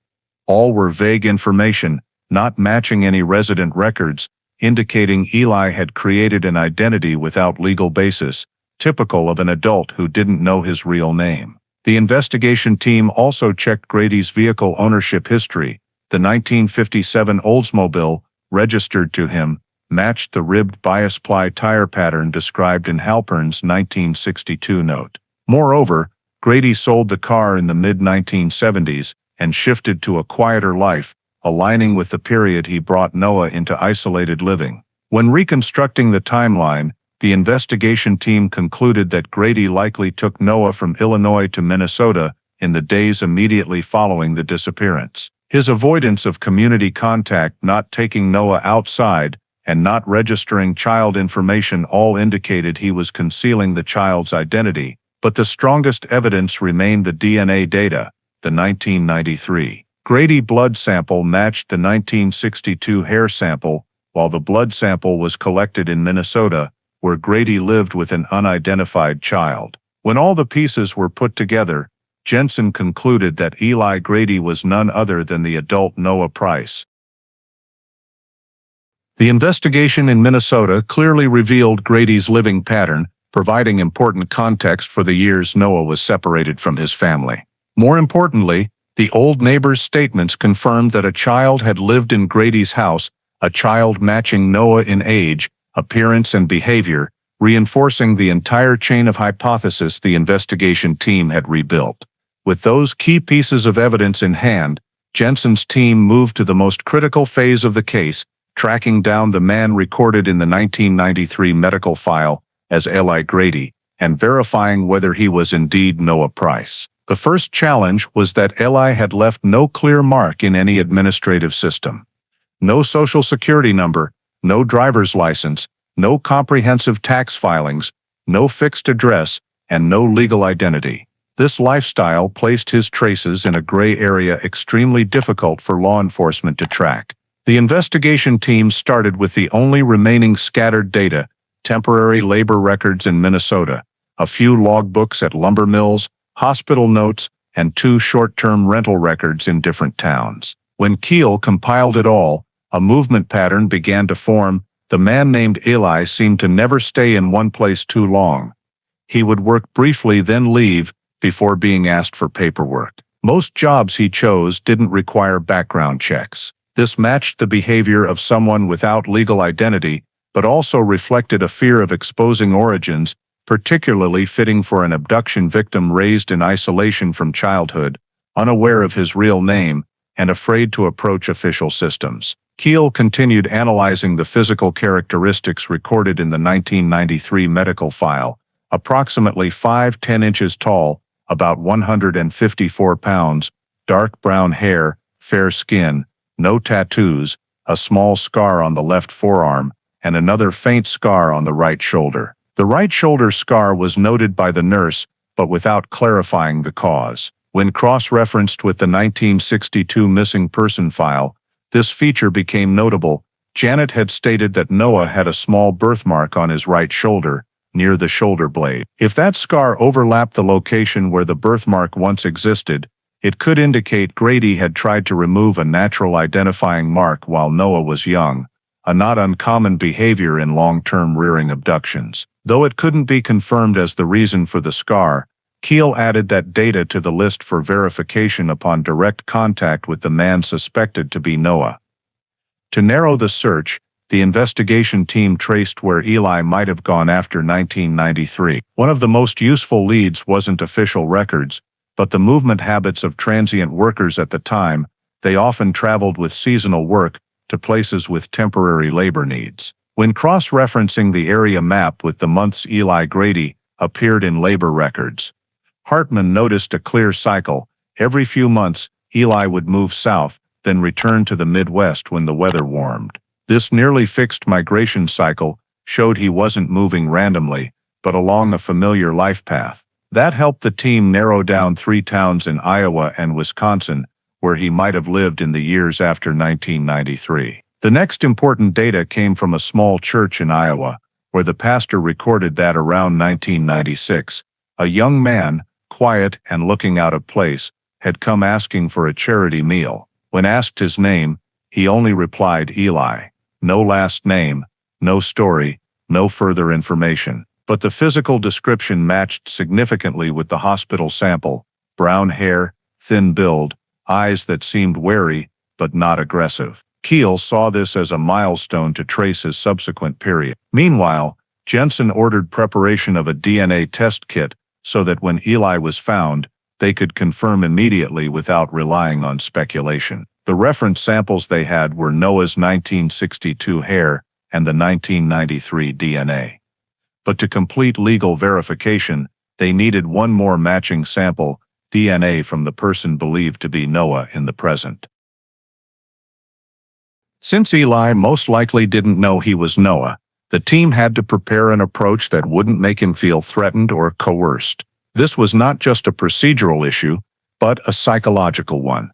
All were vague information, not matching any resident records, indicating Eli had created an identity without legal basis, typical of an adult who didn't know his real name. The investigation team also checked Grady's vehicle ownership history. The 1957 Oldsmobile, registered to him, matched the ribbed bias ply tire pattern described in Halpern's 1962 note. Moreover, Grady sold the car in the mid-1970s and shifted to a quieter life, aligning with the period he brought Noah into isolated living. When reconstructing the timeline, the investigation team concluded that Grady likely took Noah from Illinois to Minnesota in the days immediately following the disappearance. His avoidance of community contact, not taking Noah outside, and not registering child information all indicated he was concealing the child's identity, but the strongest evidence remained the DNA data, the 1993 Grady blood sample matched the 1962 hair sample, while the blood sample was collected in Minnesota, where Grady lived with an unidentified child. When all the pieces were put together, Jensen concluded that Eli Grady was none other than the adult Noah Price. The investigation in Minnesota clearly revealed Grady's living pattern, providing important context for the years Noah was separated from his family. More importantly, the old neighbor's statements confirmed that a child had lived in Grady's house, a child matching Noah in age, appearance, and behavior, reinforcing the entire chain of hypothesis the investigation team had rebuilt. With those key pieces of evidence in hand, Jensen's team moved to the most critical phase of the case, tracking down the man recorded in the 1993 medical file as Eli Grady, and verifying whether he was indeed Noah Price. The first challenge was that Eli had left no clear mark in any administrative system. No social security number, no driver's license, no comprehensive tax filings, no fixed address, and no legal identity. This lifestyle placed his traces in a gray area extremely difficult for law enforcement to track. The investigation team started with the only remaining scattered data: temporary labor records in Minnesota, a few logbooks at lumber mills, hospital notes, and 2 short-term rental records in different towns. When Keel compiled it all, a movement pattern began to form. The man named Eli seemed to never stay in one place too long. He would work briefly, then leave, before being asked for paperwork. Most jobs he chose didn't require background checks. This matched the behavior of someone without legal identity, but also reflected a fear of exposing origins, particularly fitting for an abduction victim raised in isolation from childhood, unaware of his real name, and afraid to approach official systems. Keel continued analyzing the physical characteristics recorded in the 1993 medical file: approximately 5'10" inches tall, about 154 pounds, dark brown hair, fair skin, no tattoos, a small scar on the left forearm, and another faint scar on the right shoulder. The right shoulder scar was noted by the nurse, but without clarifying the cause. When cross-referenced with the 1962 missing person file, this feature became notable. Janet had stated that Noah had a small birthmark on his right shoulder, near the shoulder blade. If that scar overlapped the location where the birthmark once existed, it could indicate Grady had tried to remove a natural identifying mark while Noah was young, a not uncommon behavior in long-term rearing abductions. Though it couldn't be confirmed as the reason for the scar, Keel added that data to the list for verification upon direct contact with the man suspected to be Noah. To narrow the search, the investigation team traced where Eli might have gone after 1993. One of the most useful leads wasn't official records, but the movement habits of transient workers at the time. They often traveled with seasonal work to places with temporary labor needs. When cross-referencing the area map with the months Eli Grady appeared in labor records, Hartman noticed a clear cycle. Every few months, Eli would move south, then return to the Midwest when the weather warmed. This nearly fixed migration cycle showed he wasn't moving randomly, but along a familiar life path. That helped the team narrow down 3 towns in Iowa and Wisconsin, where he might have lived in the years after 1993. The next important data came from a small church in Iowa, where the pastor recorded that around 1996, a young man, quiet and looking out of place, had come asking for a charity meal. When asked his name, he only replied Eli. No last name, no story, no further information. But the physical description matched significantly with the hospital sample: brown hair, thin build, eyes that seemed wary, but not aggressive. Keel saw this as a milestone to trace his subsequent period. Meanwhile, Jensen ordered preparation of a DNA test kit so that when Eli was found, they could confirm immediately without relying on speculation. The reference samples they had were Noah's 1962 hair and the 1993 DNA. But to complete legal verification, they needed one more matching sample, DNA from the person believed to be Noah in the present. Since Eli most likely didn't know he was Noah, the team had to prepare an approach that wouldn't make him feel threatened or coerced. This was not just a procedural issue, but a psychological one.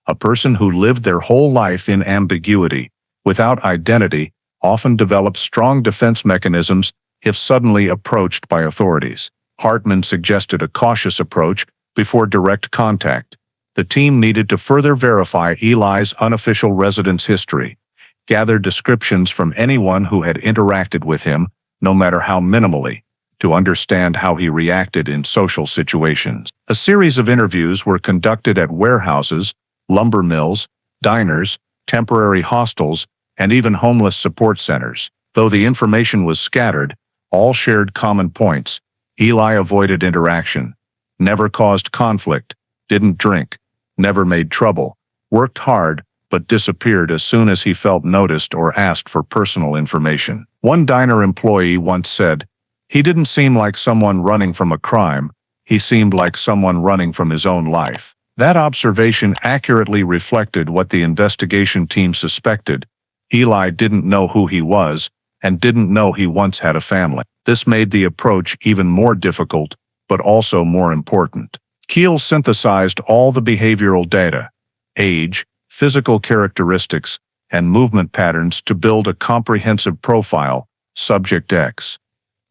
A person who lived their whole life in ambiguity, without identity, often develops strong defense mechanisms if suddenly approached by authorities. Hartman suggested a cautious approach before direct contact. The team needed to further verify Eli's unofficial residence history, gather descriptions from anyone who had interacted with him, no matter how minimally, to understand how he reacted in social situations. A series of interviews were conducted at warehouses, lumber mills, diners, temporary hostels, and even homeless support centers. Though the information was scattered, all shared common points. Eli avoided interaction, never caused conflict, didn't drink, never made trouble, worked hard, but disappeared as soon as he felt noticed or asked for personal information. One diner employee once said, "He didn't seem like someone running from a crime. He seemed like someone running from his own life. That observation accurately reflected what the investigation team suspected. Eli didn't know who he was, and didn't know he once had a family. This made the approach even more difficult, but also more important. Keel synthesized all the behavioral data, age, physical characteristics, and movement patterns to build a comprehensive profile, Subject X,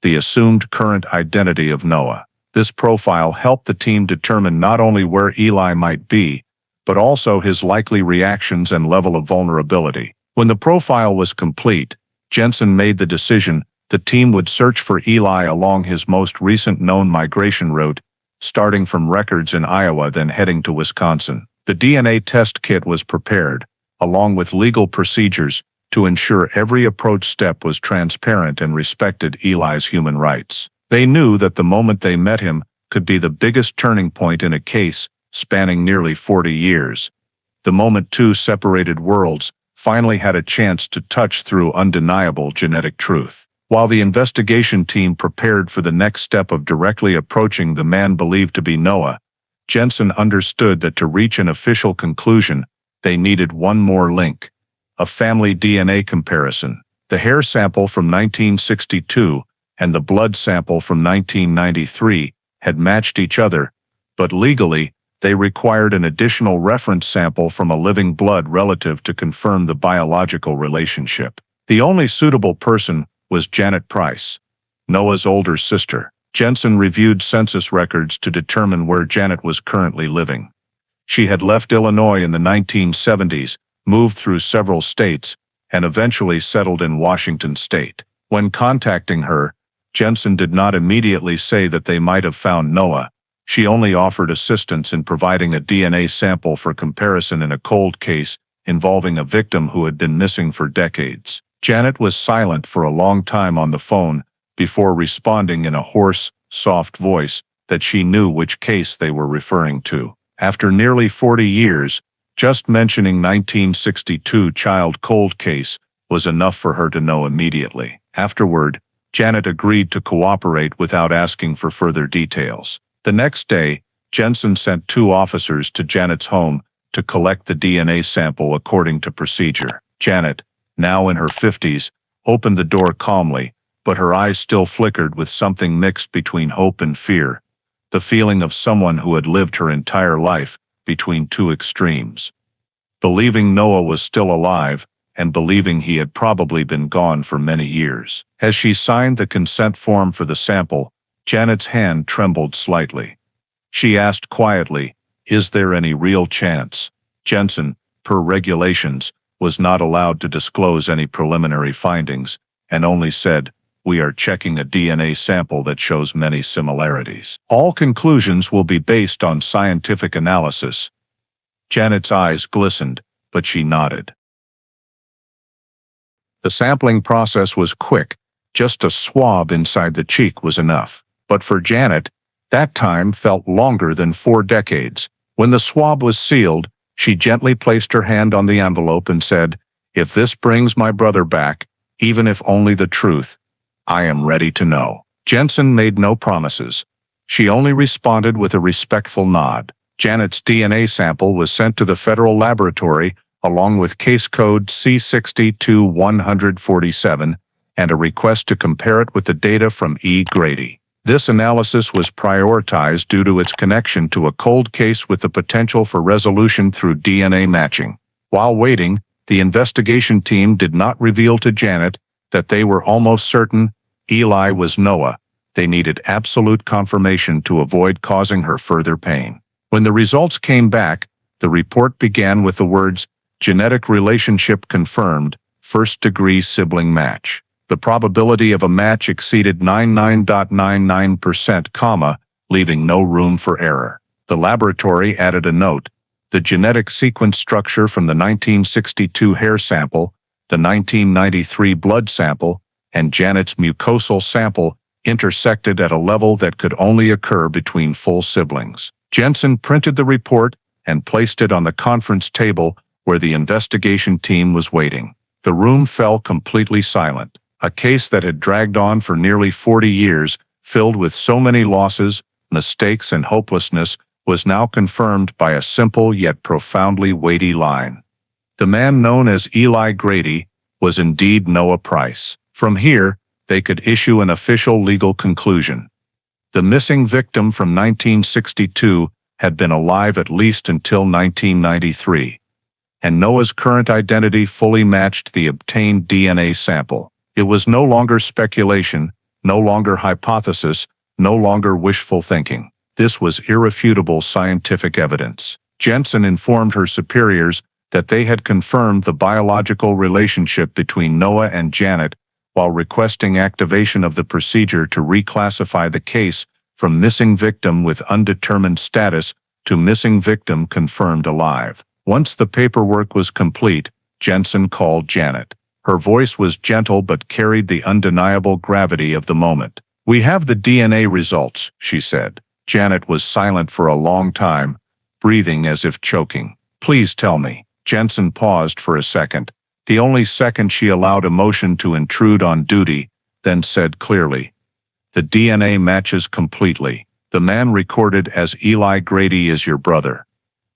the assumed current identity of Noah. This profile helped the team determine not only where Eli might be, but also his likely reactions and level of vulnerability. When the profile was complete, Jensen made the decision the team would search for Eli along his most recent known migration route, starting from records in Iowa then heading to Wisconsin. The DNA test kit was prepared, along with legal procedures, to ensure every approach step was transparent and respected Eli's human rights. They knew that the moment they met him could be the biggest turning point in a case spanning nearly 40 years. The moment two separated worlds finally had a chance to touch through undeniable genetic truth. While the investigation team prepared for the next step of directly approaching the man believed to be Noah, Jensen understood that to reach an official conclusion, they needed one more link: a family DNA comparison. The hair sample from 1962 and the blood sample from 1993 had matched each other, but legally, they required an additional reference sample from a living blood relative to confirm the biological relationship. The only suitable person was Janet Price, Noah's older sister. Jensen reviewed census records to determine where Janet was currently living. She had left Illinois in the 1970s, moved through several states, and eventually settled in Washington state. When contacting her, Jensen did not immediately say that they might have found Noah. She only offered assistance in providing a DNA sample for comparison in a cold case involving a victim who had been missing for decades. Janet was silent for a long time on the phone before responding in a hoarse, soft voice that she knew which case they were referring to. After nearly 40 years, just mentioning 1962 child cold case was enough for her to know immediately. Afterward, Janet agreed to cooperate without asking for further details. The next day, Jensen sent 2 officers to Janet's home to collect the DNA sample according to procedure. Janet, now in her 50s, opened the door calmly, but her eyes still flickered with something mixed between hope and fear, the feeling of someone who had lived her entire life between two extremes. Believing Noah was still alive, and believing he had probably been gone for many years. As she signed the consent form for the sample, Janet's hand trembled slightly. She asked quietly, "Is there any real chance?" Jensen, per regulations, was not allowed to disclose any preliminary findings, and only said, "We are checking a DNA sample that shows many similarities. All conclusions will be based on scientific analysis." Janet's eyes glistened, but she nodded. The sampling process was quick. Just a swab inside the cheek was enough. But for Janet, that time felt longer than 4 decades. When the swab was sealed, she gently placed her hand on the envelope and said, "If this brings my brother back, even if only the truth, I am ready to know." Jensen made no promises. She only responded with a respectful nod. Janet's DNA sample was sent to the federal laboratory, along with case code C62-147, and a request to compare it with the data from E. Grady. This analysis was prioritized due to its connection to a cold case with the potential for resolution through DNA matching. While waiting, the investigation team did not reveal to Janet that they were almost certain Eli was Noah. They needed absolute confirmation to avoid causing her further pain. When the results came back, the report began with the words, "Genetic relationship confirmed, first-degree sibling match." The probability of a match exceeded 99.99%, leaving no room for error. The laboratory added a note: the genetic sequence structure from the 1962 hair sample, the 1993 blood sample, and Janet's mucosal sample intersected at a level that could only occur between full siblings. Jensen printed the report and placed it on the conference table where the investigation team was waiting. The room fell completely silent. A case that had dragged on for nearly 40 years, filled with so many losses, mistakes and hopelessness was now confirmed by a simple yet profoundly weighty line. The man known as Eli Grady was indeed Noah Price. From here, they could issue an official legal conclusion. The missing victim from 1962 had been alive at least until 1993, and Noah's current identity fully matched the obtained DNA sample. It was no longer speculation, no longer hypothesis, no longer wishful thinking. This was irrefutable scientific evidence. Jensen informed her superiors that they had confirmed the biological relationship between Noah and Janet while requesting activation of the procedure to reclassify the case from missing victim with undetermined status to missing victim confirmed alive. Once the paperwork was complete, Jensen called Janet. Her voice was gentle but carried the undeniable gravity of the moment. "We have the DNA results," she said. Janet was silent for a long time, breathing as if choking. "Please tell me." Jensen paused for a second, the only second she allowed emotion to intrude on duty, then said clearly, "The DNA matches completely. The man recorded as Eli Grady is your brother.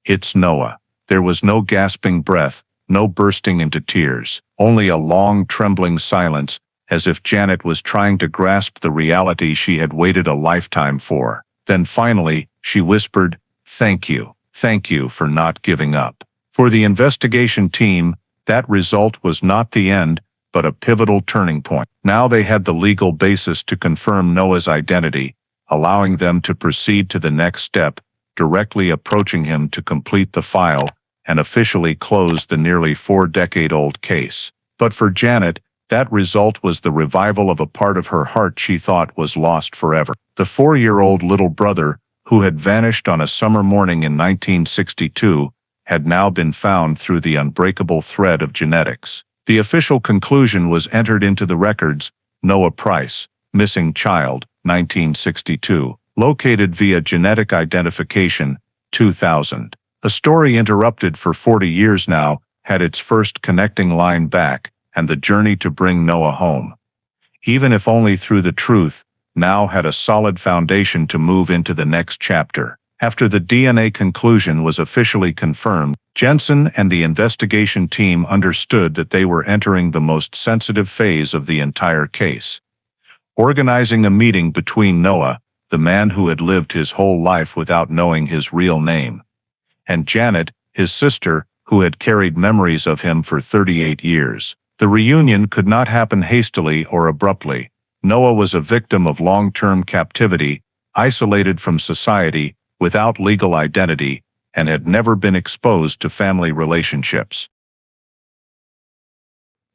It's Noah." There was no gasping breath, no bursting into tears, only a long, trembling silence, as if Janet was trying to grasp the reality she had waited a lifetime for. Then finally, she whispered, Thank you for not giving up." For the investigation team, that result was not the end, but a pivotal turning point. Now they had the legal basis to confirm Noah's identity, allowing them to proceed to the next step, directly approaching him to complete the file and officially close the nearly 4-decade-old case. But for Janet, that result was the revival of a part of her heart she thought was lost forever. The 4-year-old little brother, who had vanished on a summer morning in 1962, had now been found through the unbreakable thread of genetics. The official conclusion was entered into the records: Noah Price, missing child, 1962, located via genetic identification, 2000. A story interrupted for 40 years now had its first connecting line back, and the journey to bring Noah home, even if only through the truth, now had a solid foundation to move into the next chapter. After the DNA conclusion was officially confirmed, Jensen and the investigation team understood that they were entering the most sensitive phase of the entire case. Organizing a meeting between Noah, the man who had lived his whole life without knowing his real name, and Janet, his sister, who had carried memories of him for 38 years. The reunion could not happen hastily or abruptly. Noah was a victim of long-term captivity, isolated from society, without legal identity, and had never been exposed to family relationships.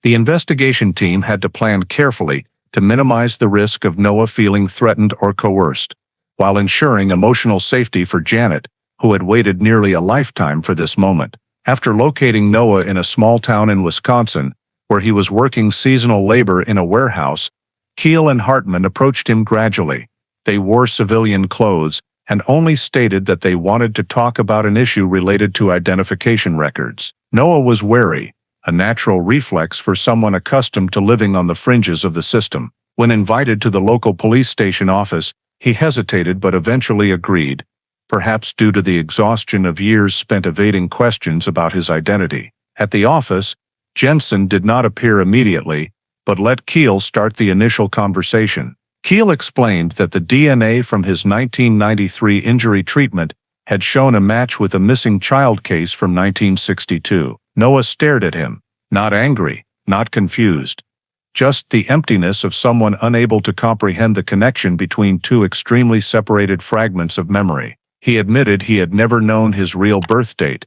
The investigation team had to plan carefully to minimize the risk of Noah feeling threatened or coerced, while ensuring emotional safety for Janet, who had waited nearly a lifetime for this moment. After locating Noah in a small town in Wisconsin, where he was working seasonal labor in a warehouse, Keel and Hartman approached him gradually. They wore civilian clothes and only stated that they wanted to talk about an issue related to identification records. Noah was wary, a natural reflex for someone accustomed to living on the fringes of the system. When invited to the local police station office, he hesitated but eventually agreed, perhaps due to the exhaustion of years spent evading questions about his identity. At the office, Jensen did not appear immediately, but let Keel start the initial conversation. Keel explained that the DNA from his 1993 injury treatment had shown a match with a missing child case from 1962. Noah stared at him, not angry, not confused. Just the emptiness of someone unable to comprehend the connection between two extremely separated fragments of memory. He admitted he had never known his real birth date,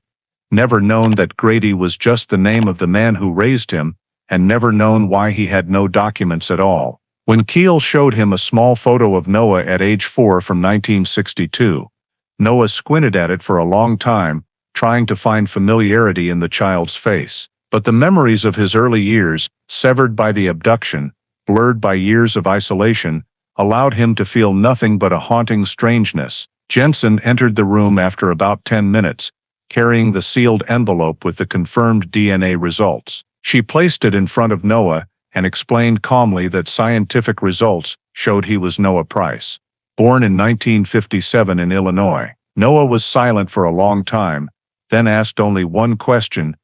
never known that Grady was just the name of the man who raised him, and never known why he had no documents at all. When Keel showed him a small photo of Noah at age 4 from 1962, Noah squinted at it for a long time, trying to find familiarity in the child's face. But the memories of his early years, severed by the abduction, blurred by years of isolation, allowed him to feel nothing but a haunting strangeness. Jensen entered the room after about 10 minutes, carrying the sealed envelope with the confirmed DNA results. She placed it in front of Noah and explained calmly that scientific results showed he was Noah Price. born in 1957 in Illinois. Noah was silent for a long time, then asked only one question: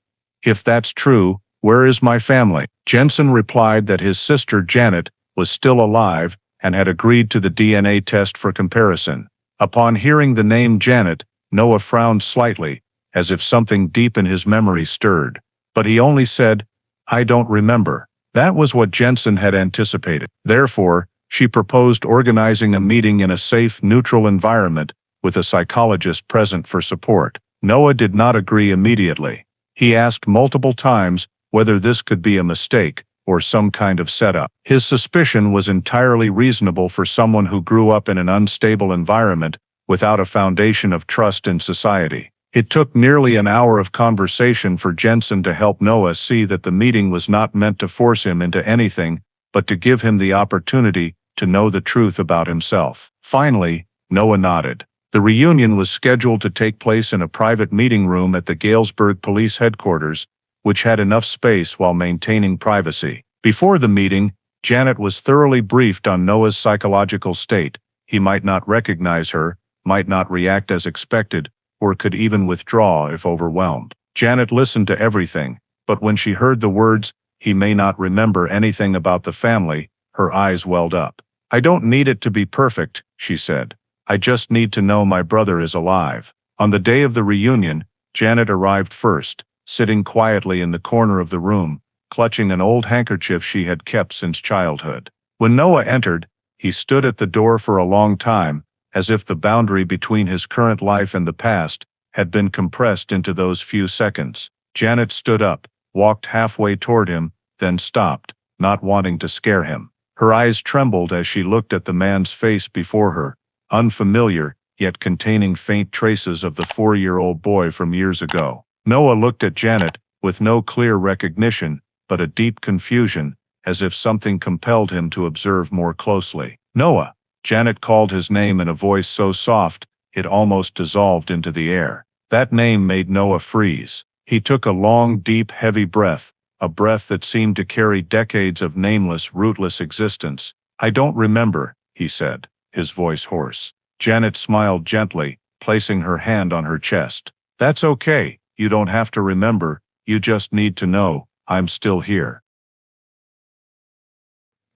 "If that's true, where is my family?" Jensen replied that his sister Janet was still alive and had agreed to the DNA test for comparison. Upon hearing the name Janet, Noah frowned slightly, as if something deep in his memory stirred. But he only said, "I don't remember." That was what Jensen had anticipated. Therefore, she proposed organizing a meeting in a safe, neutral environment, with a psychologist present for support. Noah did not agree immediately. He asked multiple times whether this could be a mistake or some kind of setup. His suspicion was entirely reasonable for someone who grew up in an unstable environment without a foundation of trust in society. It took nearly an hour of conversation for Jensen to help Noah see that the meeting was not meant to force him into anything, but to give him the opportunity to know the truth about himself. Finally, Noah nodded. The reunion was scheduled to take place in a private meeting room at the Galesburg police headquarters, which had enough space while maintaining privacy. Before the meeting, Janet was thoroughly briefed on Noah's psychological state. He might not recognize her, might not react as expected, or could even withdraw if overwhelmed. Janet listened to everything, but when she heard the words, "He may not remember anything about the family," her eyes welled up. "I don't need it to be perfect," she said. "I just need to know my brother is alive." On the day of the reunion, Janet arrived first, sitting quietly in the corner of the room, clutching an old handkerchief she had kept since childhood. When Noah entered, he stood at the door for a long time, as if the boundary between his current life and the past had been compressed into those few seconds. Janet stood up, walked halfway toward him, then stopped, not wanting to scare him. Her eyes trembled as she looked at the man's face before her, unfamiliar, yet containing faint traces of the 4-year-old boy from years ago. Noah looked at Janet, with no clear recognition, but a deep confusion, as if something compelled him to observe more closely. "Noah!" Janet called his name in a voice so soft, it almost dissolved into the air. That name made Noah freeze. He took a long, deep, heavy breath, a breath that seemed to carry decades of nameless, rootless existence. "I don't remember," he said, his voice hoarse. Janet smiled gently, placing her hand on her chest. "That's okay. You don't have to remember, you just need to know, I'm still here."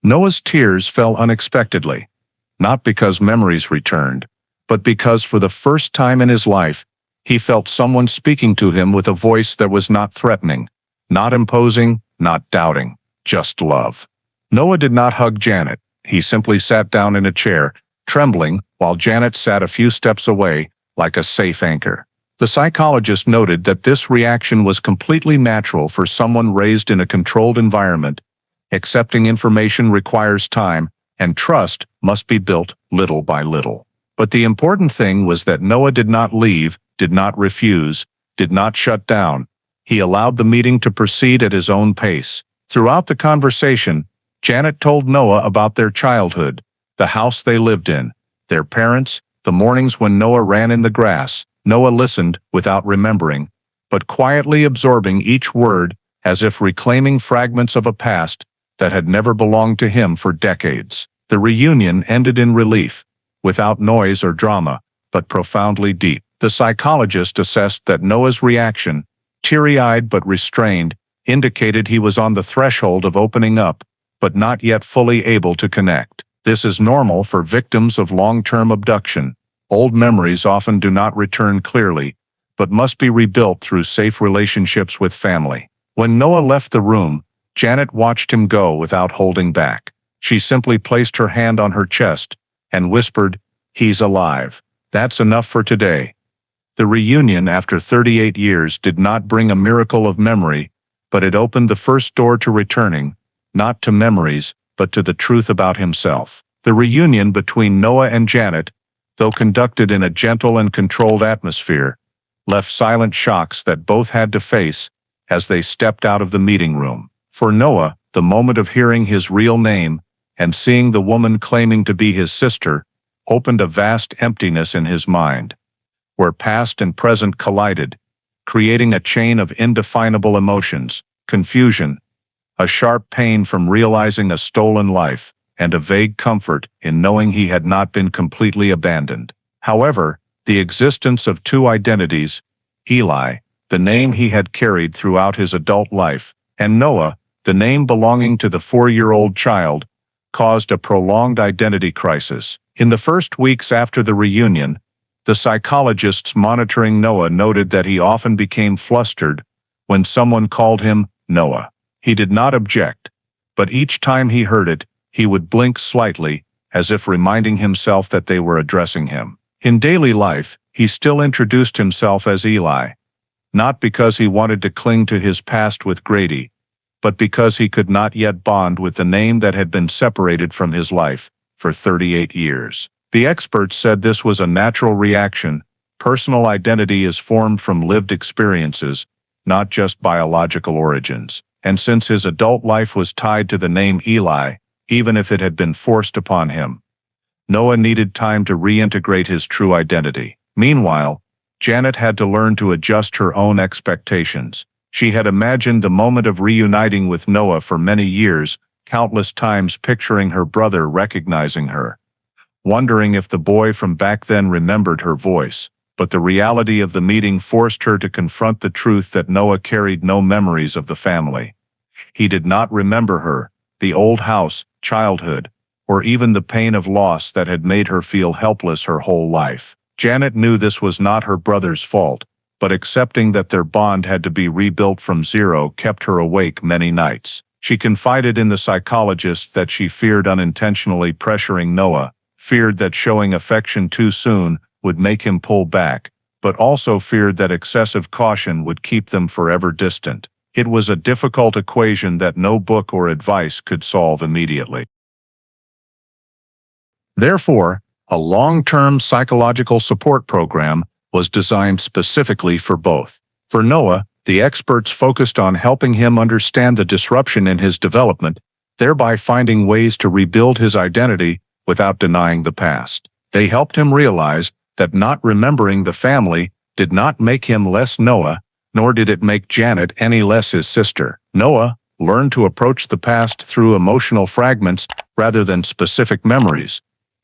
Noah's tears fell unexpectedly, not because memories returned, but because for the first time in his life, he felt someone speaking to him with a voice that was not threatening, not imposing, not doubting, just love. Noah did not hug Janet. He simply sat down in a chair, trembling, while Janet sat a few steps away, like a safe anchor. The psychologist noted that this reaction was completely natural for someone raised in a controlled environment. Accepting information requires time, and trust must be built little by little. But the important thing was that Noah did not leave, did not refuse, did not shut down. He allowed the meeting to proceed at his own pace. Throughout the conversation, Janet told Noah about their childhood, the house they lived in, their parents, the mornings when Noah ran in the grass. Noah listened without remembering, but quietly absorbing each word, as if reclaiming fragments of a past that had never belonged to him for decades. The reunion ended in relief, without noise or drama, but profoundly deep. The psychologist assessed that Noah's reaction, teary-eyed but restrained, indicated he was on the threshold of opening up, but not yet fully able to connect. This is normal for victims of long-term abduction. Old memories often do not return clearly, but must be rebuilt through safe relationships with family. When Noah left the room, Janet watched him go without holding back. She simply placed her hand on her chest and whispered, "He's alive. That's enough for today." The reunion after 38 years did not bring a miracle of memory, but it opened the first door to returning, not to memories, but to the truth about himself. The reunion between Noah and Janet, though conducted in a gentle and controlled atmosphere, left silent shocks that both had to face as they stepped out of the meeting room. For Noah, the moment of hearing his real name and seeing the woman claiming to be his sister opened a vast emptiness in his mind, where past and present collided, creating a chain of indefinable emotions: confusion, a sharp pain from realizing a stolen life, and a vague comfort in knowing he had not been completely abandoned. However, the existence of two identities, Eli, the name he had carried throughout his adult life, and Noah, the name belonging to the 4-year-old child, caused a prolonged identity crisis. In the first weeks after the reunion, the psychologists monitoring Noah noted that he often became flustered when someone called him Noah. He did not object, but each time he heard it, he would blink slightly, as if reminding himself that they were addressing him. In daily life, he still introduced himself as Eli, not because he wanted to cling to his past with Grady, but because he could not yet bond with the name that had been separated from his life for 38 years. The experts said this was a natural reaction. Personal identity is formed from lived experiences, not just biological origins. And since his adult life was tied to the name Eli, even if it had been forced upon him, Noah needed time to reintegrate his true identity. Meanwhile, Janet had to learn to adjust her own expectations. She had imagined the moment of reuniting with Noah for many years, countless times picturing her brother recognizing her, wondering if the boy from back then remembered her voice. But the reality of the meeting forced her to confront the truth that Noah carried no memories of the family. He did not remember her, the old house, childhood, or even the pain of loss that had made her feel helpless her whole life. Janet knew this was not her brother's fault, but accepting that their bond had to be rebuilt from zero kept her awake many nights. She confided in the psychologist that she feared unintentionally pressuring Noah, feared that showing affection too soon would make him pull back, but also feared that excessive caution would keep them forever distant. It was a difficult equation that no book or advice could solve immediately. Therefore, a long-term psychological support program was designed specifically for both. For Noah, the experts focused on helping him understand the disruption in his development, thereby finding ways to rebuild his identity without denying the past. They helped him realize that not remembering the family did not make him less Noah, nor did it make Janet any less his sister. Noah learned to approach the past through emotional fragments rather than specific memories.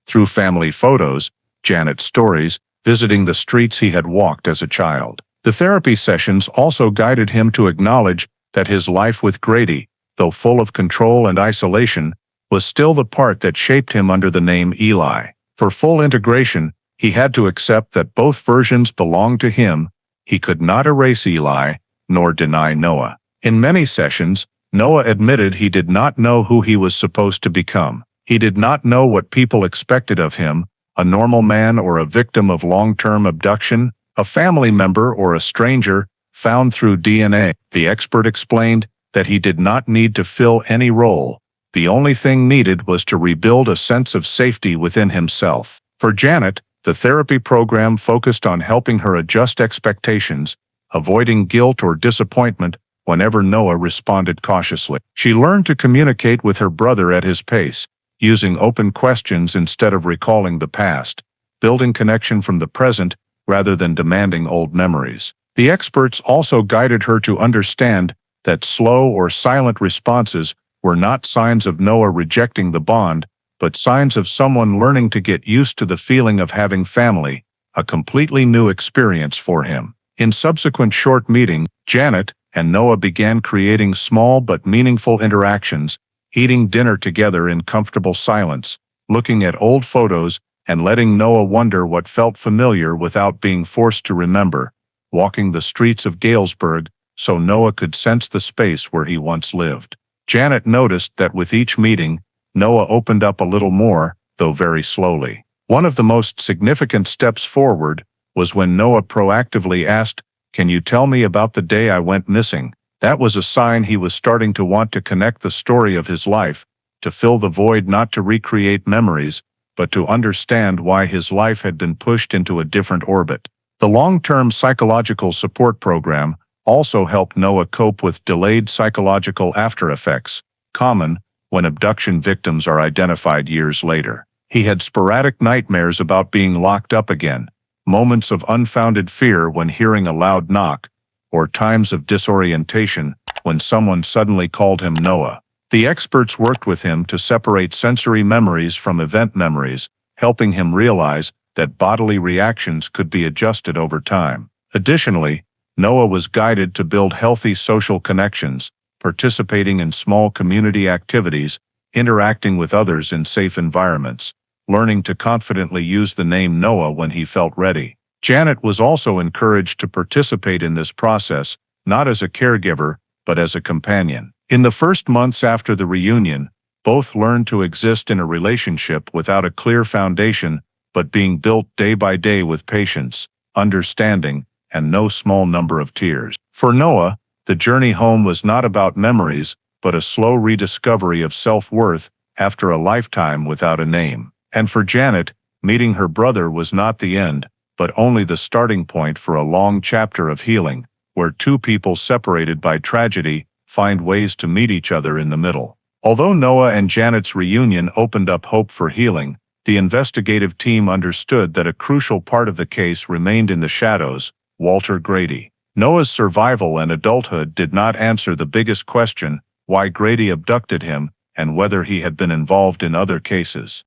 Through family photos, Janet's stories, visiting the streets he had walked as a child. The therapy sessions also guided him to acknowledge that his life with Grady, though full of control and isolation, was still the part that shaped him under the name Eli. For full integration, he had to accept that both versions belonged to him. He could not erase Eli, nor deny Noah. In many sessions, Noah admitted he did not know who he was supposed to become. He did not know what people expected of him, a normal man or a victim of long-term abduction, a family member or a stranger, found through DNA. The expert explained that he did not need to fill any role. The only thing needed was to rebuild a sense of safety within himself. For Janet, the therapy program focused on helping her adjust expectations, avoiding guilt or disappointment whenever Noah responded cautiously. She learned to communicate with her brother at his pace, using open questions instead of recalling the past, building connection from the present rather than demanding old memories. The experts also guided her to understand that slow or silent responses were not signs of Noah rejecting the bond, but signs of someone learning to get used to the feeling of having family, a completely new experience for him. In subsequent short meetings, Janet and Noah began creating small but meaningful interactions, eating dinner together in comfortable silence, looking at old photos, and letting Noah wonder what felt familiar without being forced to remember, walking the streets of Galesburg so Noah could sense the space where he once lived. Janet noticed that with each meeting, Noah opened up a little more, though very slowly. One of the most significant steps forward was when Noah proactively asked, "Can you tell me about the day I went missing?" That was a sign he was starting to want to connect the story of his life, to fill the void, not to recreate memories, but to understand why his life had been pushed into a different orbit. The long-term psychological support program also helped Noah cope with delayed psychological aftereffects, common when abduction victims are identified years later. He had sporadic nightmares about being locked up again, moments of unfounded fear when hearing a loud knock, or times of disorientation when someone suddenly called him Noah. The experts worked with him to separate sensory memories from event memories, helping him realize that bodily reactions could be adjusted over time. Additionally, Noah was guided to build healthy social connections, participating in small community activities, interacting with others in safe environments, learning to confidently use the name Noah when he felt ready. Janet was also encouraged to participate in this process, not as a caregiver, but as a companion. In the first months after the reunion, both learned to exist in a relationship without a clear foundation, but being built day by day with patience, understanding, and no small number of tears. For Noah, the journey home was not about memories, but a slow rediscovery of self-worth after a lifetime without a name. And for Janet, meeting her brother was not the end, but only the starting point for a long chapter of healing, where two people separated by tragedy find ways to meet each other in the middle. Although Noah and Janet's reunion opened up hope for healing, the investigative team understood that a crucial part of the case remained in the shadows: Walter Grady. Noah's survival and adulthood did not answer the biggest question: why Grady abducted him, and whether he had been involved in other cases.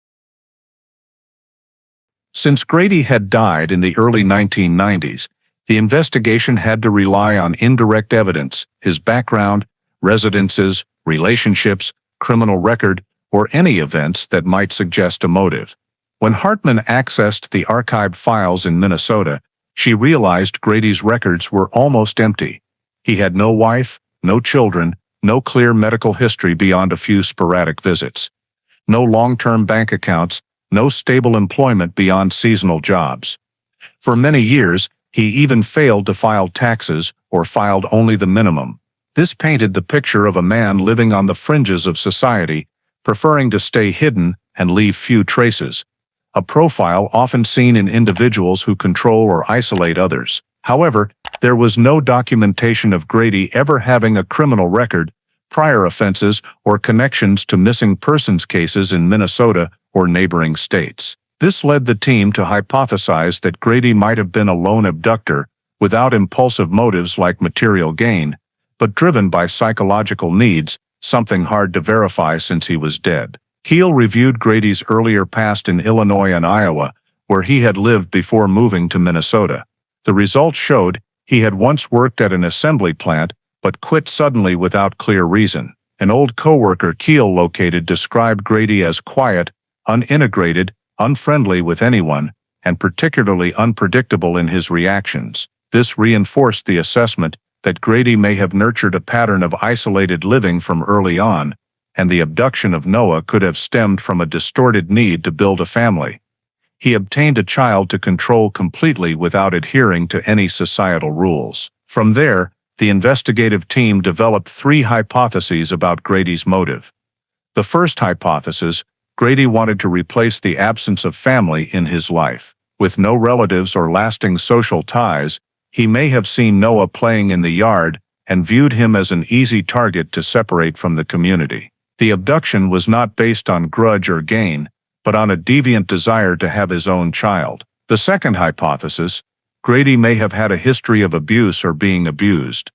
Since Grady had died in the early 1990s, the investigation had to rely on indirect evidence: his background, residences, relationships, criminal record, or any events that might suggest a motive. When Hartman accessed the archived files in Minnesota, she realized Grady's records were almost empty. He had no wife, no children, no clear medical history beyond a few sporadic visits. No long-term bank accounts, no stable employment beyond seasonal jobs. For many years, he even failed to file taxes or filed only the minimum. This painted the picture of a man living on the fringes of society, preferring to stay hidden and leave few traces. A profile often seen in individuals who control or isolate others. However, there was no documentation of Grady ever having a criminal record, prior offenses, or connections to missing persons cases in Minnesota or neighboring states. This led the team to hypothesize that Grady might have been a lone abductor, without impulsive motives like material gain, but driven by psychological needs, something hard to verify since he was dead. Keel reviewed Grady's earlier past in Illinois and Iowa, where he had lived before moving to Minnesota. The results showed he had once worked at an assembly plant, but quit suddenly without clear reason. An old coworker Keel located described Grady as quiet, unintegrated, unfriendly with anyone, and particularly unpredictable in his reactions. This reinforced the assessment that Grady may have nurtured a pattern of isolated living from early on, and the abduction of Noah could have stemmed from a distorted need to build a family. He obtained a child to control completely without adhering to any societal rules. From there, the investigative team developed three hypotheses about Grady's motive. The first hypothesis: Grady wanted to replace the absence of family in his life. With no relatives or lasting social ties, he may have seen Noah playing in the yard and viewed him as an easy target to separate from the community. The abduction was not based on grudge or gain, but on a deviant desire to have his own child. The second hypothesis: Grady may have had a history of abuse or being abused.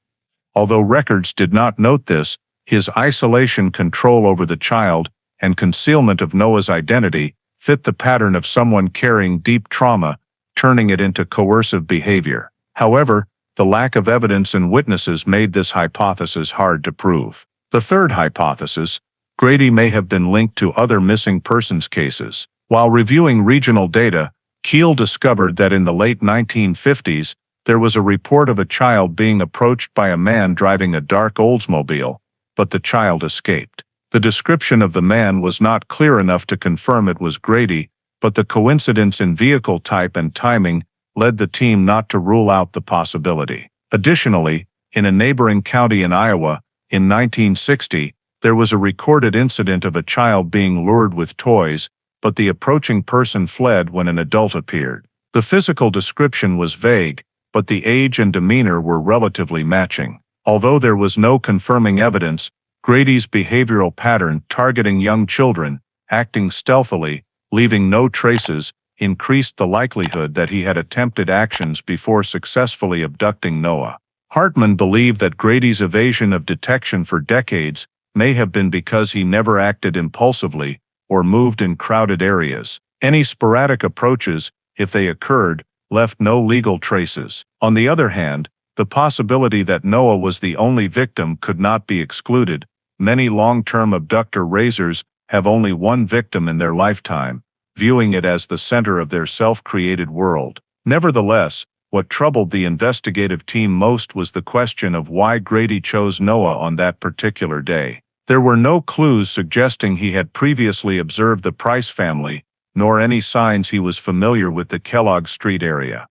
Although records did not note this, his isolation, control over the child, and concealment of Noah's identity fit the pattern of someone carrying deep trauma, turning it into coercive behavior. However, the lack of evidence and witnesses made this hypothesis hard to prove. The third hypothesis: Grady may have been linked to other missing persons cases. While reviewing regional data, Keel discovered that in the late 1950s, there was a report of a child being approached by a man driving a dark Oldsmobile, but the child escaped. The description of the man was not clear enough to confirm it was Grady, but the coincidence in vehicle type and timing led the team not to rule out the possibility. Additionally, in a neighboring county in Iowa, in 1960, there was a recorded incident of a child being lured with toys, but the approaching person fled when an adult appeared. The physical description was vague, but the age and demeanor were relatively matching. Although there was no confirming evidence, Grady's behavioral pattern, targeting young children, acting stealthily, leaving no traces, increased the likelihood that he had attempted actions before successfully abducting Noah. Hartman believed that Grady's evasion of detection for decades may have been because he never acted impulsively or moved in crowded areas. Any sporadic approaches, if they occurred, left no legal traces. On the other hand, the possibility that Noah was the only victim could not be excluded. Many long-term abductor raisers have only one victim in their lifetime, viewing it as the center of their self-created world. Nevertheless, what troubled the investigative team most was the question of why Grady chose Noah on that particular day. There were no clues suggesting he had previously observed the Price family, nor any signs he was familiar with the Kellogg Street area.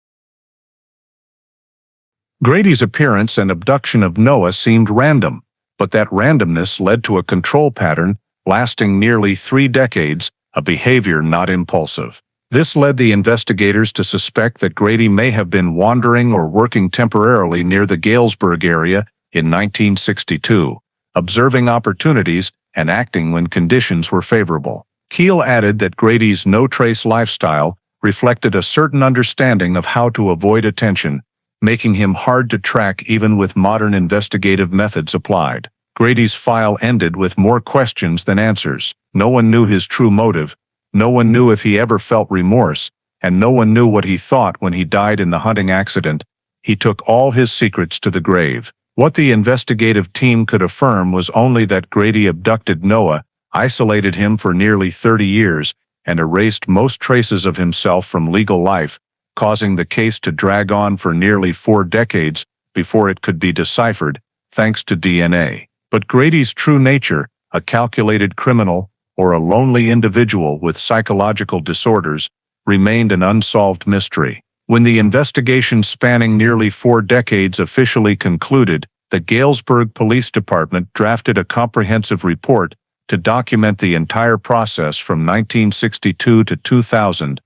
Grady's appearance and abduction of Noah seemed random, but that randomness led to a control pattern lasting nearly 3 decades, a behavior not impulsive. This led the investigators to suspect that Grady may have been wandering or working temporarily near the Galesburg area in 1962, observing opportunities and acting when conditions were favorable. Keel added that Grady's no-trace lifestyle reflected a certain understanding of how to avoid attention, making him hard to track even with modern investigative methods applied. Grady's file ended with more questions than answers. No one knew his true motive, no one knew if he ever felt remorse, and no one knew what he thought when he died in the hunting accident. He took all his secrets to the grave. What the investigative team could affirm was only that Grady abducted Noah, isolated him for nearly 30 years, and erased most traces of himself from legal life, causing the case to drag on for nearly 4 decades before it could be deciphered, thanks to DNA. But Grady's true nature, a calculated criminal, or a lonely individual with psychological disorders, remained an unsolved mystery. When the investigation spanning nearly 4 decades officially concluded, the Galesburg Police Department drafted a comprehensive report to document the entire process from 1962 to 2000,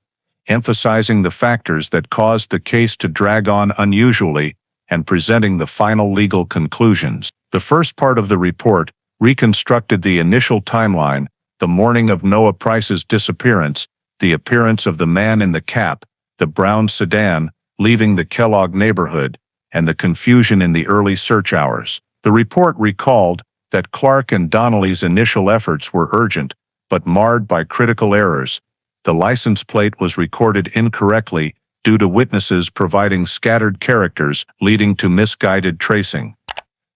emphasizing the factors that caused the case to drag on unusually and presenting the final legal conclusions. The first part of the report reconstructed the initial timeline, the morning of Noah Price's disappearance, the appearance of the man in the cap, the brown sedan, leaving the Kellogg neighborhood, and the confusion in the early search hours. The report recalled that Clark and Donnelly's initial efforts were urgent, but marred by critical errors. The license plate was recorded incorrectly due to witnesses providing scattered characters, leading to misguided tracing.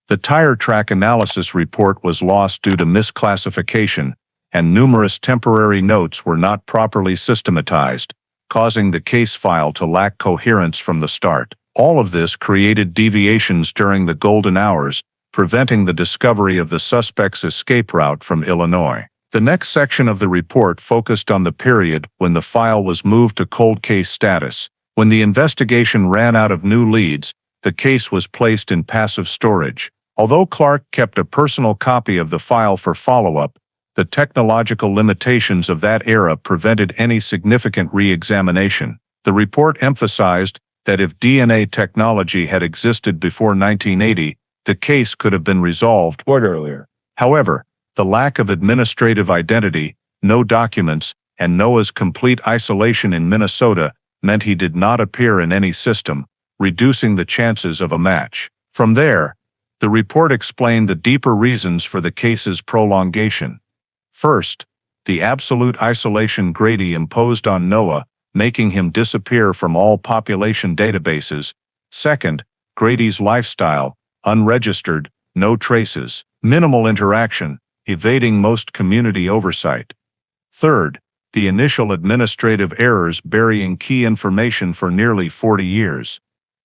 The tire track analysis report was lost due to misclassification, and numerous temporary notes were not properly systematized, causing the case file to lack coherence from the start. All of this created deviations during the golden hours, preventing the discovery of the suspect's escape route from Illinois. The next section of the report focused on the period when the file was moved to cold case status. When the investigation ran out of new leads, the case was placed in passive storage. Although Clark kept a personal copy of the file for follow-up, the technological limitations of that era prevented any significant re-examination. The report emphasized that if DNA technology had existed before 1980, the case could have been resolved earlier. However, the lack of administrative identity, no documents, and Noah's complete isolation in Minnesota meant he did not appear in any system, reducing the chances of a match. From there, the report explained the deeper reasons for the case's prolongation. First, the absolute isolation Grady imposed on Noah, making him disappear from all population databases. Second, Grady's lifestyle, unregistered, no traces, minimal interaction, evading most community oversight. Third, the initial administrative errors burying key information for nearly 40 years.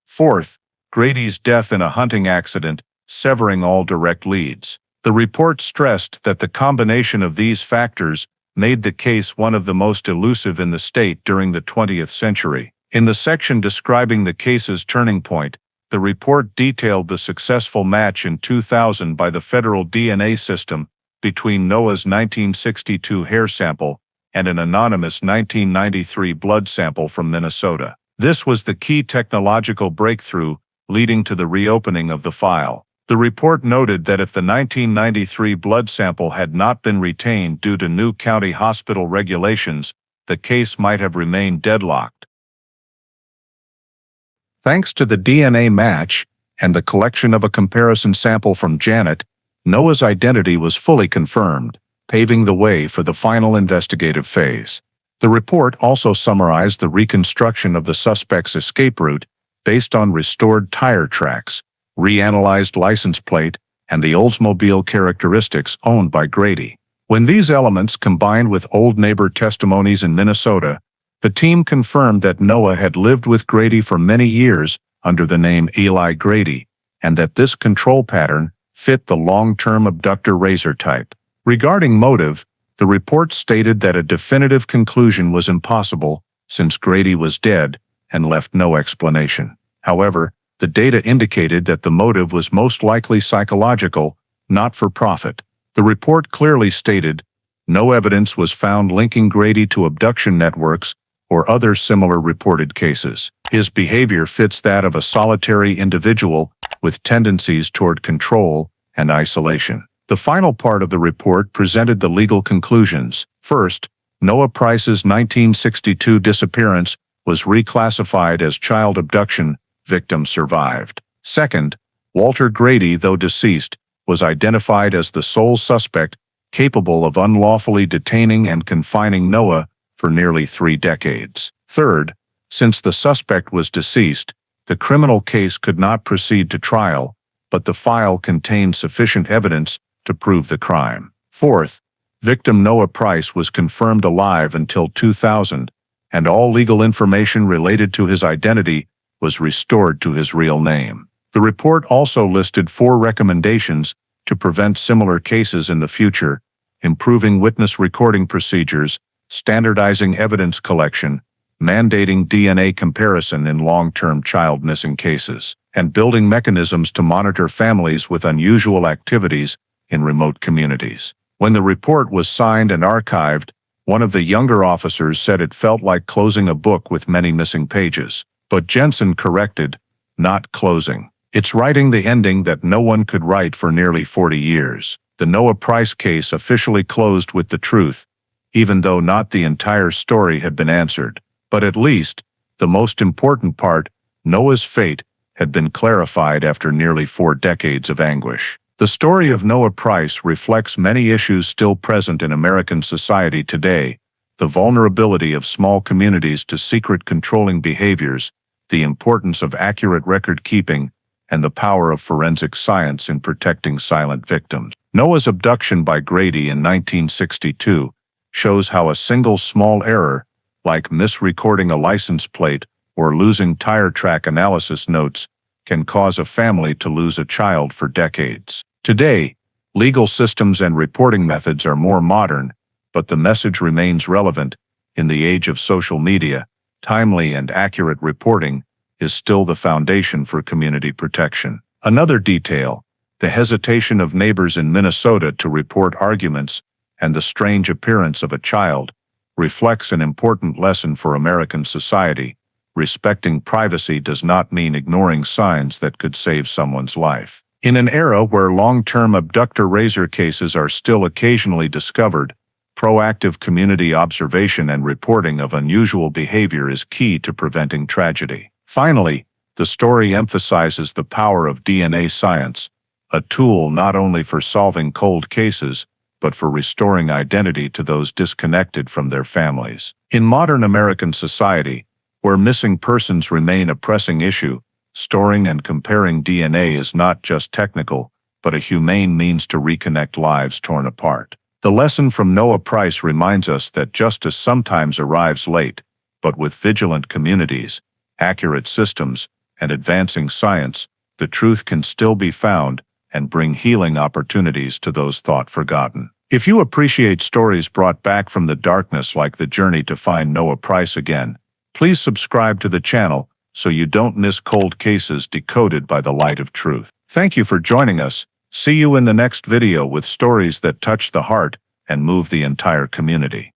Fourth, Grady's death in a hunting accident, severing all direct leads. The report stressed that the combination of these factors made the case one of the most elusive in the state during the 20th century. In the section describing the case's turning point, the report detailed the successful match in 2000 by the federal DNA system between Noah's 1962 hair sample and an anonymous 1993 blood sample from Minnesota. This was the key technological breakthrough leading to the reopening of the file. The report noted that if the 1993 blood sample had not been retained due to new county hospital regulations, the case might have remained deadlocked. Thanks to the DNA match and the collection of a comparison sample from Janet, Noah's identity was fully confirmed, paving the way for the final investigative phase. The report also summarized the reconstruction of the suspect's escape route based on restored tire tracks, reanalyzed license plate, and the Oldsmobile characteristics owned by Grady. When these elements combined with old neighbor testimonies in Minnesota, the team confirmed that Noah had lived with Grady for many years under the name Eli Grady, and that this control pattern fit the long-term abductor-raiser type. Regarding motive, the report stated that a definitive conclusion was impossible since Grady was dead and left no explanation. However, the data indicated that the motive was most likely psychological, not for profit. The report clearly stated, no evidence was found linking Grady to abduction networks or other similar reported cases. His behavior fits that of a solitary individual with tendencies toward control and isolation. The final part of the report presented the legal conclusions. First, Noah Price's 1962 disappearance was reclassified as child abduction. Victim survived. Second, Walter Grady, though deceased, was identified as the sole suspect capable of unlawfully detaining and confining Noah for nearly 3 decades. Third, since the suspect was deceased, the criminal case could not proceed to trial, but the file contained sufficient evidence to prove the crime. Fourth, victim Noah Price was confirmed alive until 2000, and all legal information related to his identity was restored to his real name. The report also listed 4 recommendations to prevent similar cases in the future, improving witness recording procedures, standardizing evidence collection, mandating DNA comparison in long-term child missing cases, and building mechanisms to monitor families with unusual activities in remote communities. When the report was signed and archived, one of the younger officers said it felt like closing a book with many missing pages. But Jensen corrected, not closing. It's writing the ending that no one could write for nearly 40 years. The Noah Price case officially closed with the truth, even though not the entire story had been answered. But at least, the most important part, Noah's fate, had been clarified after nearly 4 decades of anguish. The story of Noah Price reflects many issues still present in American society today: the vulnerability of small communities to secret controlling behaviors, the importance of accurate record keeping, and the power of forensic science in protecting silent victims. Noah's abduction by Grady in 1962 shows how a single small error, like misrecording a license plate or losing tire track analysis notes, can cause a family to lose a child for decades. Today, legal systems and reporting methods are more modern, but the message remains relevant. In the age of social media, timely and accurate reporting is still the foundation for community protection. Another detail, the hesitation of neighbors in Minnesota to report arguments and the strange appearance of a child, reflects an important lesson for American society. Respecting privacy does not mean ignoring signs that could save someone's life. In an era where long-term abductor-raiser cases are still occasionally discovered, proactive community observation and reporting of unusual behavior is key to preventing tragedy. Finally, the story emphasizes the power of DNA science, a tool not only for solving cold cases, but for restoring identity to those disconnected from their families. In modern American society, where missing persons remain a pressing issue, storing and comparing DNA is not just technical, but a humane means to reconnect lives torn apart. The lesson from Noah Price reminds us that justice sometimes arrives late, but with vigilant communities, accurate systems, and advancing science, the truth can still be found and bring healing opportunities to those thought forgotten. If you appreciate stories brought back from the darkness like the journey to find Noah Price again, please subscribe to the channel so you don't miss cold cases decoded by the light of truth. Thank you for joining us. See you in the next video with stories that touch the heart and move the entire community.